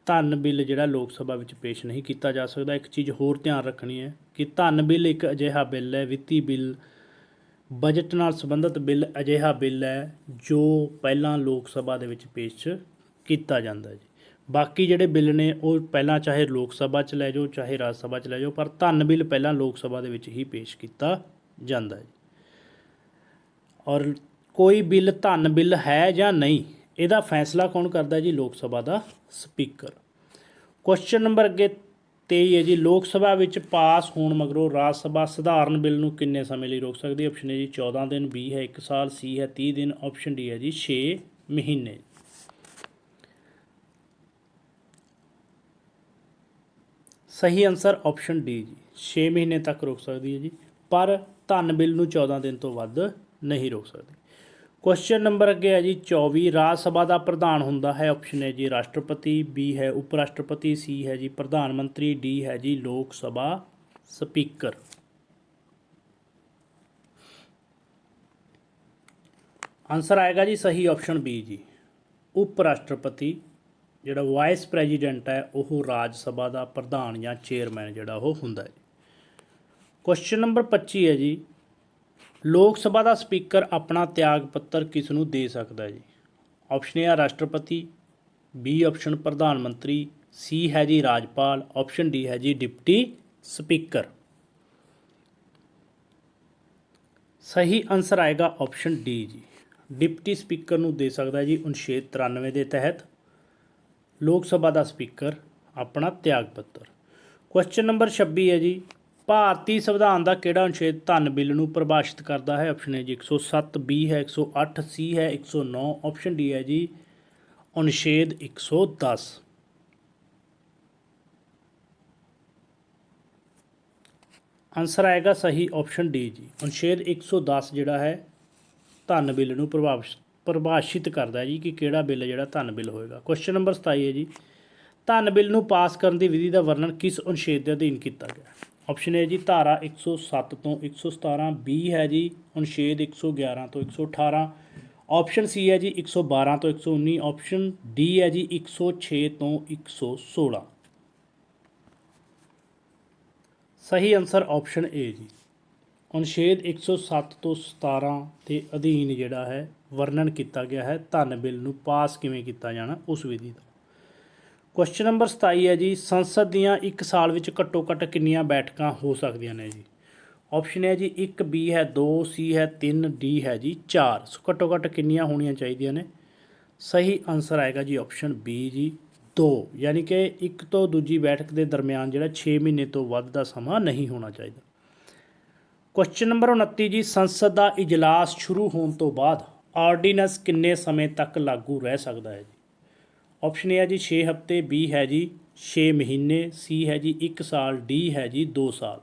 ਧਨ ਬਿੱਲ ਜਿਹੜਾ ਲੋਕ ਸਭਾ ਵਿੱਚ ਪੇਸ਼ ਨਹੀਂ ਕੀਤਾ ਜਾ ਸਕਦਾ। ਇੱਕ ਚੀਜ਼ ਹੋਰ ਧਿਆਨ ਰੱਖਣੀ ਹੈ ਕਿ ਧਨ ਬਿੱਲ ਇੱਕ ਅਜਿਹਾ ਬਿੱਲ ਹੈ, ਵਿੱਤੀ ਬਿੱਲ, ਬਜਟ ਨਾਲ ਸੰਬੰਧਿਤ ਬਿੱਲ ਅਜਿਹਾ ਬਿੱਲ ਹੈ ਜੋ ਪਹਿਲਾਂ ਲੋਕ ਸਭਾ ਦੇ ਵਿੱਚ ਪੇਸ਼ ਕੀਤਾ ਜਾਂਦਾ ਜੀ। ਬਾਕੀ ਜਿਹੜੇ ਬਿੱਲ ਨੇ ਉਹ ਪਹਿਲਾਂ ਚਾਹੇ ਲੋਕ ਸਭਾ 'ਚ ਲੈ ਜਾਓ ਚਾਹੇ ਰਾਜ ਸਭਾ 'ਚ ਲੈ ਜਾਓ, ਪਰ ਧਨ ਬਿੱਲ ਪਹਿਲਾਂ ਲੋਕ ਸਭਾ ਦੇ ਵਿੱਚ ਹੀ ਪੇਸ਼ ਕੀਤਾ ਜਾਂਦਾ ਜੀ। ਔਰ ਕੋਈ ਬਿੱਲ ਧਨ ਬਿੱਲ ਹੈ ਜਾਂ ਨਹੀਂ, ਇਹਦਾ ਫੈਸਲਾ ਕੌਣ ਕਰਦਾ ਜੀ, ਲੋਕ ਸਭਾ ਦਾ ਸਪੀਕਰ। ਕੁਐਸਚਨ ਨੰਬਰ ਅੱਗੇ 23 ਹੈ ਜੀ, ਲੋਕ ਸਭਾ ਵਿੱਚ ਪਾਸ ਹੋਣ ਮਗਰੋਂ ਰਾਜ ਸਭਾ ਸਧਾਰਨ ਬਿੱਲ ਨੂੰ ਕਿੰਨੇ ਸਮੇਂ ਲਈ ਰੋਕ ਸਕਦੀ ਹੈ। ਆਪਸ਼ਨ ਹੈ ਜੀ 14 ਦਿਨ, ਬੀ ਹੈ 1 ਸਾਲ, ਸੀ ਹੈ 30 ਦਿਨ, ਆਪਸ਼ਨ ਡੀ ਹੈ ਜੀ 6 ਮਹੀਨੇ। ਸਹੀ ਆਨਸਰ ਆਪਸ਼ਨ ਡੀ ਜੀ, 6 ਮਹੀਨੇ ਤੱਕ ਰੋਕ ਸਕਦੀ ਹੈ ਜੀ, ਪਰ ਧਨ ਬਿੱਲ ਨੂੰ 14 ਦਿਨ ਤੋਂ ਵੱਧ ਨਹੀਂ ਰੋਕ ਸਕਦੀ। ਕੁਐਸਚਨ ਨੰਬਰ ਅੱਗੇ ਹੈ ਜੀ 24, ਰਾਜ ਸਭਾ ਦਾ ਪ੍ਰਧਾਨ ਹੁੰਦਾ ਹੈ। ਆਪਸ਼ਨ ਹੈ ਜੀ ਰਾਸ਼ਟਰਪਤੀ, ਬੀ ਹੈ ਉਪ ਰਾਸ਼ਟਰਪਤੀ, ਸੀ ਹੈ ਜੀ ਪ੍ਰਧਾਨ ਮੰਤਰੀ, ਡੀ ਹੈ ਜੀ ਲੋਕ ਸਭਾ ਸਪੀਕਰ। ਆਨਸਰ ਆਏਗਾ ਜੀ ਸਹੀ ਆਪਸ਼ਨ ਬੀ ਜੀ, ਉਪ ਰਾਸ਼ਟਰਪਤੀ ਜਿਹੜਾ ਵਾਈਸ ਪ੍ਰੈਜ਼ੀਡੈਂਟ ਹੈ ਉਹ ਰਾਜ ਸਭਾ ਦਾ ਪ੍ਰਧਾਨ ਜਾਂ ਚੇਅਰਮੈਨ ਜਿਹੜਾ ਉਹ ਹੁੰਦਾ ਹੈ। ਕੁਐਸਚਨ ਨੰਬਰ 25 ਹੈ ਜੀ, ਲੋਕ ਸਭਾ ਦਾ ਸਪੀਕਰ ਆਪਣਾ ਤਿਆਗ ਪੱਤਰ ਕਿਸ ਨੂੰ ਦੇ ਸਕਦਾ ਜੀ। ਆਪਸ਼ਨ ਏ ਰਾਸ਼ਟਰਪਤੀ, ਬੀ ਆਪਸ਼ਨ ਪ੍ਰਧਾਨ ਮੰਤਰੀ, ਸੀ ਹੈ ਜੀ ਰਾਜਪਾਲ, ਆਪਸ਼ਨ ਡੀ ਹੈ ਜੀ ਡਿਪਟੀ स्पीकर। सही आंसर आएगा option D G, deputy speaker नूं दे सकदा जी अनुच्छेद 93 के तहत लोक सभा का स्पीकर अपना त्याग पत्र। क्वेश्चन नंबर 26 है जी, भारतीय संविधान का किहड़ा अनुच्छेद धन बिल नूं परिभाषित करता है? ऑप्शन ए जी 107, बी है 108, सी है 109, ऑप्शन डी है जी अनुच्छेद 110। आंसर आएगा सही ऑप्शन डी जी, अनुच्छेद 110 जिहड़ा है धन बिल नूं परिभाषित करता है जी कि किहड़ा बिल जिहड़ा धन बिल होएगा। क्वेश्चन नंबर 27 है जी, धन बिल नूं पास करन दी विधि का वर्णन किस अनुच्छेद के अधीन किया गया? ऑप्शन ए जी धारा 107 तो 117, बी है जी अनुच्छेद 111 तो 118, ऑप्शन सी है जी 112 तो 119, ऑप्शन डी है जी 106 तो 116। सही आंसर ऑप्शन ए जी, अनुच्छेद 107 तो 17 के अधीन जिहड़ा है वर्णन किया गया है धन बिल नूं पास किवें किया जाना उस विधि का। क्वेश्चन नंबर 27 है जी, संसद दियां एक साल विच घट्टो घट्ट कितनियां बैठकां हो सकदियां ने जी? ऑप्शन है जी 1, बी है 2, सी है 3, डी है जी 4। सो घट्टो घट्ट कितनियां होणियां चाहिदियां ने? सही आंसर आएगा जी ऑप्शन बी जी 2, यानी कि एक तो दूजी बैठक के दरम्यान जिहड़ा 6 महीने तो वध दा समा नहीं होना चाहिए। क्वेश्चन नंबर 29 जी, संसद का इजलास शुरू होने तो बाद आर्डीनेंस किन्ने समय तक लागू रह सकता है जी? ऑप्शन ए है जी 6 हफ्ते, बी है जी 6 महीने, सी है जी 1 साल, डी है जी 2 साल।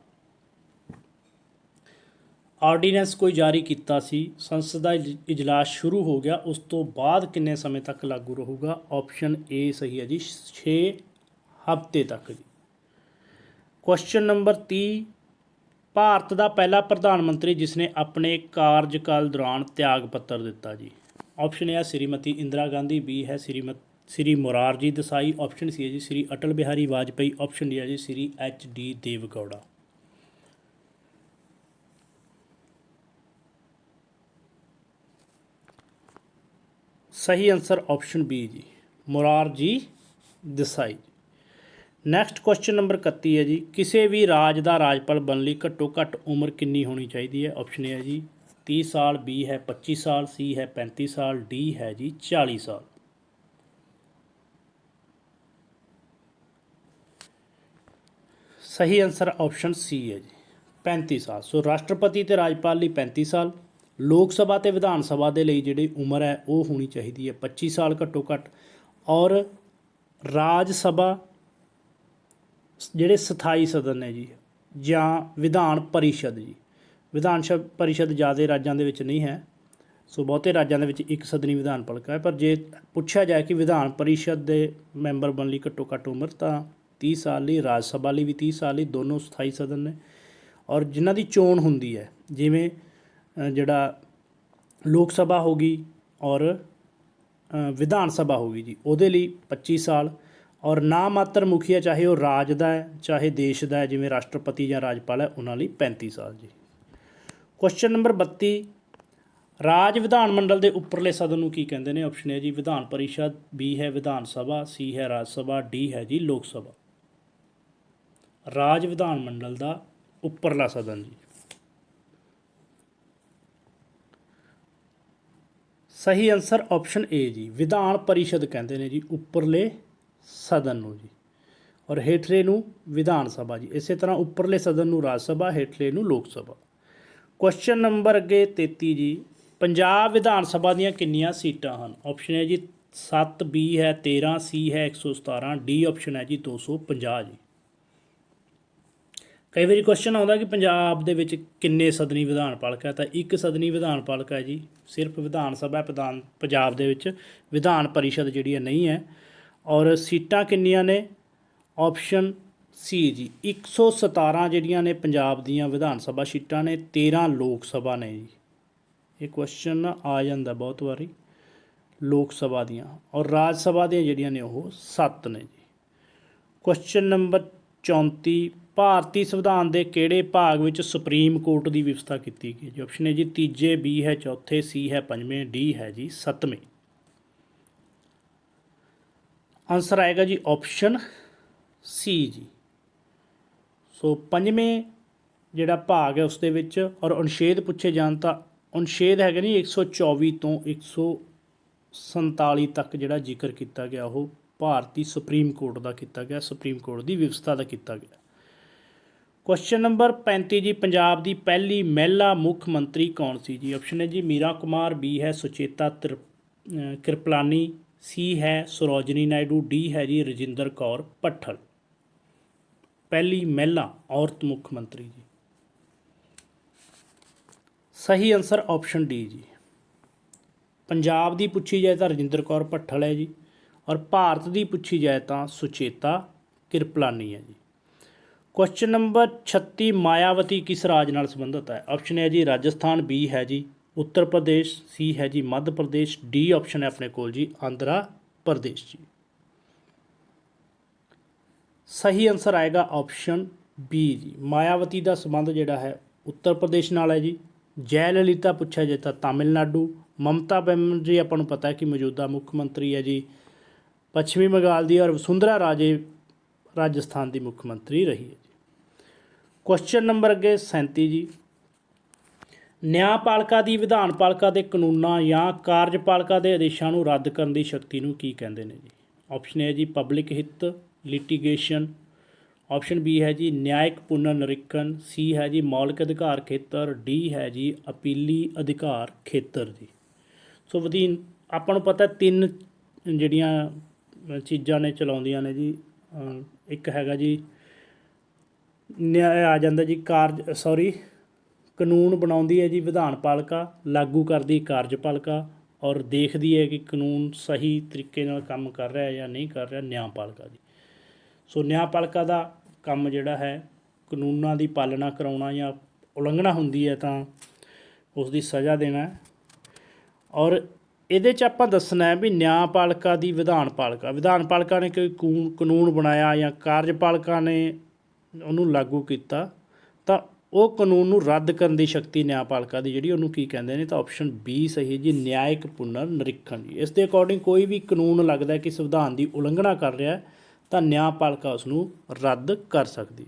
आर्डीनेंस कोई जारी किया सी, संसद का इजलास शुरू हो गया, उस तो बाद किन्ने समय तक लागू रहूगा? ऑप्शन ए सही है जी 6 हफ्ते तक जी। क्वेश्चन नंबर 30, भारत का पहला प्रधानमंत्री जिसने अपने कार्यकाल दौरान त्याग पत्र दिता जी? ऑप्शन ए है श्रीमती इंदिरा गांधी, बी है श्री मोरारजी देसाई, ऑप्शन सी है जी श्री अटल बिहारी वाजपेयी, ऑप्शन डी है जी श्री HD देवगौड़ा। सही आंसर ऑप्शन बी जी Morarji Desai. Next question number 31 है जी, किसी भी राज का राजपाल बनने लई घट्टो घट्ट उम्र कितनी होनी चाहिए है? ऑप्शन ए है जी 30 साल, बी है 25 साल, सी है 35 साल, डी है जी 40 साल। सही आंसर ऑप्शन सी है जी 35 साल। सो राष्ट्रपति ते राजपाल लई 35 साल, लोक सभा ते विधान सभा दे लई जिहड़ी उम्र है वो होनी चाहिए है 25 साल घट्टो घट्ट, और राज सभा ਜਿਹੜੇ ਸਥਾਈ ਸਦਨ ਨੇ ਜੀ ਜਾਂ ਵਿਧਾਨ ਪਰਿਸ਼ਦ ਜੀ, ਵਿਧਾਨ ਪਰਿਸ਼ਦ ਜ਼ਿਆਦਾ ਰਾਜਾਂ ਦੇ ਵਿੱਚ ਨਹੀਂ ਹੈ, ਸੋ ਬਹੁਤੇ ਰਾਜਾਂ ਦੇ ਵਿੱਚ ਇੱਕ ਸਦਨੀ ਵਿਧਾਨ ਪਾਲਿਕਾ ਹੈ, ਪਰ ਜੇ ਪੁੱਛਿਆ ਜਾਏ ਕਿ ਵਿਧਾਨ ਪਰਿਸ਼ਦ ਦੇ ਮੈਂਬਰ ਬਣਨ ਲਈ ਘੱਟੋ ਘੱਟ ਉਮਰ ਤਾਂ 30 ਸਾਲ ਲਈ, ਰਾਜ ਸਭਾ ਲਈ ਵੀ 30 ਸਾਲ ਲਈ, ਦੋਨੋਂ ਸਥਾਈ ਸਦਨ ਨੇ। ਔਰ ਜਿਨ੍ਹਾਂ ਦੀ ਚੋਣ ਹੁੰਦੀ ਹੈ ਜਿਵੇਂ ਜਿਹੜਾ ਲੋਕ ਸਭਾ ਹੋ ਗਈ ਔਰ ਵਿਧਾਨ ਸਭਾ ਹੋ ਗਈ ਜੀ, ਉਹਦੇ ਲਈ 25 ਸਾਲ, और ना मात्र मुखिया चाहे वह राज का है चाहे देश का है जिमें राष्ट्रपति या राजपाल है उन्होंने 35 साल जी। क्वेश्चन नंबर 32, राज विधान मंडल के उपरले सदन को की कहते हैं? Option A ji Vidhan Parishad, B है विधान सभा, सी है राज सभा, डी है जी लोक सभा। राज विधान मंडल का उपरला सदन जी। सही आंसर ऑप्शन ए जी विधान परिषद कहते हैं जी उपरले सदन नूं जी, और हेठले नूं विधान सभा जी। इस तरह उपरले सदन नूं राज सभा, हेठले नूं लोक सभा। क्वेश्चन नंबर अगे 33 जी, पंजाब विधान सभा दीयां कितनियां सीटां हन? ऑप्शन है जी 7, बी है 13, सी है 117, डी ऑप्शन है जी 250 जी। कई बार क्वेश्चन आता कि पंजाब दे विच किन्ने सदनी विधान पालिका है, तो एक सदनी विधान पालिका है जी, सिर्फ विधान सभा पंजाब दे विच विधान परिषद जिहड़ी नहीं है। और सीटां कितनियां ने? ऑप्शन सी जी 117 जिहड़ियां ने पंजाब दीयां विधान सभा सीटां ने, 13 लोक सभा ने जी। ये क्वेश्चन आ जाता बहुत बारी लोक सभा दियां, और राज सभा दियां जिहड़ियां ने वो 7 ने जी। क्वेश्चन नंबर 34, भारतीय संविधान के किहड़े भाग विच सुप्रीम कोर्ट की व्यवस्था की गई जी? ऑप्शन है जी 3, बी है 4, सी है 5, डी है जी 7। आंसर आएगा जी ऑप्शन सी जी। ਸੋ ਪੰਜਵੇਂ ਜਿਹੜਾ ਭਾਗ ਹੈ ਉਸ ਦੇ ਵਿੱਚ ਔਰ ਅਨੁਛੇਦ ਪੁੱਛੇ ਜਾਣ ਤਾਂ ਅਨੁਛੇਦ ਹੈਗਾ ਨਹੀਂ 124 ਤੋਂ 147 ਤੱਕ ਜਿਹੜਾ ਜ਼ਿਕਰ ਕੀਤਾ ਗਿਆ ਉਹ ਭਾਰਤੀ ਸੁਪਰੀਮ ਕੋਰਟ ਦਾ ਕੀਤਾ ਗਿਆ, ਸੁਪਰੀਮ ਕੋਰਟ ਦੀ ਵਿਵਸਥਾ ਦਾ ਕੀਤਾ ਗਿਆ। ਕੁਐਸਚਨ ਨੰਬਰ 35 ਜੀ, ਪੰਜਾਬ ਦੀ ਪਹਿਲੀ ਮਹਿਲਾ ਮੁੱਖ ਮੰਤਰੀ ਕੌਣ ਸੀ ਜੀ? ਆਪਸ਼ਨ ਹੈ ਜੀ ਮੀਰਾ ਕੁਮਾਰ, ਬੀ ਹੈ ਸੁਚੇਤਾ ਕਿਰਪਲਾਨੀ, ਸੀ ਹੈ ਸਰੋਜਨੀ ਨਾਇਡੂ, ਡੀ ਹੈ ਜੀ ਰਜਿੰਦਰ ਕੌਰ ਭੱਠਲ। ਪਹਿਲੀ ਮਹਿਲਾ ਔਰਤ ਮੁੱਖ ਮੰਤਰੀ ਜੀ। ਸਹੀ ਆਨਸਰ ਆਪਸ਼ਨ ਡੀ ਜੀ। ਪੰਜਾਬ ਦੀ ਪੁੱਛੀ ਜਾਏ ਤਾਂ ਰਜਿੰਦਰ ਕੌਰ ਭੱਠਲ ਹੈ ਜੀ, ਔਰ ਭਾਰਤ ਦੀ ਪੁੱਛੀ ਜਾਏ ਤਾਂ ਸੁਚੇਤਾ ਕਿਰਪਲਾਨੀ ਹੈ ਜੀ। ਕੁਐਸਚਨ ਨੰਬਰ 36, ਮਾਇਆਵਤੀ ਕਿਸ ਰਾਜ ਨਾਲ ਸੰਬੰਧਿਤ ਹੈ? ਆਪਸ਼ਨ ਹੈ ਜੀ ਰਾਜਸਥਾਨ, ਬੀ ਹੈ ਜੀ ਉੱਤਰ ਪ੍ਰਦੇਸ਼, ਸੀ ਹੈ ਜੀ ਮੱਧ ਪ੍ਰਦੇਸ਼, ਡੀ ਆਪਸ਼ਨ ਹੈ ਆਪਣੇ ਕੋਲ ਜੀ ਆਂਧਰਾ ਪ੍ਰਦੇਸ਼ ਜੀ। ਸਹੀ ਆਨਸਰ ਆਏਗਾ ਆਪਸ਼ਨ ਬੀ ਜੀ। ਮਾਇਆਵਤੀ ਦਾ ਸੰਬੰਧ ਜਿਹੜਾ ਹੈ ਉੱਤਰ ਪ੍ਰਦੇਸ਼ ਨਾਲ ਹੈ ਜੀ। ਜੈ ਲਲਿਤਾ ਪੁੱਛਿਆ ਜਾਏ ਤਾਂ ਤਾਮਿਲਨਾਡੂ। ਮਮਤਾ ਬੈਨਰਜੀ ਆਪਾਂ ਨੂੰ ਪਤਾ ਹੈ ਕਿ ਮੌਜੂਦਾ ਮੁੱਖ ਮੰਤਰੀ ਹੈ ਜੀ ਪੱਛਮੀ ਬੰਗਾਲ ਦੀ, ਔਰ ਵਸੁੰਧਰਾ ਰਾਜੇ ਰਾਜਸਥਾਨ ਦੀ ਮੁੱਖ ਮੰਤਰੀ ਰਹੀ ਹੈ ਜੀ। ਕੁਐਸਚਨ ਨੰਬਰ ਅੱਗੇ 37 ਜੀ, ਨਿਆਂਪਾਲਿਕਾ ਦੀ ਵਿਧਾਨਪਾਲਿਕਾ ਦੇ ਕਾਨੂੰਨਾਂ ਜਾਂ ਕਾਰਜਪਾਲਿਕਾ ਦੇ ਆਦੇਸ਼ਾਂ ਨੂੰ ਰੱਦ ਕਰਨ ਦੀ ਸ਼ਕਤੀ ਨੂੰ ਕੀ ਕਹਿੰਦੇ ਨੇ ਜੀ? ਆਪਸ਼ਨ ਹੈ ਜੀ ਪਬਲਿਕ ਹਿੱਤ, ਲਿਟੀਗੇਸ਼ਨ, ਆਪਸ਼ਨ ਬੀ ਹੈ ਜੀ ਨਿਆਇਕ ਪੁਨਰ ਨਿਰੀਖਣ, ਸੀ ਹੈ ਜੀ ਮੌਲਿਕ ਅਧਿਕਾਰ ਖੇਤਰ, ਡੀ ਹੈ ਜੀ ਅਪੀਲੀ ਅਧਿਕਾਰ ਖੇਤਰ ਜੀ। ਸੋ ਵਧੀਨ ਆਪਾਂ ਨੂੰ ਪਤਾ ਤਿੰਨ ਜਿਹੜੀਆਂ ਚੀਜ਼ਾਂ ਨੇ ਚਲਾਉਂਦੀਆਂ ਨੇ ਜੀ, ਇੱਕ ਹੈਗਾ ਜੀ ਨਿਆਂ ਆ ਜਾਂਦਾ ਜੀ ਕਾਨੂੰਨ ਬਣਾਉਂਦੀ ਹੈ ਜੀ ਵਿਧਾਨਪਾਲਿਕਾ, ਲਾਗੂ ਕਰਦੀ ਕਾਰਜਪਾਲਿਕਾ, ਔਰ ਦੇਖਦੀ ਹੈ ਕਿ ਕਾਨੂੰਨ ਸਹੀ ਤਰੀਕੇ ਨਾਲ ਕੰਮ ਕਰ ਰਿਹਾ ਜਾਂ ਨਹੀਂ ਕਰ ਰਿਹਾ ਨਿਆਂਪਾਲਿਕਾ ਜੀ। ਸੋ ਨਿਆਂਪਾਲਿਕਾ ਦਾ ਕੰਮ ਜਿਹੜਾ ਹੈ ਕਾਨੂੰਨਾਂ ਦੀ ਪਾਲਣਾ ਕਰਾਉਣਾ, ਜਾਂ ਉਲੰਘਣਾ ਹੁੰਦੀ ਹੈ ਤਾਂ ਉਸ ਦੀ ਸਜ਼ਾ ਦੇਣਾ। ਔਰ ਇਹਦੇ 'ਚ ਆਪਾਂ ਦੱਸਣਾ ਹੈ ਵੀ ਨਿਆਂਪਾਲਿਕਾ ਦੀ ਵਿਧਾਨਪਾਲਿਕਾ ਨੇ ਕੋਈ ਕਾਨੂੰਨ ਬਣਾਇਆ ਜਾਂ ਕਾਰਜਪਾਲਿਕਾ ਨੇ ਉਹਨੂੰ ਲਾਗੂ ਕੀਤਾ ਤਾਂ ਉਹ ਕਾਨੂੰਨ ਨੂੰ ਰੱਦ ਕਰਨ ਦੀ ਸ਼ਕਤੀ ਨਿਆਂਪਾਲਿਕਾ ਦੀ ਜਿਹੜੀ ਉਹਨੂੰ ਕੀ ਕਹਿੰਦੇ ਨੇ? ਤਾਂ ਆਪਸ਼ਨ ਬੀ ਸਹੀ ਜੀ ਨਿਆਇਕ ਪੁਨਰ ਨਿਰੀਖਣ ਜੀ। ਇਸ ਦੇ ਅਕੋਰਡਿੰਗ ਕੋਈ ਵੀ ਕਾਨੂੰਨ ਲੱਗਦਾ ਕਿ ਸੰਵਿਧਾਨ ਦੀ ਉਲੰਘਣਾ ਕਰ ਰਿਹਾ ਤਾਂ ਨਿਆਂਪਾਲਿਕਾ ਉਸ ਨੂੰ ਰੱਦ ਕਰ ਸਕਦੀ।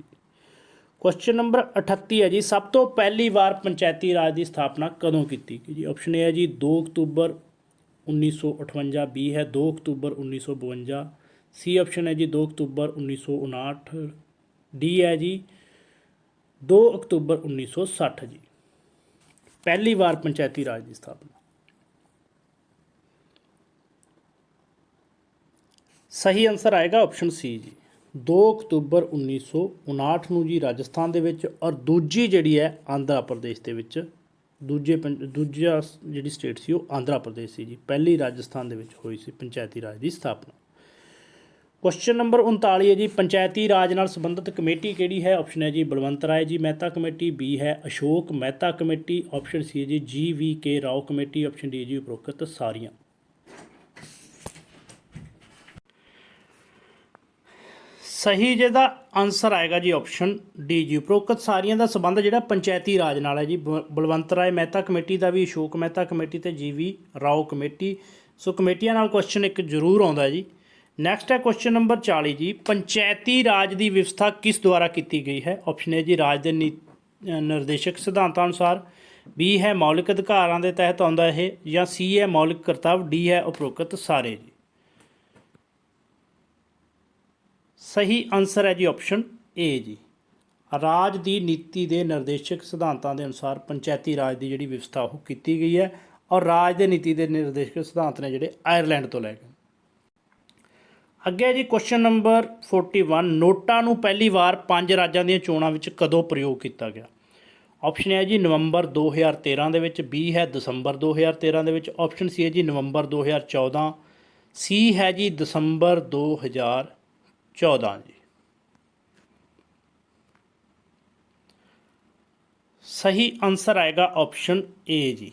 ਕੁਐਸਚਨ ਨੰਬਰ 38 ਹੈ ਜੀ, ਸਭ ਤੋਂ ਪਹਿਲੀ ਵਾਰ ਪੰਚਾਇਤੀ ਰਾਜ ਦੀ ਸਥਾਪਨਾ ਕਦੋਂ ਕੀਤੀ ਗਈ ਜੀ? ਆਪਸ਼ਨ ਏ ਹੈ ਜੀ 2 ਅਕਤੂਬਰ 1958, ਬੀ ਹੈ 2 ਅਕਤੂਬਰ 1952, ਸੀ ਆਪਸ਼ਨ ਹੈ ਜੀ 2 ਅਕਤੂਬਰ 1959, ਡੀ ਹੈ ਜੀ 2 ਅਕਤੂਬਰ 1960 ਜੀ। ਪਹਿਲੀ ਵਾਰ ਪੰਚਾਇਤੀ ਰਾਜ ਦੀ ਸਥਾਪਨਾ। ਸਹੀ ਆਨਸਰ ਆਏਗਾ ਆਪਸ਼ਨ ਸੀ ਜੀ 2 ਅਕਤੂਬਰ 1959 ਨੂੰ ਜੀ ਰਾਜਸਥਾਨ ਦੇ ਵਿੱਚ, ਔਰ ਦੂਜੀ ਜਿਹੜੀ ਹੈ ਆਂਧਰਾ ਪ੍ਰਦੇਸ਼ ਦੇ ਵਿੱਚ। ਦੂਜਾ ਜਿਹੜੀ ਸਟੇਟ ਸੀ ਉਹ ਆਂਧਰਾ ਪ੍ਰਦੇਸ਼ ਸੀ ਜੀ। ਪਹਿਲੀ ਰਾਜਸਥਾਨ ਦੇ ਵਿੱਚ ਹੋਈ ਸੀ ਪੰਚਾਇਤੀ ਰਾਜ ਦੀ ਸਥਾਪਨਾ। ਕੁਐਸਚਨ ਨੰਬਰ 39 ਹੈ ਜੀ, ਪੰਚਾਇਤੀ ਰਾਜ ਨਾਲ ਸੰਬੰਧਿਤ ਕਮੇਟੀ ਕਿਹੜੀ ਹੈ? ਆਪਸ਼ਨ ਹੈ ਜੀ ਬਲਵੰਤ ਰਾਏ ਜੀ ਮਹਿਤਾ ਕਮੇਟੀ, ਬੀ ਹੈ Ashok Mehta committee, option C ਹੈ ਜੀ GVK Rao committee, option D ਜੀ ਉਪਰੋਕਤ ਸਾਰੀਆਂ। ਸਹੀ ਜਿਹਦਾ ਆਨਸਰ ਆਏਗਾ ਜੀ ਆਪਸ਼ਨ ਡੀ ਜੀ ਉਪਰੋਕਤ ਸਾਰੀਆਂ ਦਾ ਸੰਬੰਧ ਜਿਹੜਾ ਪੰਚਾਇਤੀ ਰਾਜ ਨਾਲ ਹੈ ਜੀ। ਬਲਵੰਤ ਰਾਏ ਮਹਿਤਾ ਕਮੇਟੀ ਦਾ ਵੀ, ਅਸ਼ੋਕ ਮਹਿਤਾ ਕਮੇਟੀ ਤੇ GV ਰਾਓ ਕਮੇਟੀ। ਸੋ ਕਮੇਟੀਆਂ ਨਾਲ ਕੁਐਸਚਨ ਇੱਕ ਜ਼ਰੂਰ ਆਉਂਦਾ ਜੀ। ਨੈਕਸਟ ਹੈ ਕੁਐਸਚਨ ਨੰਬਰ 40 ਜੀ, ਪੰਚਾਇਤੀ ਰਾਜ ਦੀ ਵਿਵਸਥਾ ਕਿਸ ਦੁਆਰਾ ਕੀਤੀ ਗਈ ਹੈ? ਆਪਸ਼ਨ ਹੈ ਜੀ ਰਾਜ ਦੇ ਨਿਰਦੇਸ਼ਕ ਸਿਧਾਂਤਾਂ ਅਨੁਸਾਰ, ਬੀ ਹੈ ਮੌਲਿਕ ਅਧਿਕਾਰਾਂ ਦੇ ਤਹਿਤ ਆਉਂਦਾ ਇਹ, ਜਾਂ ਸੀ ਹੈ ਮੌਲਿਕ ਕਰਤੱਵ, ਡੀ ਹੈ ਉਪਰੋਕਤ ਸਾਰੇ ਜੀ। ਸਹੀ ਆਨਸਰ ਹੈ ਜੀ ਆਪਸ਼ਨ ਏ ਜੀ। ਰਾਜ ਦੀ ਨੀਤੀ ਦੇ ਨਿਰਦੇਸ਼ਕ ਸਿਧਾਂਤਾਂ ਦੇ ਅਨੁਸਾਰ ਪੰਚਾਇਤੀ ਰਾਜ ਦੀ ਜਿਹੜੀ ਵਿਵਸਥਾ ਉਹ ਕੀਤੀ ਗਈ ਹੈ, ਔਰ ਰਾਜ ਦੇ ਨੀਤੀ ਦੇ ਨਿਰਦੇਸ਼ਕ ਸਿਧਾਂਤ ਨੇ ਜਿਹੜੇ ਆਇਰਲੈਂਡ ਤੋਂ ਲੈ ਕੇ। ਅੱਗੇ ਜੀ ਕੁਐਸਚਨ ਨੰਬਰ 41, ਨੋਟਾਂ ਨੂੰ ਪਹਿਲੀ ਵਾਰ 5 ਰਾਜਾਂ ਦੀਆਂ ਚੋਣਾਂ ਵਿੱਚ ਕਦੋਂ ਪ੍ਰਯੋਗ ਕੀਤਾ ਗਿਆ? ਆਪਸ਼ਨ ਹੈ ਜੀ ਨਵੰਬਰ 2013 ਦੇ ਵਿੱਚ, ਬੀ ਹੈ ਦਸੰਬਰ 2013 ਦੇ ਵਿੱਚ, ਆਪਸ਼ਨ ਸੀ ਹੈ ਜੀ ਨਵੰਬਰ 2014, ਸੀ ਹੈ ਜੀ ਦਸੰਬਰ 2014 ਜੀ। ਸਹੀ ਆਨਸਰ ਆਏਗਾ ਆਪਸ਼ਨ ਏ ਜੀ।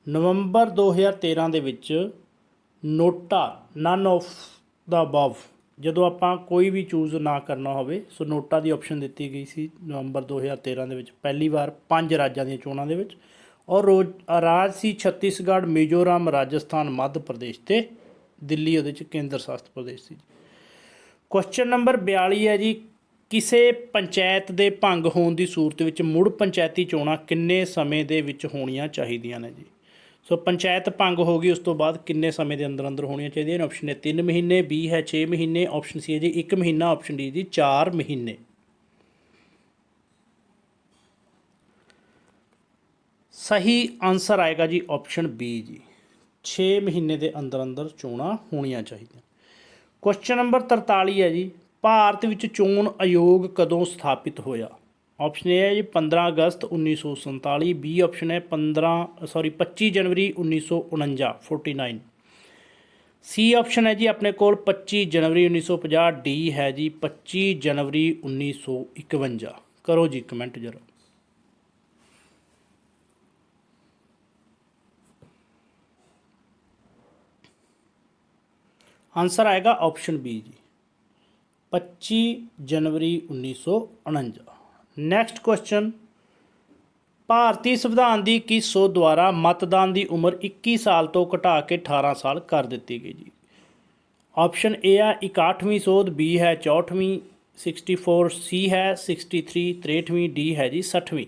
ਨਵੰਬਰ 2013 ਦੇ ਵਿੱਚ ਨੋਟਾ ਨਨ ਆਫ ਦਾ ਅਬਵ, ਜਦੋਂ ਆਪਾਂ ਕੋਈ ਵੀ ਚੂਜ਼ ਨਾ ਕਰਨਾ ਹੋਵੇ ਸੋ ਨੋਟਾ ਦੀ ਆਪਸ਼ਨ ਦਿੱਤੀ ਗਈ ਸੀ ਨਵੰਬਰ 2013 ਦੇ ਵਿੱਚ ਪਹਿਲੀ ਵਾਰ 5 ਰਾਜਾਂ ਦੀਆਂ ਚੋਣਾਂ ਦੇ ਵਿੱਚ, ਔਰ ਰਾਜ ਸੀ ਛੱਤੀਸਗੜ੍ਹ, ਮਿਜ਼ੋਰਮ, ਰਾਜਸਥਾਨ, ਮੱਧ ਪ੍ਰਦੇਸ਼ ਅਤੇ ਦਿੱਲੀ ਉਹਦੇ 'ਚ ਕੇਂਦਰ ਸ਼ਾਸਤ ਪ੍ਰਦੇਸ਼ ਸੀ। ਕੁਐਸਚਨ ਨੰਬਰ 42 ਹੈ ਜੀ, ਕਿਸੇ ਪੰਚਾਇਤ ਦੇ ਭੰਗ ਹੋਣ ਦੀ ਸੂਰਤ ਵਿੱਚ ਮੁੜ ਪੰਚਾਇਤੀ ਚੋਣਾਂ ਕਿੰਨੇ ਸਮੇਂ ਦੇ ਵਿੱਚ ਹੋਣੀਆਂ ਚਾਹੀਦੀਆਂ ਨੇ ਜੀ। ਸੋ ਪੰਚਾਇਤ ਭੰਗ ਹੋ ਗਈ ਉਸ ਤੋਂ ਬਾਅਦ ਕਿੰਨੇ ਸਮੇਂ ਦੇ ਅੰਦਰ ਅੰਦਰ ਹੋਣੀਆਂ ਚਾਹੀਦੀਆਂ ਨੇ। ਆਪਸ਼ਨ ਹੈ 3 ਮਹੀਨੇ, ਬੀ ਹੈ 6 ਮਹੀਨੇ, ਆਪਸ਼ਨ ਸੀ ਹੈ ਜੀ 1 ਮਹੀਨਾ, ਆਪਸ਼ਨ ਡੀ ਜੀ 4 ਮਹੀਨੇ। ਸਹੀ ਆਨਸਰ ਆਏਗਾ ਜੀ ਆਪਸ਼ਨ ਬੀ ਜੀ, 6 ਮਹੀਨੇ ਦੇ ਅੰਦਰ ਅੰਦਰ ਚੋਣਾਂ ਹੋਣੀਆਂ ਚਾਹੀਦੀਆਂ। ਕੁਐਸਚਨ ਨੰਬਰ 43 ਹੈ ਜੀ, ਭਾਰਤ ਵਿੱਚ ਚੋਣ ਆਯੋਗ ਕਦੋਂ ਸਥਾਪਿਤ ਹੋਇਆ। ਆਪਸ਼ਨ ਏ ਹੈ ਜੀ 15 ਅਗਸਤ 1947, ਬੀ ਆਪਸ਼ਨ ਹੈ 25 ਜਨਵਰੀ 1949 49, ਸੀ ਆਪਸ਼ਨ ਹੈ ਜੀ ਆਪਣੇ ਕੋਲ 25 ਜਨਵਰੀ 1950, ਡੀ ਹੈ ਜੀ 25 ਜਨਵਰੀ 1951। ਕਰੋ ਜੀ ਕਮੈਂਟ ਜਰਾ। ਆਨਸਰ ਆਏਗਾ ਆਪਸ਼ਨ ਬੀ ਜੀ 25 ਜਨਵਰੀ 1949। ਨੈਕਸਟ ਕੁਐਸਚਨ, ਭਾਰਤੀ ਸੰਵਿਧਾਨ ਦੀ ਕਿਸ ਸੋਧ ਦੁਆਰਾ ਮਤਦਾਨ ਦੀ ਉਮਰ 21 ਸਾਲ ਤੋਂ ਘਟਾ ਕੇ 18 ਸਾਲ ਕਰ ਦਿੱਤੀ ਗਈ ਜੀ। ਆਪਸ਼ਨ ਏ ਹੈ 61ਵੀਂ ਸੋਧ, ਬੀ ਹੈ 64ਵੀਂ 64, ਸੀ ਹੈ 63 63ਵੀਂ, ਡੀ ਹੈ ਜੀ 60ਵੀਂ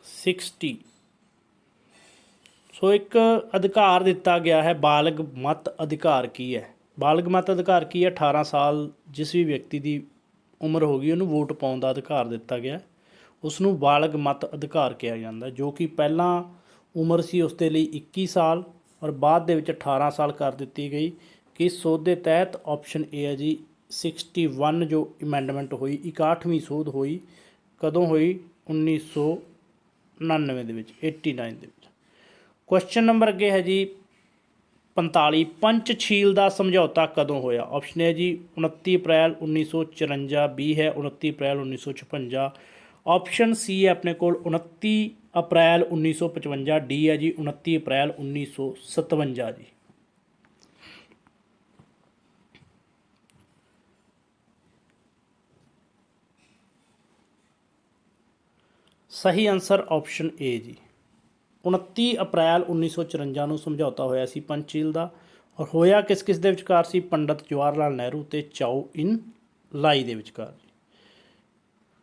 60। ਸੋ ਇੱਕ ਅਧਿਕਾਰ ਦਿੱਤਾ ਗਿਆ ਹੈ, ਬਾਲਗ ਮਤ ਅਧਿਕਾਰ ਕੀ ਹੈ। ਬਾਲਗ ਮਤ ਅਧਿਕਾਰ ਕੀ ਹੈ, 18 ਸਾਲ ਜਿਸ ਵੀ ਵਿਅਕਤੀ ਦੀ ਉਮਰ ਹੋ ਗਈ ਉਹਨੂੰ ਵੋਟ ਪਾਉਣ ਦਾ ਅਧਿਕਾਰ ਦਿੱਤਾ ਗਿਆ, ਉਸ ਨੂੰ ਬਾਲਗ ਮਤ ਅਧਿਕਾਰ ਕਿਹਾ ਜਾਂਦਾ। ਜੋ ਕਿ ਪਹਿਲਾਂ ਉਮਰ ਸੀ ਉਸ ਦੇ ਲਈ 21 ਸਾਲ ਔਰ ਬਾਅਦ ਦੇ ਵਿੱਚ 18 ਸਾਲ ਕਰ ਦਿੱਤੀ ਗਈ। ਕਿਸ ਸੋਧ ਦੇ ਤਹਿਤ, ਆਪਸ਼ਨ ਏ ਹੈ ਜੀ 61 ਜੋ ਅਮੈਂਡਮੈਂਟ ਹੋਈ, 61ਵੀਂ ਸੋਧ ਹੋਈ। ਕਦੋਂ ਹੋਈ, 1999 ਦੇ ਵਿੱਚ, 89 ਦੇ ਵਿੱਚ। ਕੁਐਸਚਨ ਨੰਬਰ ਅੱਗੇ ਹੈ ਜੀ 45, ਪੰਚਸ਼ੀਲ ਦਾ ਸਮਝੌਤਾ ਕਦੋਂ ਹੋਇਆ। ਆਪਸ਼ਨ ਹੈ ਜੀ 29 ਅਪ੍ਰੈਲ 1954, ਬੀ ਹੈ 29 ਅਪ੍ਰੈਲ 1956, ਆਪਸ਼ਨ ਸੀ ਹੈ ਆਪਣੇ ਕੋਲ 29 ਅਪ੍ਰੈਲ 1955, ਡੀ ਹੈ ਜੀ 29 ਅਪ੍ਰੈਲ 1957 ਜੀ। ਸਹੀ ਆਨਸਰ ਆਪਸ਼ਨ ਏ ਜੀ 29 ਅਪ੍ਰੈਲ 1954 ਨੂੰ ਸਮਝੌਤਾ ਹੋਇਆ ਸੀ ਪੰਚਸ਼ੀਲ ਦਾ। ਔਰ ਹੋਇਆ ਕਿਸ ਕਿਸ ਦੇ ਵਿਚਕਾਰ ਸੀ, ਪੰਡਤ ਜਵਾਹਰ ਲਾਲ ਨਹਿਰੂ ਤੇ ਚਾਓ ਇਨ ਲਾਈ ਦੇ ਵਿਚਕਾਰ।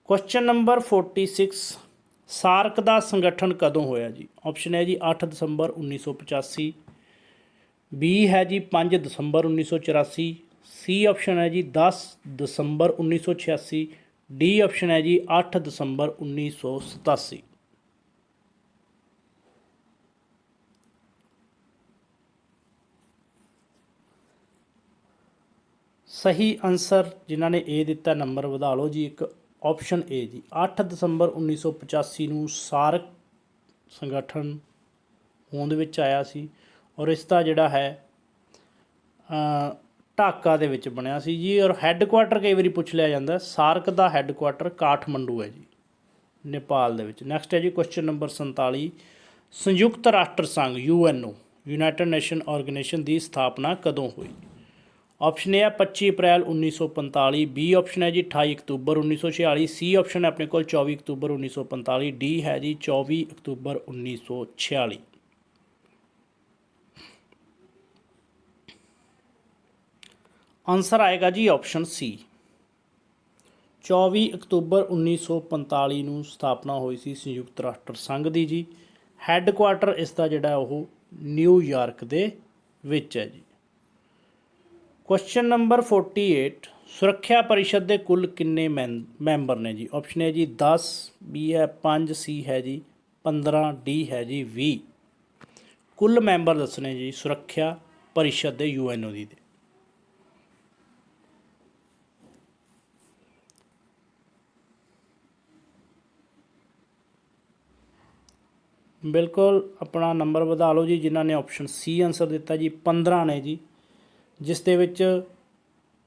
ਕੁਐਸਚਨ ਨੰਬਰ 46, ਸਾਰਕ ਦਾ ਸੰਗਠਨ ਕਦੋਂ ਹੋਇਆ ਜੀ। ਆਪਸ਼ਨ ਹੈ ਜੀ 8 ਦਸੰਬਰ 1985, ਬੀ ਹੈ ਜੀ 5 ਦਸੰਬਰ 1984, ਸੀ ਆਪਸ਼ਨ ਹੈ ਜੀ 10 ਦਸੰਬਰ 1986, ਡੀ ਆਪਸ਼ਨ ਹੈ ਜੀ 8 ਦਸੰਬਰ 1987। ਸਹੀ ਆਨਸਰ ਜਿਨ੍ਹਾਂ ਨੇ ਏ ਦਿੱਤਾ ਨੰਬਰ ਵਧਾ ਲਓ ਜੀ, ਇੱਕ ਆਪਸ਼ਨ ਏ ਜੀ 8 ਦਸੰਬਰ 1985 ਨੂੰ ਸਾਰਕ ਸੰਗਠਨ ਹੋਂਦ ਵਿੱਚ ਆਇਆ ਸੀ। ਔਰ ਇਸ ਦਾ ਜਿਹੜਾ ਹੈ ਢਾਕਾ ਦੇ ਵਿੱਚ ਬਣਿਆ ਸੀ ਜੀ। ਔਰ ਹੈੱਡਕੁਆਟਰ ਕਈ ਵਾਰੀ ਪੁੱਛ ਲਿਆ ਜਾਂਦਾ, ਸਾਰਕ ਦਾ ਹੈੱਡਕੁਆਟਰ ਕਾਠਮੰਡੂ ਹੈ ਜੀ, ਨੇਪਾਲ ਦੇ ਵਿੱਚ। ਨੈਕਸਟ ਹੈ ਜੀ ਕੁਐਸਚਨ ਨੰਬਰ 47, ਸੰਯੁਕਤ ਰਾਸ਼ਟਰ ਸੰਘ UNO ਯੂਨਾਈਟਿਡ ਨੇਸ਼ਨ ਆਰਗੇਨਾਈਜੇਸ਼ਨ ਦੀ ਸਥਾਪਨਾ ਕਦੋਂ ਹੋਈ। ਆਪਸ਼ਨ ਏ ਹੈ 25 ਅਪ੍ਰੈਲ 1945, ਬੀ ਆਪਸ਼ਨ ਹੈ ਜੀ 28 ਅਕਤੂਬਰ 1946, ਸੀ ਆਪਸ਼ਨ ਹੈ ਆਪਣੇ ਕੋਲ 24 ਅਕਤੂਬਰ 1945, ਡੀ ਹੈ ਜੀ 24 ਅਕਤੂਬਰ 1946। ਆਨਸਰ ਆਏਗਾ ਜੀ ਆਪਸ਼ਨ ਸੀ 24 ਅਕਤੂਬਰ 1945 ਨੂੰ ਸਥਾਪਨਾ ਹੋਈ ਸੀ ਸੰਯੁਕਤ ਰਾਸ਼ਟਰ ਸੰਘ ਦੀ ਜੀ। ਹੈੱਡਕੁਆਟਰ ਇਸ ਦਾ ਜਿਹੜਾ ਉਹ ਨਿਊਯਾਰਕ ਦੇ ਵਿੱਚ ਹੈ ਜੀ। ਕੁਐਸਚਨ ਨੰਬਰ 48, ਸੁਰੱਖਿਆ ਪਰਿਸ਼ਦ ਦੇ ਕੁੱਲ ਕਿੰਨੇ ਮੈਂਬਰ ਨੇ ਜੀ। ਆਪਸ਼ਨ ਹੈ ਜੀ 10, ਬੀ ਹੈ 5, ਸੀ ਹੈ ਜੀ 15, ਡੀ ਹੈ ਜੀ 20। ਕੁੱਲ ਮੈਂਬਰ ਦੱਸਣੇ ਜੀ ਸੁਰੱਖਿਆ ਪਰਿਸ਼ਦ ਦੇ UNO ਦੀ ਦੇ। ਬਿਲਕੁਲ ਆਪਣਾ ਨੰਬਰ ਵਧਾ ਲਓ ਜੀ ਜਿਨ੍ਹਾਂ ਨੇ ਆਪਸ਼ਨ ਸੀ ਆਨਸਰ ਦਿੱਤਾ ਜੀ, 15 ਨੇ ਜੀ, ਜਿਸ ਦੇ ਵਿੱਚ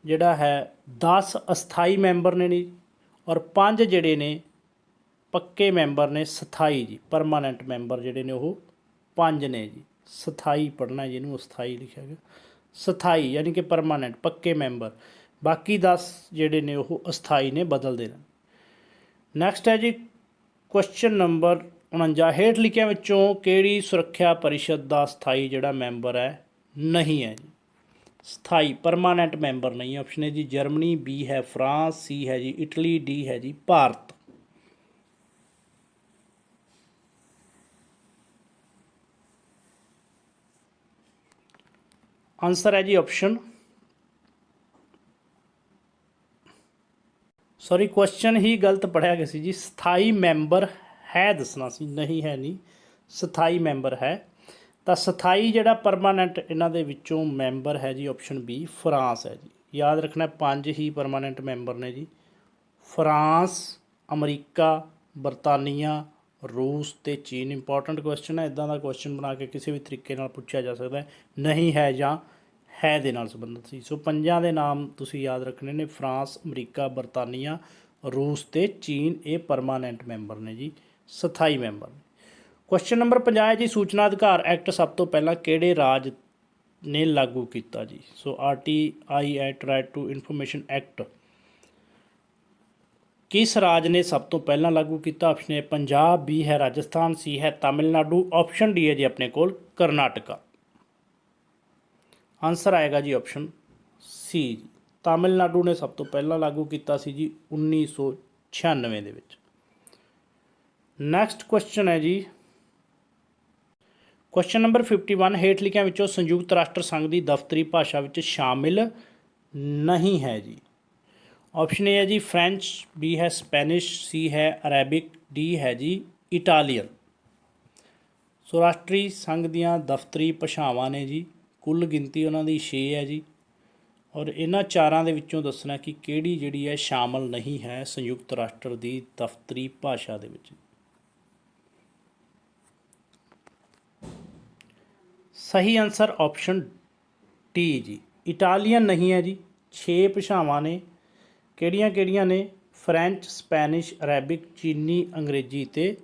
ਜਿਹੜਾ ਹੈ 10 ਅਸਥਾਈ ਮੈਂਬਰ ਨੇ ਜੀ ਔਰ 5 ਜਿਹੜੇ ਨੇ ਪੱਕੇ ਮੈਂਬਰ ਨੇ, ਸਥਾਈ ਜੀ ਪਰਮਾਨੈਂਟ ਮੈਂਬਰ ਜਿਹੜੇ ਨੇ ਉਹ 5 ਨੇ ਜੀ। ਸਥਾਈ ਪੜ੍ਹਨਾ ਜਿਹਨੂੰ ਅਸਥਾਈ ਲਿਖਿਆ ਗਿਆ, ਸਥਾਈ ਯਾਨੀ ਕਿ ਪਰਮਾਨੈਂਟ ਪੱਕੇ ਮੈਂਬਰ, ਬਾਕੀ 10 ਜਿਹੜੇ ਨੇ ਉਹ ਅਸਥਾਈ ਨੇ, ਬਦਲਦੇ ਨੇ। ਨੈਕਸਟ ਹੈ ਜੀ ਕੁਐਸਚਨ ਨੰਬਰ 49, ਹੇਠ ਲਿਖਿਆਂ ਵਿੱਚੋਂ ਕਿਹੜੀ ਸੁਰੱਖਿਆ ਪਰਿਸ਼ਦ ਦਾ ਸਥਾਈ ਜਿਹੜਾ ਮੈਂਬਰ ਹੈ ਨਹੀਂ ਹੈ ਜੀ। ਸਥਾਈ ਪਰਮਾਨੈਂਟ ਮੈਂਬਰ ਨਹੀਂ। ਆਪਸ਼ਨ ਹੈ ਜੀ ਜਰਮਨੀ, ਬੀ ਹੈ ਫਰਾਂਸ, ਸੀ ਹੈ ਜੀ ਇਟਲੀ, ਡੀ ਹੈ ਜੀ ਭਾਰਤ। ਆਨਸਰ ਹੈ ਜੀ ਆਪਸ਼ਨ, ਸੌਰੀ ਕੁਐਸਚਨ ਹੀ ਗਲਤ ਪੜ੍ਹਿਆ ਗਿਆ ਸੀ ਜੀ। ਸਥਾਈ ਮੈਂਬਰ ਹੈ ਦੱਸਣਾ ਸੀ, ਨਹੀਂ ਹੈ ਨਹੀਂ, ਸਥਾਈ ਮੈਂਬਰ ਹੈ। ਤਾਂ ਸਥਾਈ ਜਿਹੜਾ ਪਰਮਾਨੈਂਟ ਇਹਨਾਂ ਦੇ ਵਿੱਚੋਂ ਮੈਂਬਰ ਹੈ ਜੀ ਆਪਸ਼ਨ ਬੀ ਫਰਾਂਸ ਹੈ ਜੀ। ਯਾਦ ਰੱਖਣਾ 5 ਹੀ ਪਰਮਾਨੈਂਟ ਮੈਂਬਰ ਨੇ ਜੀ, ਫਰਾਂਸ, ਅਮਰੀਕਾ, ਬਰਤਾਨੀਆ, ਰੂਸ ਅਤੇ ਚੀਨ। ਇੰਪੋਰਟੈਂਟ ਕੁਐਸਚਨ ਹੈ, ਇੱਦਾਂ ਦਾ ਕੁਐਸਚਨ ਬਣਾ ਕੇ ਕਿਸੇ ਵੀ ਤਰੀਕੇ ਨਾਲ ਪੁੱਛਿਆ ਜਾ ਸਕਦਾ ਹੈ, ਨਹੀਂ ਹੈ ਜਾਂ ਹੈ ਦੇ ਨਾਲ ਸੰਬੰਧਿਤ ਸੀ। ਸੋ 5 ਦੇ ਨਾਮ ਤੁਸੀਂ ਯਾਦ ਰੱਖਣੇ ਨੇ, ਫਰਾਂਸ, ਅਮਰੀਕਾ, ਬਰਤਾਨੀਆ, ਰੂਸ ਅਤੇ ਚੀਨ। ਇਹ ਪਰਮਾਨੈਂਟ ਮੈਂਬਰ ਨੇ ਜੀ, ਸਥਾਈ ਮੈਂਬਰ ਨੇ। ਕੁਐਸਚਨ ਨੰਬਰ 50 ਹੈ ਜੀ, ਸੂਚਨਾ ਅਧਿਕਾਰ ਐਕਟ ਸਭ ਤੋਂ ਪਹਿਲਾਂ ਕਿਹੜੇ ਰਾਜ ਨੇ ਲਾਗੂ ਕੀਤਾ ਜੀ। So RTI act, right to information act ਕਿਸ ਰਾਜ ਨੇ ਸਭ ਤੋਂ ਪਹਿਲਾਂ ਲਾਗੂ ਕੀਤਾ। ਆਪਸ਼ਨ ਹੈ ਪੰਜਾਬ, ਬੀ ਹੈ ਰਾਜਸਥਾਨ, ਸੀ ਹੈ ਤਾਮਿਲਨਾਡੂ, ਆਪਸ਼ਨ ਡੀ ਹੈ ਜੀ ਆਪਣੇ ਕੋਲ ਕਰਨਾਟਕਾ। ਆਨਸਰ ਆਏਗਾ ਜੀ ਆਪਸ਼ਨ ਸੀ ਜੀ, ਤਾਮਿਲਨਾਡੂ ਨੇ ਸਭ ਤੋਂ ਪਹਿਲਾਂ ਲਾਗੂ ਕੀਤਾ ਸੀ ਜੀ 1996 ਦੇ ਵਿੱਚ। ਨੈਕਸਟ ਕੁਐਸਚਨ ਹੈ ਜੀ, ਕੁਐਸਚਨ ਨੰਬਰ 51, ਹੇਠ ਲਿਖਿਆਂ ਵਿੱਚੋਂ ਸੰਯੁਕਤ ਰਾਸ਼ਟਰ ਸੰਘ ਦੀ ਦਫ਼ਤਰੀ ਭਾਸ਼ਾ ਵਿੱਚ ਸ਼ਾਮਿਲ ਨਹੀਂ ਹੈ ਜੀ। ਆਪਸ਼ਨ ਏ ਹੈ ਜੀ ਫ੍ਰੈਂਚ, ਬੀ ਹੈ ਸਪੈਨਿਸ਼, ਸੀ ਹੈ ਅਰੈਬਿਕ, ਡੀ ਹੈ ਜੀ ਇਟਾਲੀਅਨ। ਸੋ ਰਾਸ਼ਟਰੀ ਸੰਘ ਦੀਆਂ ਦਫ਼ਤਰੀ ਭਾਸ਼ਾਵਾਂ ਨੇ ਜੀ, ਕੁੱਲ ਗਿਣਤੀ ਉਹਨਾਂ ਦੀ 6 ਹੈ ਜੀ, ਔਰ ਇਹਨਾਂ ਚਾਰਾਂ ਦੇ ਵਿੱਚੋਂ ਦੱਸਣਾ ਕਿ ਕਿਹੜੀ ਜਿਹੜੀ ਹੈ ਸ਼ਾਮਲ ਨਹੀਂ ਹੈ ਸੰਯੁਕਤ ਰਾਸ਼ਟਰ ਦੀ ਦਫ਼ਤਰੀ ਭਾਸ਼ਾ ਦੇ ਵਿੱਚ। ਸਹੀ ਆਨਸਰ ਆਪਸ਼ਨ ਡੀ ਜੀ, ਇਟਾਲੀਅਨ ਨਹੀਂ ਹੈ ਜੀ। 6 ਭਾਸ਼ਾਵਾਂ ਨੇ, ਕਿਹੜੀਆਂ ਕਿਹੜੀਆਂ ਨੇ, ਫ੍ਰੈਂਚ, ਸਪੈਨਿਸ਼, ਅਰੈਬਿਕ, ਚੀਨੀ, ਅੰਗਰੇਜ਼ੀ ਅਤੇ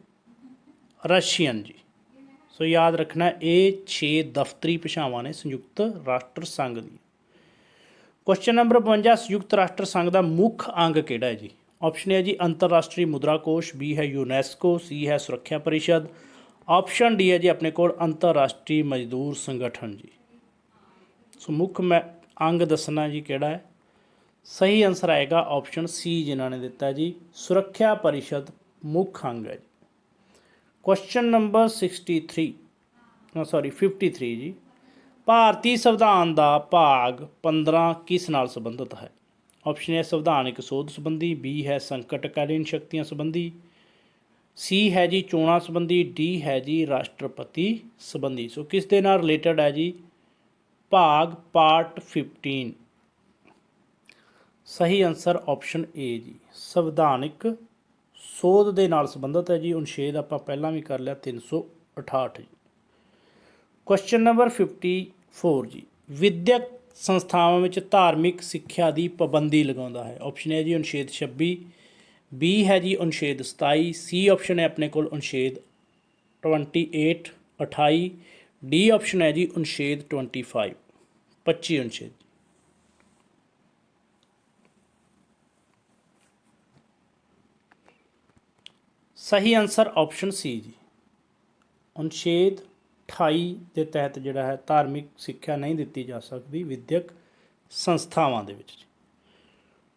ਰਸ਼ੀਅਨ ਜੀ। ਸੋ ਯਾਦ ਰੱਖਣਾ ਇਹ 6 ਦਫ਼ਤਰੀ ਭਾਸ਼ਾਵਾਂ ਨੇ ਸੰਯੁਕਤ ਰਾਸ਼ਟਰ ਸੰਘ ਦੀ। ਕੁਐਸਚਨ ਨੰਬਰ 52, ਸੰਯੁਕਤ ਰਾਸ਼ਟਰ ਸੰਘ ਦਾ ਮੁੱਖ ਅੰਗ ਕਿਹੜਾ ਹੈ ਜੀ। ਆਪਸ਼ਨ ਹੈ ਜੀ ਅੰਤਰਰਾਸ਼ਟਰੀ ਮੁਦਰਾ ਕੋਸ਼, ਬੀ ਹੈ ਯੂਨੈਸਕੋ, ਸੀ ਹੈ ਸੁਰੱਖਿਆ ਪਰਿਸ਼ਦ, ਆਪਸ਼ਨ ਡੀ ਹੈ ਜੀ ਆਪਣੇ ਕੋਲ ਅੰਤਰਰਾਸ਼ਟਰੀ ਮਜ਼ਦੂਰ ਸੰਗਠਨ ਜੀ। ਸੋ ਮੁੱਖ ਅੰਗ ਦੱਸਣਾ ਜੀ ਕਿਹੜਾ ਹੈ। ਸਹੀ ਆਨਸਰ ਆਏਗਾ ਆਪਸ਼ਨ ਸੀ, ਜਿਨ੍ਹਾਂ ਨੇ ਦਿੱਤਾ ਜੀ ਸੁਰੱਖਿਆ ਪਰਿਸ਼ਦ ਮੁੱਖ ਅੰਗ ਹੈ ਜੀ। ਕੁਐਸਚਨ ਨੰਬਰ 53 ਜੀ, ਭਾਰਤੀ ਸੰਵਿਧਾਨ ਦਾ ਭਾਗ 15 ਕਿਸ ਨਾਲ ਸੰਬੰਧਿਤ ਹੈ। ਆਪਸ਼ਨ ਹੈ ਸੰਵਿਧਾਨਿਕ ਸੋਧ ਸੰਬੰਧੀ, ਬੀ ਹੈ ਸੰਕਟਕਾਲੀਨ ਸ਼ਕਤੀਆਂ ਸੰਬੰਧੀ, ਸੀ ਹੈ ਜੀ ਚੋਣਾਂ ਸੰਬੰਧੀ, ਡੀ ਹੈ ਜੀ ਰਾਸ਼ਟਰਪਤੀ ਸੰਬੰਧੀ। ਸੋ ਕਿਸ ਦੇ ਨਾਲ ਰਿਲੇਟਡ ਹੈ ਜੀ, ਭਾਗ ਪਾਰਟ 15। ਸਹੀ ਆਨਸਰ ਆਪਸ਼ਨ ਏ ਜੀ, ਸੰਵਿਧਾਨਿਕ ਸੋਧ ਦੇ ਨਾਲ ਸੰਬੰਧਿਤ ਹੈ ਜੀ। ਅਨੁਛੇਦ ਆਪਾਂ ਪਹਿਲਾਂ ਵੀ ਕਰ ਲਿਆ 368 ਜੀ। ਕੁਐਸਚਨ ਨੰਬਰ 54 ਜੀ, ਵਿਦਿਅਕ ਸੰਸਥਾਵਾਂ ਵਿੱਚ ਧਾਰਮਿਕ ਸਿੱਖਿਆ ਦੀ ਪਾਬੰਦੀ ਲਗਾਉਂਦਾ ਹੈ। ਆਪਸ਼ਨ ਹੈ ਜੀ ਅਨੁਛੇਦ 26, ਬੀ ਹੈ ਜੀ ਅਨੁਛੇਦ 27, ਸੀ ਆਪਸ਼ਨ ਹੈ ਆਪਣੇ ਕੋਲ ਅਨੁਛੇਦ 28 28, ਡੀ ਆਪਸ਼ਨ ਹੈ ਜੀ ਅਨੁਛੇਦ 25 ਅਨੁਛੇਦ। ਸਹੀ ਆਨਸਰ ਆਪਸ਼ਨ ਸੀ ਜੀ, ਅਨੁਛੇਦ 28 ਦੇ ਤਹਿਤ ਜਿਹੜਾ ਹੈ ਧਾਰਮਿਕ ਸਿੱਖਿਆ ਨਹੀਂ ਦਿੱਤੀ ਜਾ ਸਕਦੀ ਵਿਦਿਅਕ ਸੰਸਥਾਵਾਂ ਦੇ ਵਿੱਚ।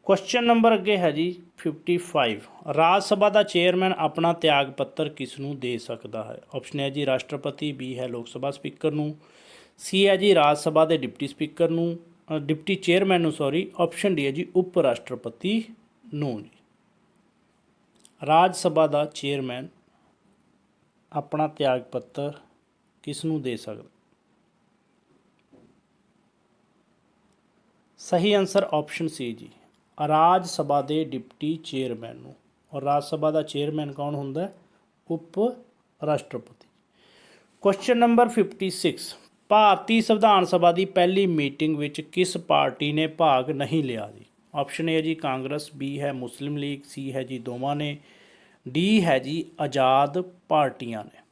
ਕੁਐਸਚਨ ਨੰਬਰ ਅੱਗੇ ਹੈ ਜੀ 55, ਰਾਜ ਸਭਾ ਦਾ ਚੇਅਰਮੈਨ ਆਪਣਾ ਤਿਆਗ ਪੱਤਰ ਕਿਸ ਨੂੰ ਦੇ ਸਕਦਾ ਹੈ। ਆਪਸ਼ਨ ਹੈ ਜੀ ਰਾਸ਼ਟਰਪਤੀ, ਬੀ ਹੈ ਲੋਕ ਸਭਾ ਸਪੀਕਰ ਨੂੰ, ਸੀ ਹੈ ਜੀ ਰਾਜ ਸਭਾ ਦੇ ਡਿਪਟੀ ਸਪੀਕਰ ਨੂੰ, ਡਿਪਟੀ ਚੇਅਰਮੈਨ ਨੂੰ, ਆਪਸ਼ਨ ਡੀ ਹੈ ਜੀ ਉਪ ਰਾਸ਼ਟਰਪਤੀ ਨੂੰ ਜੀ। ਰਾਜ ਸਭਾ ਦਾ ਚੇਅਰਮੈਨ ਆਪਣਾ ਤਿਆਗ ਪੱਤਰ ਕਿਸ ਨੂੰ ਦੇ ਸਕਦਾ। ਸਹੀ ਆਨਸਰ ਆਪਸ਼ਨ ਸੀ ਜੀ, ਰਾਜ ਸਭਾ ਦੇ ਡਿਪਟੀ ਚੇਅਰਮੈਨ ਨੂੰ। ਔਰ ਰਾਜ ਸਭਾ ਦਾ ਚੇਅਰਮੈਨ ਕੌਣ ਹੁੰਦਾ, ਉਪ ਰਾਸ਼ਟਰਪਤੀ। ਕੁਐਸਚਨ ਨੰਬਰ 56, ਭਾਰਤੀ ਸੰਵਿਧਾਨ ਸਭਾ ਦੀ ਪਹਿਲੀ ਮੀਟਿੰਗ ਵਿੱਚ ਕਿਸ ਪਾਰਟੀ ਨੇ ਭਾਗ ਨਹੀਂ ਲਿਆ ਜੀ। ਆਪਸ਼ਨ ਏ ਜੀ ਕਾਂਗਰਸ, ਬੀ ਹੈ ਮੁਸਲਿਮ ਲੀਗ, ਸੀ ਹੈ ਜੀ ਦੋਵਾਂ ਨੇ, ਡੀ ਹੈ ਜੀ ਆਜ਼ਾਦ ਪਾਰਟੀਆਂ ਨੇ।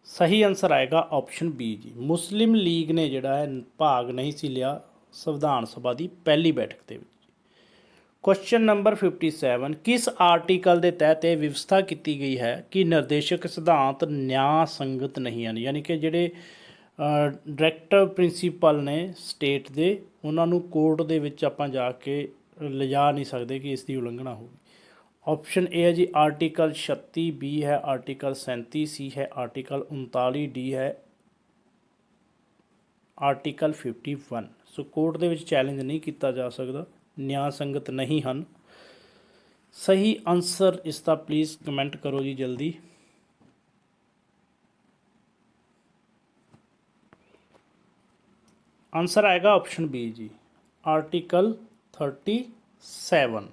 ਸਹੀ ਆਨਸਰ ਆਏਗਾ option B G, Muslim League ਨੇ ਜਿਹੜਾ ਹੈ ਭਾਗ ਨਹੀਂ ਸੀ ਲਿਆ ਸੰਵਿਧਾਨ ਸਭਾ ਦੀ ਪਹਿਲੀ ਬੈਠਕ ਦੇ ਵਿੱਚ। क्वेश्चन नंबर 57, किस आर्टिकल के तहत ये व्यवस्था की गई है कि निर्देशक सिद्धांत न्याय संगत नहीं हैं, यानी कि ਜਿਹੜੇ डायरैक्टर प्रिंसीपल ने स्टेट ਦੇ ਉਹਨਾਂ ਨੂੰ ਕੋਰਟ ਦੇ ਵਿੱਚ ਆਪਾਂ ਜਾ ਕੇ ਲਿਜਾ ਨਹੀਂ ਸਕਦੇ ਕਿ ਇਸ ਦੀ ਉਲੰਘਣਾ ਹੋਵੇ। ऑप्शन ए है जी आर्टिकल 36, बी है आर्टिकल 37, सी है आर्टिकल 39, डी है आर्टिकल 51। सो कोर्ट ਦੇ ਵਿੱਚ चैलेंज नहीं किया जा सकता, ਨਿਆਂ ਸੰਗਤ नहीं ਹਨ। सही आंसर इसका प्लीज़ कमेंट करो जी जल्दी। आंसर आएगा ऑप्शन बी जी, आर्टिकल 37।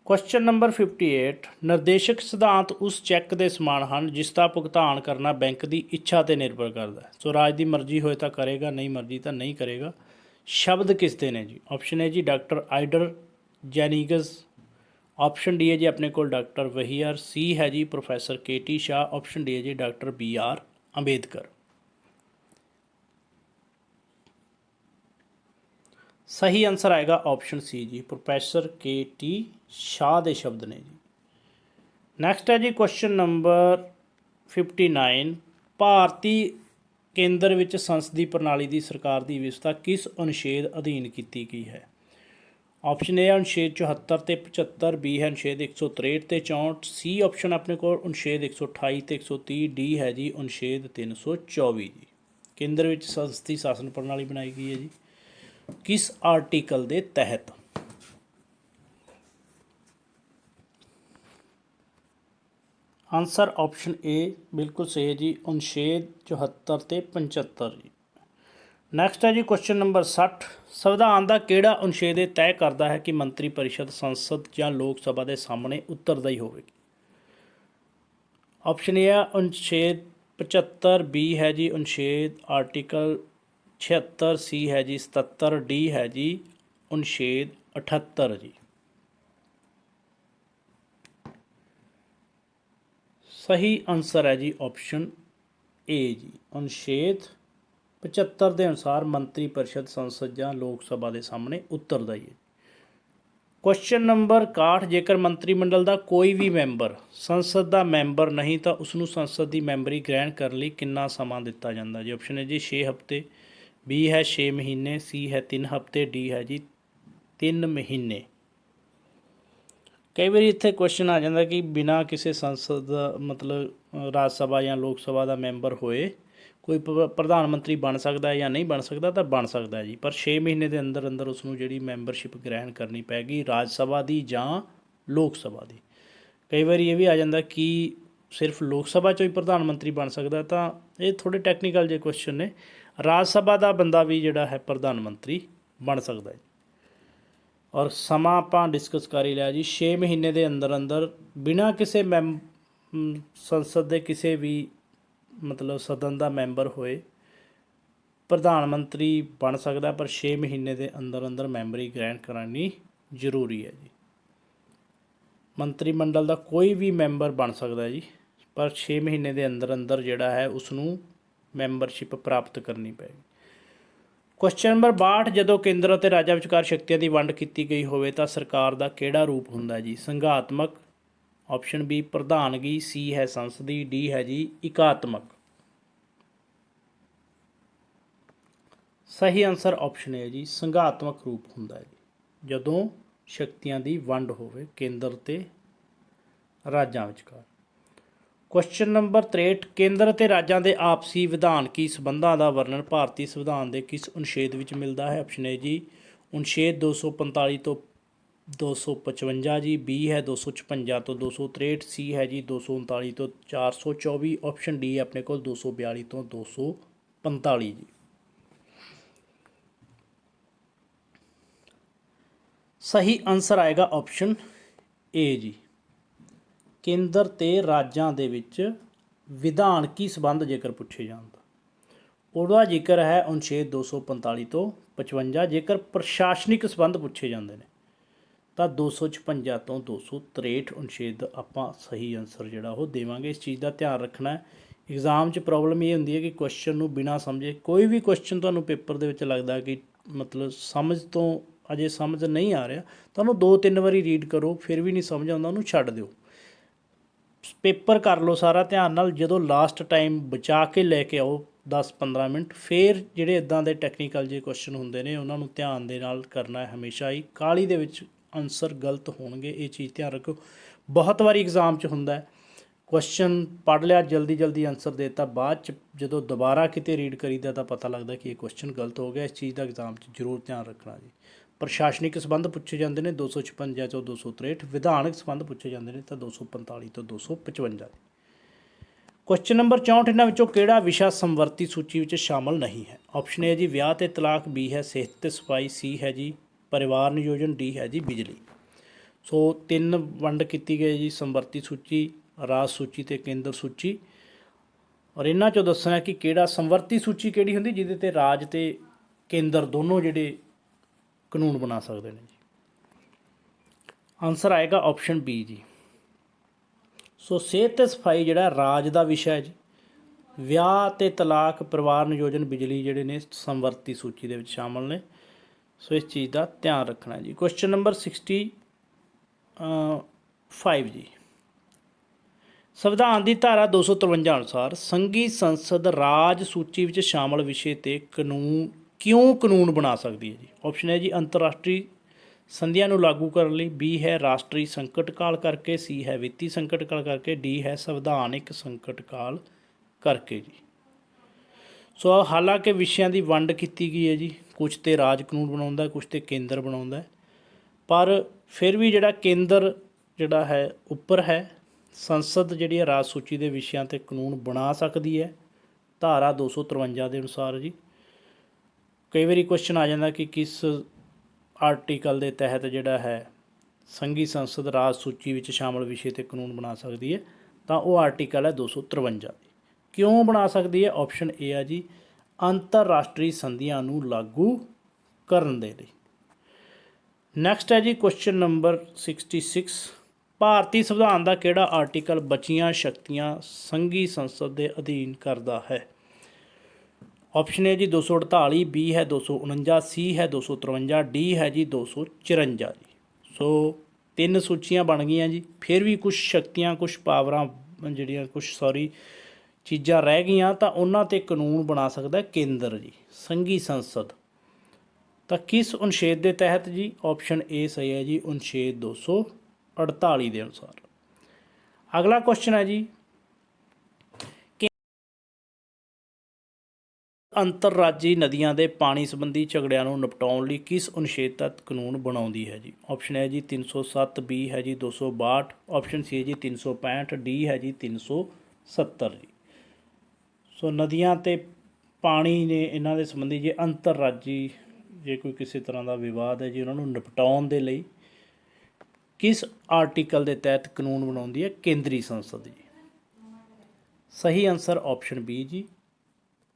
क्वेश्चन नंबर 58, निर्देशक सिद्धांत उस चैक के समान हैं जिसका भुगतान करना बैंक की इच्छा पर निर्भर करता है। सो राज की मर्जी होए तो करेगा, नहीं मर्जी तो नहीं करेगा। शब्द किसते ने जी? ऑप्शन है जी doctor Ivor Jennings, option D है जी अपने को डॉक्टर वहीयर, सी है जी professor K T. Shah, option D है जी डॉक्टर बी.आर. अंबेडकर। सही आंसर आएगा ऑप्शन सी जी, प्रोफैसर के.टी. शाह के शब्द ने जी। नैक्सट है जी क्वेश्चन नंबर 59, भारती केंद्र विच संसदीय प्रणाली की सरकार की व्यवस्था किस अनुच्छेद अधीन की गई है? ऑप्शन ए अनुच्छेद 74 ते 75, बी है अनुच्छेद 163 ते 64, सी ऑप्शन अपने को अनुच्छेद 128 ते 130, डी है जी अनुच्छेद 324 जी। केंद्र विच संसदीय शासन प्रणाली बनाई गई है जी किस आर्टिकल के तहत? आंसर ऑप्शन ए बिल्कुल सही है जी, अनुच्छेद 74 ते 75 जी। नैक्सट है जी क्वेश्चन नंबर 60, संविधान का किहड़ा अनुच्छेद तय करता है कि मंत्री परिषद संसद या लोक सभा के सामने उत्तरदायी होगी? ऑप्शन ए है अनुच्छेद 75, बी है जी अनुच्छेद आर्टिकल 76, सी है जी 77, डी है जी अनुच्छेद 78 जी। सही आंसर है जी ऑप्शन ए जी, अनुच्छेद 75 के अनुसार मंत्री परिषद संसद या लोक सभा के सामने उत्तरदायी है। क्वेश्चन नंबर 61, जेकर मंत्रिमंडल का कोई भी मैंबर संसद का मैंबर नहीं तो उसनों संसद की मैंबरी ग्रहण करने लिए कितना समा दिता जाता जी? ऑप्शन है जी 6 हफ्ते, बी है 6 महीने, सी है 3 हफ्ते, डी है जी 3 महीने। कई बार इत्थे क्वेश्चन आ जाता कि बिना किसी संसद मतलब राज सभा या लोक सभा का मैंबर होए कोई प्रधानमंत्री बन सकता है या नहीं बन सकता, तो बन सकता है जी, पर 6 महीने के अंदर अंदर उसनों जिहड़ी मैंबरशिप ग्रहण करनी पैगी राज सभा की जां लोक सभा की। कई बार ये भी आ जाता कि सिर्फ लोक सभा चो ही प्रधानमंत्री बन सकता, तो ये थोड़े टैक्नीकल जे क्वेश्चन ने। राज सभा का बंदा भी जिहड़ा है प्रधानमंत्री बन सकता है। और समा आपां डिस्कस कर ही लिया जी, 6 महीने के अंदर अंदर बिना किसी संसद के किसी भी मतलब सदन का मैंबर होए प्रधानमंत्री बन सकता, पर 6 महीने के अंदर अंदर मैंबरी ग्रहण करानी जरूरी है जी। मंत्रिमंडल का कोई भी मैंबर बन सकता जी, पर 6 महीने के अंदर अंदर जिहड़ा है उसनों मैंबरशिप प्राप्त करनी पैगी। क्वेश्चन नंबर 62, जदों केंद्र और राज्य विचकार शक्तियों की वंड की गई होवे तो सरकार का किहड़ा रूप हुंदा जी? संघात्मक, ऑप्शन बी प्रधानगी, सी है संसदी, डी है जी एकात्मक। सही आंसर ऑप्शन है जी संघात्मक रूप हुंदा है जी जदों शक्तियों की वंड होवे केंद्र ते राज्यां विचकार। क्वेश्चन नंबर 63, केंद्र ते राज्यां दे आपसी विधानकी संबंधां का वर्णन भारतीय संविधान के किस अनुच्छेद विच मिलता है? ऑप्शन ए जी अनुच्छेद 245 तो 255 जी, बी है 256 तो 263, सी है जी 239 तो 424, ऑप्शन डी है अपने को 242 तो 245 जी। सही आंसर आएगा ऑप्शन ए जी, केंद्र ते राज्यां दे विच विधानकी संबंध जेकर पूछे जाण तां उहदा जिक्र है अनुच्छेद 245 तो 55, जेकर प्रशासनिक संबंध पूछे जाते हैं तो 256 तो 263 अनुच्छेद आपां सही आंसर जिहड़ा वो देवांगे। इस चीज़ का ध्यान रखना है, एग्जाम च प्रॉब्लम ये होंदी है कि क्वेश्चन नूं बिना समझे कोई भी क्वेश्चन तुहानूं पेपर दे विच लगदा कि मतलब समझ तो ਅਜੇ ਸਮਝ ਨਹੀਂ ਆ ਰਿਹਾ ਤਾਂ ਉਹਨੂੰ 2-3 ਵਾਰੀ ਰੀਡ ਕਰੋ, ਫਿਰ ਵੀ ਨਹੀਂ ਸਮਝ ਆਉਂਦਾ ਉਹਨੂੰ ਛੱਡ ਦਿਓ। ਪੇਪਰ ਕਰ ਲਓ ਸਾਰਾ ਧਿਆਨ ਨਾਲ, ਜਦੋਂ ਲਾਸਟ ਟਾਈਮ ਬਚਾ ਕੇ ਲੈ ਕੇ ਆਓ 10-15 ਮਿੰਟ, ਫਿਰ ਜਿਹੜੇ ਇੱਦਾਂ ਦੇ ਟੈਕਨੀਕਲ ਜਿਹੇ ਕੁਐਸਚਨ ਹੁੰਦੇ ਨੇ ਉਹਨਾਂ ਨੂੰ ਧਿਆਨ ਦੇ ਨਾਲ ਕਰਨਾ ਹੈ। ਹਮੇਸ਼ਾ ਹੀ ਕਾਹਲੀ ਦੇ ਵਿੱਚ ਆਨਸਰ ਗਲਤ ਹੋਣਗੇ, ਇਹ ਚੀਜ਼ ਧਿਆਨ ਰੱਖੋ। ਬਹੁਤ ਵਾਰੀ ਐਗਜ਼ਾਮ 'ਚ ਹੁੰਦਾ ਕੁਐਸਚਨ ਪੜ੍ਹ ਲਿਆ, ਜਲਦੀ ਜਲਦੀ ਆਨਸਰ ਦੇ ਦਿੱਤਾ, ਬਾਅਦ 'ਚ ਜਦੋਂ ਦੁਬਾਰਾ ਕਿਤੇ ਰੀਡ ਕਰੀਦਾ ਤਾਂ ਪਤਾ ਲੱਗਦਾ ਕਿ ਇਹ ਕੁਐਸਚਨ ਗਲਤ ਹੋ ਗਿਆ। ਇਸ ਚੀਜ਼ ਦਾ ਐਗਜ਼ਾਮ 'ਚ ਜ਼ਰੂਰ ਧਿਆਨ ਰੱਖਣਾ ਜੀ। ਪ੍ਰਸ਼ਾਸਨਿਕ ਸੰਬੰਧ ਪੁੱਛੇ ਜਾਂਦੇ ਨੇ 256 ਤੋਂ 263, ਵਿਧਾਨਕ ਸੰਬੰਧ ਪੁੱਛੇ ਜਾਂਦੇ ਨੇ ਤਾਂ 245 ਤੋਂ 255। ਕੁਐਸਚਨ ਨੰਬਰ 64, ਇਹਨਾਂ ਵਿੱਚੋਂ ਕਿਹੜਾ ਵਿਸ਼ਾ ਸਮਵਰਤੀ ਸੂਚੀ ਵਿੱਚ ਸ਼ਾਮਲ ਨਹੀਂ ਹੈ? ਆਪਸ਼ਨ ਏ ਜੀ ਵਿਆਹ ਤੇ ਤਲਾਕ, ਬੀ ਹੈ ਸਿਹਤ ਤੇ ਸਫਾਈ, ਸੀ ਹੈ ਜੀ ਪਰਿਵਾਰ ਨਿਯੋਜਨ, ਡੀ ਹੈ ਜੀ ਬਿਜਲੀ। ਸੋ 3 ਵੰਡ ਕੀਤੀ ਗਈ ਜੀ, ਸਮਵਰਤੀ ਸੂਚੀ, ਰਾਜ ਸੂਚੀ ਤੇ ਕੇਂਦਰ ਸੂਚੀ। ਔਰ ਇਹਨਾਂ 'ਚੋਂ ਦੱਸਣਾ ਕਿ ਕਿਹੜਾ ਸਮਵਰਤੀ ਸੂਚੀ ਕਿਹੜੀ ਹੁੰਦੀ ਜਿਹਦੇ ਤੇ ਰਾਜ ਤੇ ਕੇਂਦਰ ਦੋਨੋਂ ਜਿਹੜੇ ਕਾਨੂੰਨ ਬਣਾ ਸਕਦੇ ਨੇ ਜੀ। ਆਨਸਰ ਆਏਗਾ ਆਪਸ਼ਨ ਬੀ ਜੀ। ਸੋ ਸਿਹਤ ਤੇ ਸਫਾਈ ਜਿਹੜਾ ਰਾਜ ਦਾ ਵਿਸ਼ਾ ਹੈ ਜੀ, ਵਿਆਹ ਤੇ ਤਲਾਕ, ਪਰਿਵਾਰ ਨਿਯੋਜਨ, ਬਿਜਲੀ ਜਿਹੜੇ ਨੇ ਸਮਵਰਤੀ ਸੂਚੀ ਦੇ ਵਿੱਚ ਸ਼ਾਮਲ ਨੇ। ਸੋ ਇਸ ਚੀਜ਼ ਦਾ ਧਿਆਨ ਰੱਖਣਾ ਜੀ। ਕੁਐਸਚਨ ਨੰਬਰ 65 ਜੀ, ਸੰਵਿਧਾਨ ਦੀ ਧਾਰਾ 253 ਅਨੁਸਾਰ ਸੰਘੀ ਸੰਸਦ ਰਾਜ ਸੂਚੀ ਵਿੱਚ ਸ਼ਾਮਲ ਵਿਸ਼ੇ ਤੇ ਕਿਉਂ ਕਾਨੂੰਨ ਬਣਾ ਸਕਦੀ ਹੈ ਜੀ? ਆਪਸ਼ਨ ਹੈ ਜੀ ਅੰਤਰਰਾਸ਼ਟਰੀ ਸੰਧੀਆਂ ਨੂੰ ਲਾਗੂ ਕਰਨ ਲਈ, ਬੀ ਹੈ ਰਾਸ਼ਟਰੀ ਸੰਕਟ ਕਾਲ ਕਰਕੇ, ਸੀ ਹੈ ਵਿੱਤੀ ਸੰਕਟ ਕਾਲ ਕਰਕੇ, ਡੀ ਹੈ ਸੰਵਿਧਾਨਿਕ ਸੰਕਟ ਕਾਲ ਕਰਕੇ ਜੀ। ਸੋ ਹਾਲਾਂਕਿ ਵਿਸ਼ਿਆਂ ਦੀ ਵੰਡ ਕੀਤੀ ਗਈ ਹੈ ਜੀ, ਕੁਛ ਤੇ ਰਾਜ ਕਾਨੂੰਨ ਬਣਾਉਂਦਾ, ਕੁਛ ਤੇ ਕੇਂਦਰ ਬਣਾਉਂਦਾ, ਪਰ ਫਿਰ ਵੀ ਜਿਹੜਾ ਕੇਂਦਰ ਜਿਹੜਾ ਹੈ ਉੱਪਰ ਹੈ। ਸੰਸਦ ਜਿਹੜੀ ਹੈ ਰਾਜ ਸੂਚੀ ਦੇ ਵਿਸ਼ਿਆਂ ਤੇ ਕਾਨੂੰਨ ਬਣਾ ਸਕਦੀ ਹੈ ਧਾਰਾ 253 ਦੇ ਅਨੁਸਾਰ ਜੀ। ਕਈ ਵਾਰੀ ਕੁਐਸਚਨ ਆ ਜਾਂਦਾ ਕਿ ਕਿਸ ਆਰਟੀਕਲ ਦੇ ਤਹਿਤ ਜਿਹੜਾ ਹੈ ਸੰਘੀ ਸੰਸਦ ਰਾਜ ਸੂਚੀ ਵਿੱਚ ਸ਼ਾਮਲ ਵਿਸ਼ੇ ਤੇ ਕਾਨੂੰਨ ਬਣਾ ਸਕਦੀ ਹੈ, ਤਾਂ ਉਹ ਆਰਟੀਕਲ ਹੈ 253। ਕਿਉਂ ਬਣਾ ਸਕਦੀ ਹੈ? ਆਪਸ਼ਨ ਏ ਆ ਜੀ ਅੰਤਰਰਾਸ਼ਟਰੀ ਸੰਧੀਆਂ ਨੂੰ ਲਾਗੂ ਕਰਨ ਦੇ ਲਈ। ਨੈਕਸਟ ਹੈ ਜੀ ਕੁਐਸਚਨ ਨੰਬਰ 66, ਭਾਰਤੀ ਸੰਵਿਧਾਨ ਦਾ ਕਿਹੜਾ ਆਰਟੀਕਲ ਬਚੀਆਂ ਸ਼ਕਤੀਆਂ ਸੰਘੀ ਸੰਸਦ ਦੇ ਅਧੀਨ ਕਰਦਾ ਹੈ? ਆਪਸ਼ਨ ਹੈ ਜੀ 248, ਬੀ ਹੈ 249, ਸੀ ਹੈ 253, ਡੀ ਹੈ ਜੀ 254 ਜੀ। ਸੋ 3 ਸੂਚੀਆਂ ਬਣ ਗਈਆਂ ਜੀ। ਫਿਰ ਵੀ ਕੁਛ ਸ਼ਕਤੀਆਂ, ਕੁਛ ਪਾਵਰਾਂ ਜਿਹੜੀਆਂ ਚੀਜ਼ਾਂ ਰਹਿ ਗਈਆਂ, ਤਾਂ ਉਹਨਾਂ 'ਤੇ ਕਾਨੂੰਨ ਬਣਾ ਸਕਦਾ ਕੇਂਦਰ ਜੀ, ਸੰਘੀ ਸੰਸਦ। ਤਾਂ ਕਿਸ ਅਨੁਛੇਦ ਦੇ ਤਹਿਤ ਜੀ? ਆਪਸ਼ਨ ਏ ਸਹੀ ਹੈ ਜੀ ਅਨੁਛੇਦ 248 ਦੇ ਅਨੁਸਾਰ। ਅਗਲਾ ਕੁਐਸਚਨ ਹੈ ਜੀ ਅੰਤਰਰਾਜੀ ਨਦੀਆਂ ਦੇ ਪਾਣੀ ਸੰਬੰਧੀ ਝਗੜਿਆਂ ਨੂੰ ਨਿਪਟਾਉਣ ਲਈ ਕਿਸ ਅਨੁਛੇਦ ਤਹਿਤ ਕਾਨੂੰਨ ਬਣਾਉਂਦੀ ਹੈ ਜੀ? ਆਪਸ਼ਨ ਹੈ ਜੀ 307, ਬੀ ਹੈ ਜੀ 262, ਆਪਸ਼ਨ ਸੀ ਹੈ ਜੀ 365, ਡੀ ਹੈ ਜੀ 370 ਜੀ। ਸੋ ਨਦੀਆਂ ਤੇ ਪਾਣੀ ਨੇ ਇਹਨਾਂ ਦੇ ਸੰਬੰਧੀ ਜੇ ਅੰਤਰਰਾਜੀ ਜੇ ਕੋਈ ਕਿਸੇ ਤਰ੍ਹਾਂ ਦਾ ਵਿਵਾਦ ਹੈ ਜੀ, ਉਹਨਾਂ ਨੂੰ ਨਿਪਟਾਉਣ ਦੇ ਲਈ ਕਿਸ ਆਰਟੀਕਲ ਦੇ ਤਹਿਤ ਕਾਨੂੰਨ ਬਣਾਉਂਦੀ ਹੈ? ਕੇਂਦਰੀ ਸੰਸਦ ਜੀ। ਸਹੀ ਆਨਸਰ ਆਪਸ਼ਨ ਬੀ ਜੀ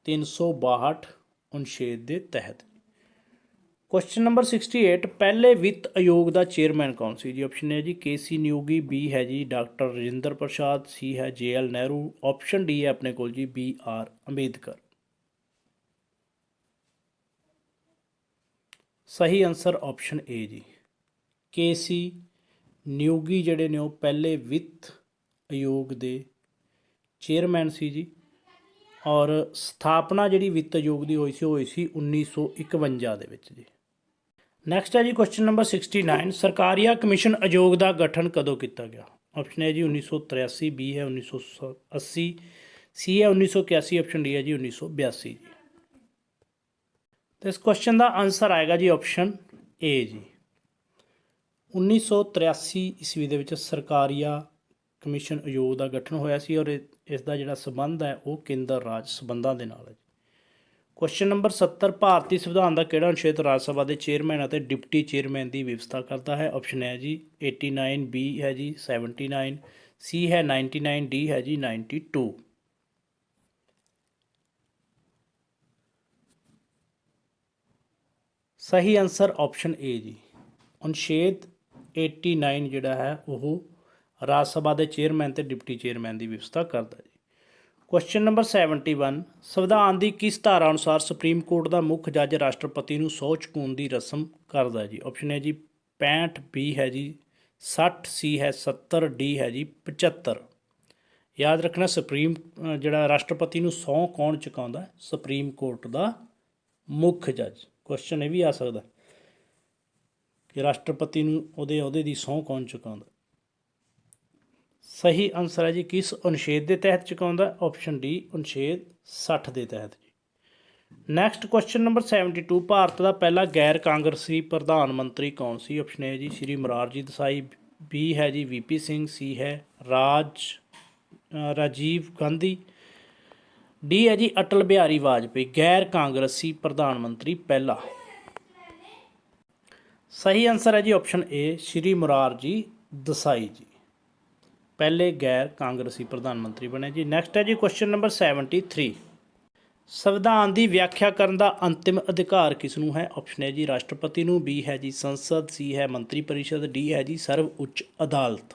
362 ਅਨੁਛੇਦ ਦੇ ਤਹਿਤ। ਕੁਐਸਚਨ ਨੰਬਰ 68, ਪਹਿਲੇ ਵਿੱਤ ਆਯੋਗ ਦਾ ਚੇਅਰਮੈਨ ਕੌਣ ਸੀ ਜੀ? ਆਪਸ਼ਨ ਹੈ ਜੀ ਕੇ.ਸੀ. ਨਿਯੋਗੀ, ਬੀ ਹੈ ਜੀ ਡਾਕਟਰ ਰਾਜਿੰਦਰ ਪ੍ਰਸਾਦ, ਸੀ ਹੈ ਜੇ.ਐਲ. ਨਹਿਰੂ, ਆਪਸ਼ਨ ਡੀ ਹੈ ਆਪਣੇ ਕੋਲ ਜੀ ਬੀ.ਆਰ. ਅੰਬੇਦਕਰ। ਸਹੀ ਆਨਸਰ ਆਪਸ਼ਨ ਏ ਜੀ ਕੇ.ਸੀ. ਨਿਯੋਗੀ ਜਿਹੜੇ ਨੇ ਉਹ ਪਹਿਲੇ ਵਿੱਤ ਆਯੋਗ ਦੇ ਚੇਅਰਮੈਨ ਸੀ ਜੀ। ਔਰ ਸਥਾਪਨਾ ਜਿਹੜੀ ਵਿੱਤ ਆਯੋਗ ਦੀ ਹੋਈ ਸੀ 1951 ਦੇ ਵਿੱਚ ਜੀ। ਨੈਕਸਟ ਹੈ ਜੀ ਕੁਐਸਚਨ ਨੰਬਰ 69, ਸਰਕਾਰੀਆ ਕਮਿਸ਼ਨ ਆਯੋਗ ਦਾ ਗਠਨ ਕਦੋਂ ਕੀਤਾ ਗਿਆ? ਆਪਸ਼ਨ ਹੈ ਜੀ 1983, ਬੀ ਹੈ 1980, ਸੀ ਹੈ 1981, ਆਪਸ਼ਨ ਡੀ ਹੈ ਜੀ 1982 ਜੀ। ਤੇ ਇਸ ਕੁਐਸਚਨ ਦਾ ਆਨਸਰ ਆਏਗਾ ਜੀ ਆਪਸ਼ਨ ਏ ਜੀ 1983 ਈਸਵੀ ਦੇ ਵਿੱਚ ਸਰਕਾਰੀਆ ਕਮਿਸ਼ਨ ਆਯੋਗ ਦਾ ਗਠਨ ਹੋਇਆ ਸੀ। ਔਰ ਇਸ ਦਾ ਜਿਹੜਾ ਸੰਬੰਧ ਹੈ ਉਹ ਕੇਂਦਰ ਰਾਜ ਸੰਬੰਧਾਂ ਦੇ ਨਾਲ ਹੈ। ਕੁਐਸਚਨ ਨੰਬਰ 70, ਭਾਰਤੀ ਸੰਵਿਧਾਨ ਦਾ ਕਿਹੜਾ ਅਨੁਛੇਦ ਰਾਜ ਸਭਾ ਦੇ ਚੇਅਰਮੈਨ ਅਤੇ ਡਿਪਟੀ ਚੇਅਰਮੈਨ ਦੀ ਵਿਵਸਥਾ ਕਰਦਾ ਹੈ? ਆਪਸ਼ਨ ਹੈ ਜੀ 89, ਬੀ ਹੈ ਜੀ 79, ਸੀ ਹੈ 99, ਡੀ ਹੈ ਜੀ 92। ਸਹੀ ਆਨਸਰ ਆਪਸ਼ਨ ਏ ਜੀ ਅਨੁਛੇਦ 89 ਜਿਹੜਾ ਹੈ ਉਹ ਰਾਜ ਸਭਾ ਦੇ ਚੇਅਰਮੈਨ ਅਤੇ ਡਿਪਟੀ ਚੇਅਰਮੈਨ ਦੀ ਵਿਵਸਥਾ ਕਰਦਾ ਜੀ। ਕੁਐਸਚਨ ਨੰਬਰ 71, ਸੰਵਿਧਾਨ ਦੀ ਕਿਸ ਧਾਰਾ ਅਨੁਸਾਰ ਸੁਪਰੀਮ ਕੋਰਟ ਦਾ ਮੁੱਖ ਜੱਜ ਰਾਸ਼ਟਰਪਤੀ ਨੂੰ ਸਹੁੰ ਚੁਕਾਉਣ ਦੀ ਰਸਮ ਕਰਦਾ ਹੈ ਜੀ? ਆਪਸ਼ਨ ਹੈ ਜੀ 65, ਬੀ ਹੈ ਜੀ 60, ਸੀ ਹੈ 70, ਡੀ ਹੈ ਜੀ 75। ਯਾਦ ਰੱਖਣਾ ਜਿਹੜਾ ਰਾਸ਼ਟਰਪਤੀ ਨੂੰ ਸਹੁੰ ਕੌਣ ਚੁਕਾਉਂਦਾ? ਸੁਪਰੀਮ ਕੋਰਟ ਦਾ ਮੁੱਖ ਜੱਜ। ਕੁਐਸਚਨ ਇਹ ਵੀ ਆ ਸਕਦਾ ਕਿ ਰਾਸ਼ਟਰਪਤੀ ਨੂੰ ਉਹਦੇ ਅਹੁਦੇ ਦੀ ਸਹੁੰ ਕੌਣ ਚੁਕਾਉਂਦਾ? ਸਹੀ ਆਨਸਰ ਹੈ ਜੀ ਕਿਸ ਅਨੁਛੇਦ ਦੇ ਤਹਿਤ ਚੁਕਾਉਂਦਾ? ਆਪਸ਼ਨ ਡੀ ਅਨੁਛੇਦ 60 ਦੇ ਤਹਿਤ ਜੀ। ਨੈਕਸਟ ਕੁਐਸਚਨ ਨੰਬਰ 72, ਭਾਰਤ ਦਾ ਪਹਿਲਾ ਗੈਰ ਕਾਂਗਰਸੀ ਪ੍ਰਧਾਨ ਮੰਤਰੀ ਕੌਣ ਸੀ? ਆਪਸ਼ਨ ਏ ਜੀ ਸ਼੍ਰੀ ਮੁਰਾਰਜੀ ਦੇਸਾਈ, ਬੀ ਹੈ ਜੀ ਵੀਪੀ ਸਿੰਘ, ਸੀ ਹੈ ਰਾਜੀਵ ਗਾਂਧੀ, ਡੀ ਹੈ ਜੀ ਅਟਲ ਬਿਹਾਰੀ ਵਾਜਪੇਈ। ਗੈਰ ਕਾਂਗਰਸੀ ਪ੍ਰਧਾਨ ਮੰਤਰੀ ਪਹਿਲਾ। ਸਹੀ ਆਨਸਰ ਹੈ ਜੀ ਆਪਸ਼ਨ ਏ ਸ਼੍ਰੀ ਮੁਰਾਰਜੀ ਦੇਸਾਈ ਜੀ, ਪਹਿਲੇ ਗੈਰ ਕਾਂਗਰਸੀ ਪ੍ਰਧਾਨ ਮੰਤਰੀ ਬਣੇ ਜੀ। ਨੈਕਸਟ ਹੈ ਜੀ ਕੁਐਸਚਨ ਨੰਬਰ 73, ਸੰਵਿਧਾਨ ਦੀ ਵਿਆਖਿਆ ਕਰਨ ਦਾ ਅੰਤਿਮ ਅਧਿਕਾਰ ਕਿਸ ਨੂੰ ਹੈ? ਆਪਸ਼ਨ ਹੈ ਜੀ ਰਾਸ਼ਟਰਪਤੀ ਨੂੰ, ਬੀ ਹੈ ਜੀ ਸੰਸਦ, ਸੀ ਹੈ ਮੰਤਰੀ ਪਰਿਸ਼ਦ, ਡੀ ਹੈ ਜੀ ਸਰਵ ਉੱਚ ਅਦਾਲਤ।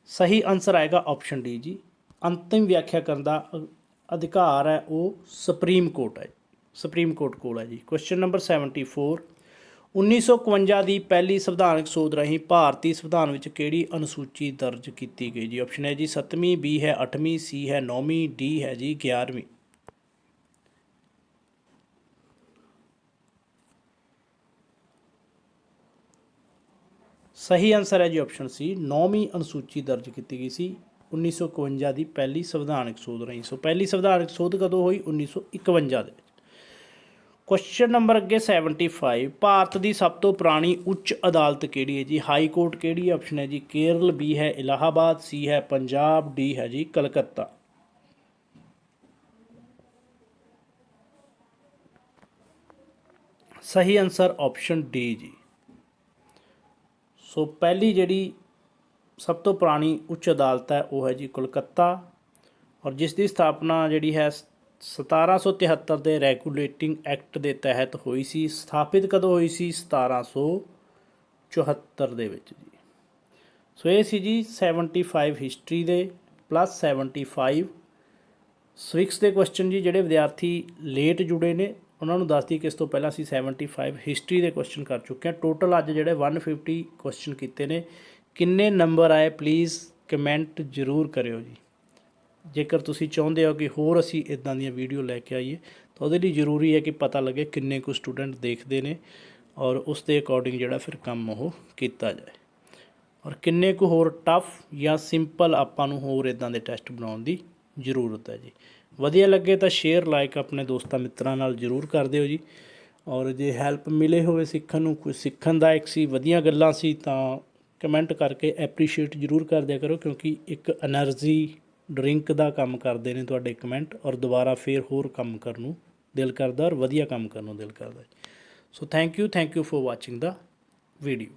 ਸਹੀ ਆਨਸਰ ਆਏਗਾ ਆਪਸ਼ਨ ਡੀ ਜੀ, ਅੰਤਿਮ ਵਿਆਖਿਆ ਕਰਨ ਦਾ ਅਧਿਕਾਰ ਹੈ ਉਹ ਸੁਪਰੀਮ ਕੋਰਟ ਹੈ, ਸੁਪਰੀਮ ਕੋਰਟ ਕੋਲ ਹੈ ਜੀ। ਕੁਐਸਚਨ ਨੰਬਰ 74, 1951 ਦੀ ਪਹਿਲੀ ਸੰਵਿਧਾਨਕ ਸੋਧ ਰਾਹੀਂ ਭਾਰਤੀ ਸੰਵਿਧਾਨ ਵਿੱਚ ਕਿਹੜੀ ਅਨੁਸੂਚੀ ਦਰਜ ਕੀਤੀ ਗਈ ਜੀ? ਆਪਸ਼ਨ ਹੈ ਜੀ 7ਵੀਂ, ਬੀ ਹੈ 8ਵੀਂ, ਸੀ ਹੈ 9ਵੀਂ, ਡੀ ਹੈ ਜੀ 11ਵੀਂ। ਸਹੀ ਆਨਸਰ ਹੈ ਜੀ ਆਪਸ਼ਨ ਸੀ 9ਵੀਂ ਅਨੁਸੂਚੀ ਦਰਜ ਕੀਤੀ ਗਈ ਸੀ 1951 ਦੀ ਪਹਿਲੀ ਸੰਵਿਧਾਨਕ ਸੋਧ ਰਾਹੀਂ। ਸੋ ਪਹਿਲੀ ਸੰਵਿਧਾਨਕ ਸੋਧ ਕਦੋਂ ਹੋਈ? 1951 ਦੇ ਵਿੱਚ। ਕੁਐਸਚਨ ਨੰਬਰ ਅੱਗੇ 75, ਭਾਰਤ ਦੀ ਸਭ ਤੋਂ ਪੁਰਾਣੀ ਉੱਚ ਅਦਾਲਤ ਕਿਹੜੀ ਹੈ ਜੀ? ਹਾਈ ਕੋਰਟ ਕਿਹੜੀ ਹੈ? ਆਪਸ਼ਨ ਹੈ ਜੀ ਕੇਰਲ, ਬੀ ਹੈ ਇਲਾਹਾਬਾਦ, ਸੀ ਹੈ ਪੰਜਾਬ, ਡੀ ਹੈ ਜੀ ਕਲਕੱਤਾ। ਸਹੀ ਆਨਸਰ ਆਪਸ਼ਨ ਡੀ ਜੀ। ਸੋ ਪਹਿਲੀ ਜਿਹੜੀ ਸਭ ਤੋਂ ਪੁਰਾਣੀ ਉੱਚ ਅਦਾਲਤ ਹੈ ਉਹ ਹੈ ਜੀ ਕੋਲਕਾਤਾ, ਔਰ ਜਿਸ ਦੀ ਸਥਾਪਨਾ ਜਿਹੜੀ ਹੈ 1773 ਦੇ ਰੈਗੂਲੇਟਿੰਗ ਐਕਟ ਦੇ ਤਹਿਤ ਹੋਈ ਸੀ। ਸਥਾਪਿਤ ਕਦੋਂ ਹੋਈ ਸੀ? 1774 ਦੇ ਵਿੱਚ ਜੀ। ਸੋ ਇਹ ਸੀ ਜੀ 75 ਹਿਸਟਰੀ ਦੇ ਪਲੱਸ 75 ਸਿਵਿਕਸ ਦੇ ਕੁਐਸਚਨ ਜੀ। ਜਿਹੜੇ ਵਿਦਿਆਰਥੀ ਲੇਟ ਜੁੜੇ ਨੇ ਉਹਨਾਂ ਨੂੰ ਦੱਸਦੀ ਕਿ ਇਸ ਤੋਂ ਪਹਿਲਾਂ ਅਸੀਂ 75 ਹਿਸਟਰੀ ਦੇ ਕੁਐਸਚਨ ਕਰ ਚੁੱਕੇ ਹਾਂ। ਟੋਟਲ ਅੱਜ ਜਿਹੜੇ 150 ਕੁਐਸਚਨ ਕੀਤੇ ਨੇ। ਕਿੰਨੇ ਨੰਬਰ ਆਏ ਪਲੀਜ਼ ਕਮੈਂਟ ਜ਼ਰੂਰ ਕਰਿਓ ਜੀ। ਜੇਕਰ ਤੁਸੀਂ ਚਾਹੁੰਦੇ ਹੋ ਕਿ ਹੋਰ ਅਸੀਂ ਇੱਦਾਂ ਦੀਆਂ ਵੀਡੀਓ ਲੈ ਕੇ ਆਈਏ ਤਾਂ ਉਹਦੇ ਲਈ ਜ਼ਰੂਰੀ ਹੈ ਕਿ ਪਤਾ ਲੱਗੇ ਕਿੰਨੇ ਕੁ ਸਟੂਡੈਂਟ ਦੇਖਦੇ ਨੇ ਔਰ ਉਸ ਦੇ ਅਕੋਰਡਿੰਗ ਜਿਹੜਾ ਫਿਰ ਕੰਮ ਉਹ ਕੀਤਾ ਜਾਏ, ਔਰ ਕਿੰਨੇ ਕੁ ਹੋਰ ਟਫ ਜਾਂ ਸਿੰਪਲ ਆਪਾਂ ਨੂੰ ਹੋਰ ਇੱਦਾਂ ਦੇ ਟੈਸਟ ਬਣਾਉਣ ਦੀ ਜ਼ਰੂਰਤ ਹੈ ਜੀ। ਵਧੀਆ ਲੱਗੇ ਤਾਂ ਸ਼ੇਅਰ ਲਾਈਕ ਆਪਣੇ ਦੋਸਤਾਂ ਮਿੱਤਰਾਂ ਨਾਲ ਜ਼ਰੂਰ ਕਰ ਦਿਓ ਜੀ। ਔਰ ਜੇ ਹੈਲਪ ਮਿਲੇ ਹੋਵੇ ਸਿੱਖਣ ਨੂੰ, ਕੁਝ ਸਿੱਖਣ ਦਾ ਇੱਕ ਸੀ, ਵਧੀਆ ਗੱਲਾਂ ਸੀ, ਤਾਂ ਕਮੈਂਟ ਕਰਕੇ ਐਪਰੀਸ਼ੀਏਟ ਜ਼ਰੂਰ ਕਰ ਦਿਆ ਕਰੋ, ਕਿਉਂਕਿ ਇੱਕ ਐਨਰਜੀ ਡਰਿੰਕ ਦਾ ਕੰਮ ਕਰਦੇ ਨੇ ਤੁਹਾਡੇ ਕਮੈਂਟ, ਔਰ ਦੁਬਾਰਾ ਫੇਰ ਹੋਰ ਕੰਮ ਕਰਨ ਨੂੰ ਦਿਲ ਕਰਦਾ ਔਰ ਵਧੀਆ ਕੰਮ ਕਰਨ ਨੂੰ ਦਿਲ ਕਰਦਾ। So thank you for watching the video.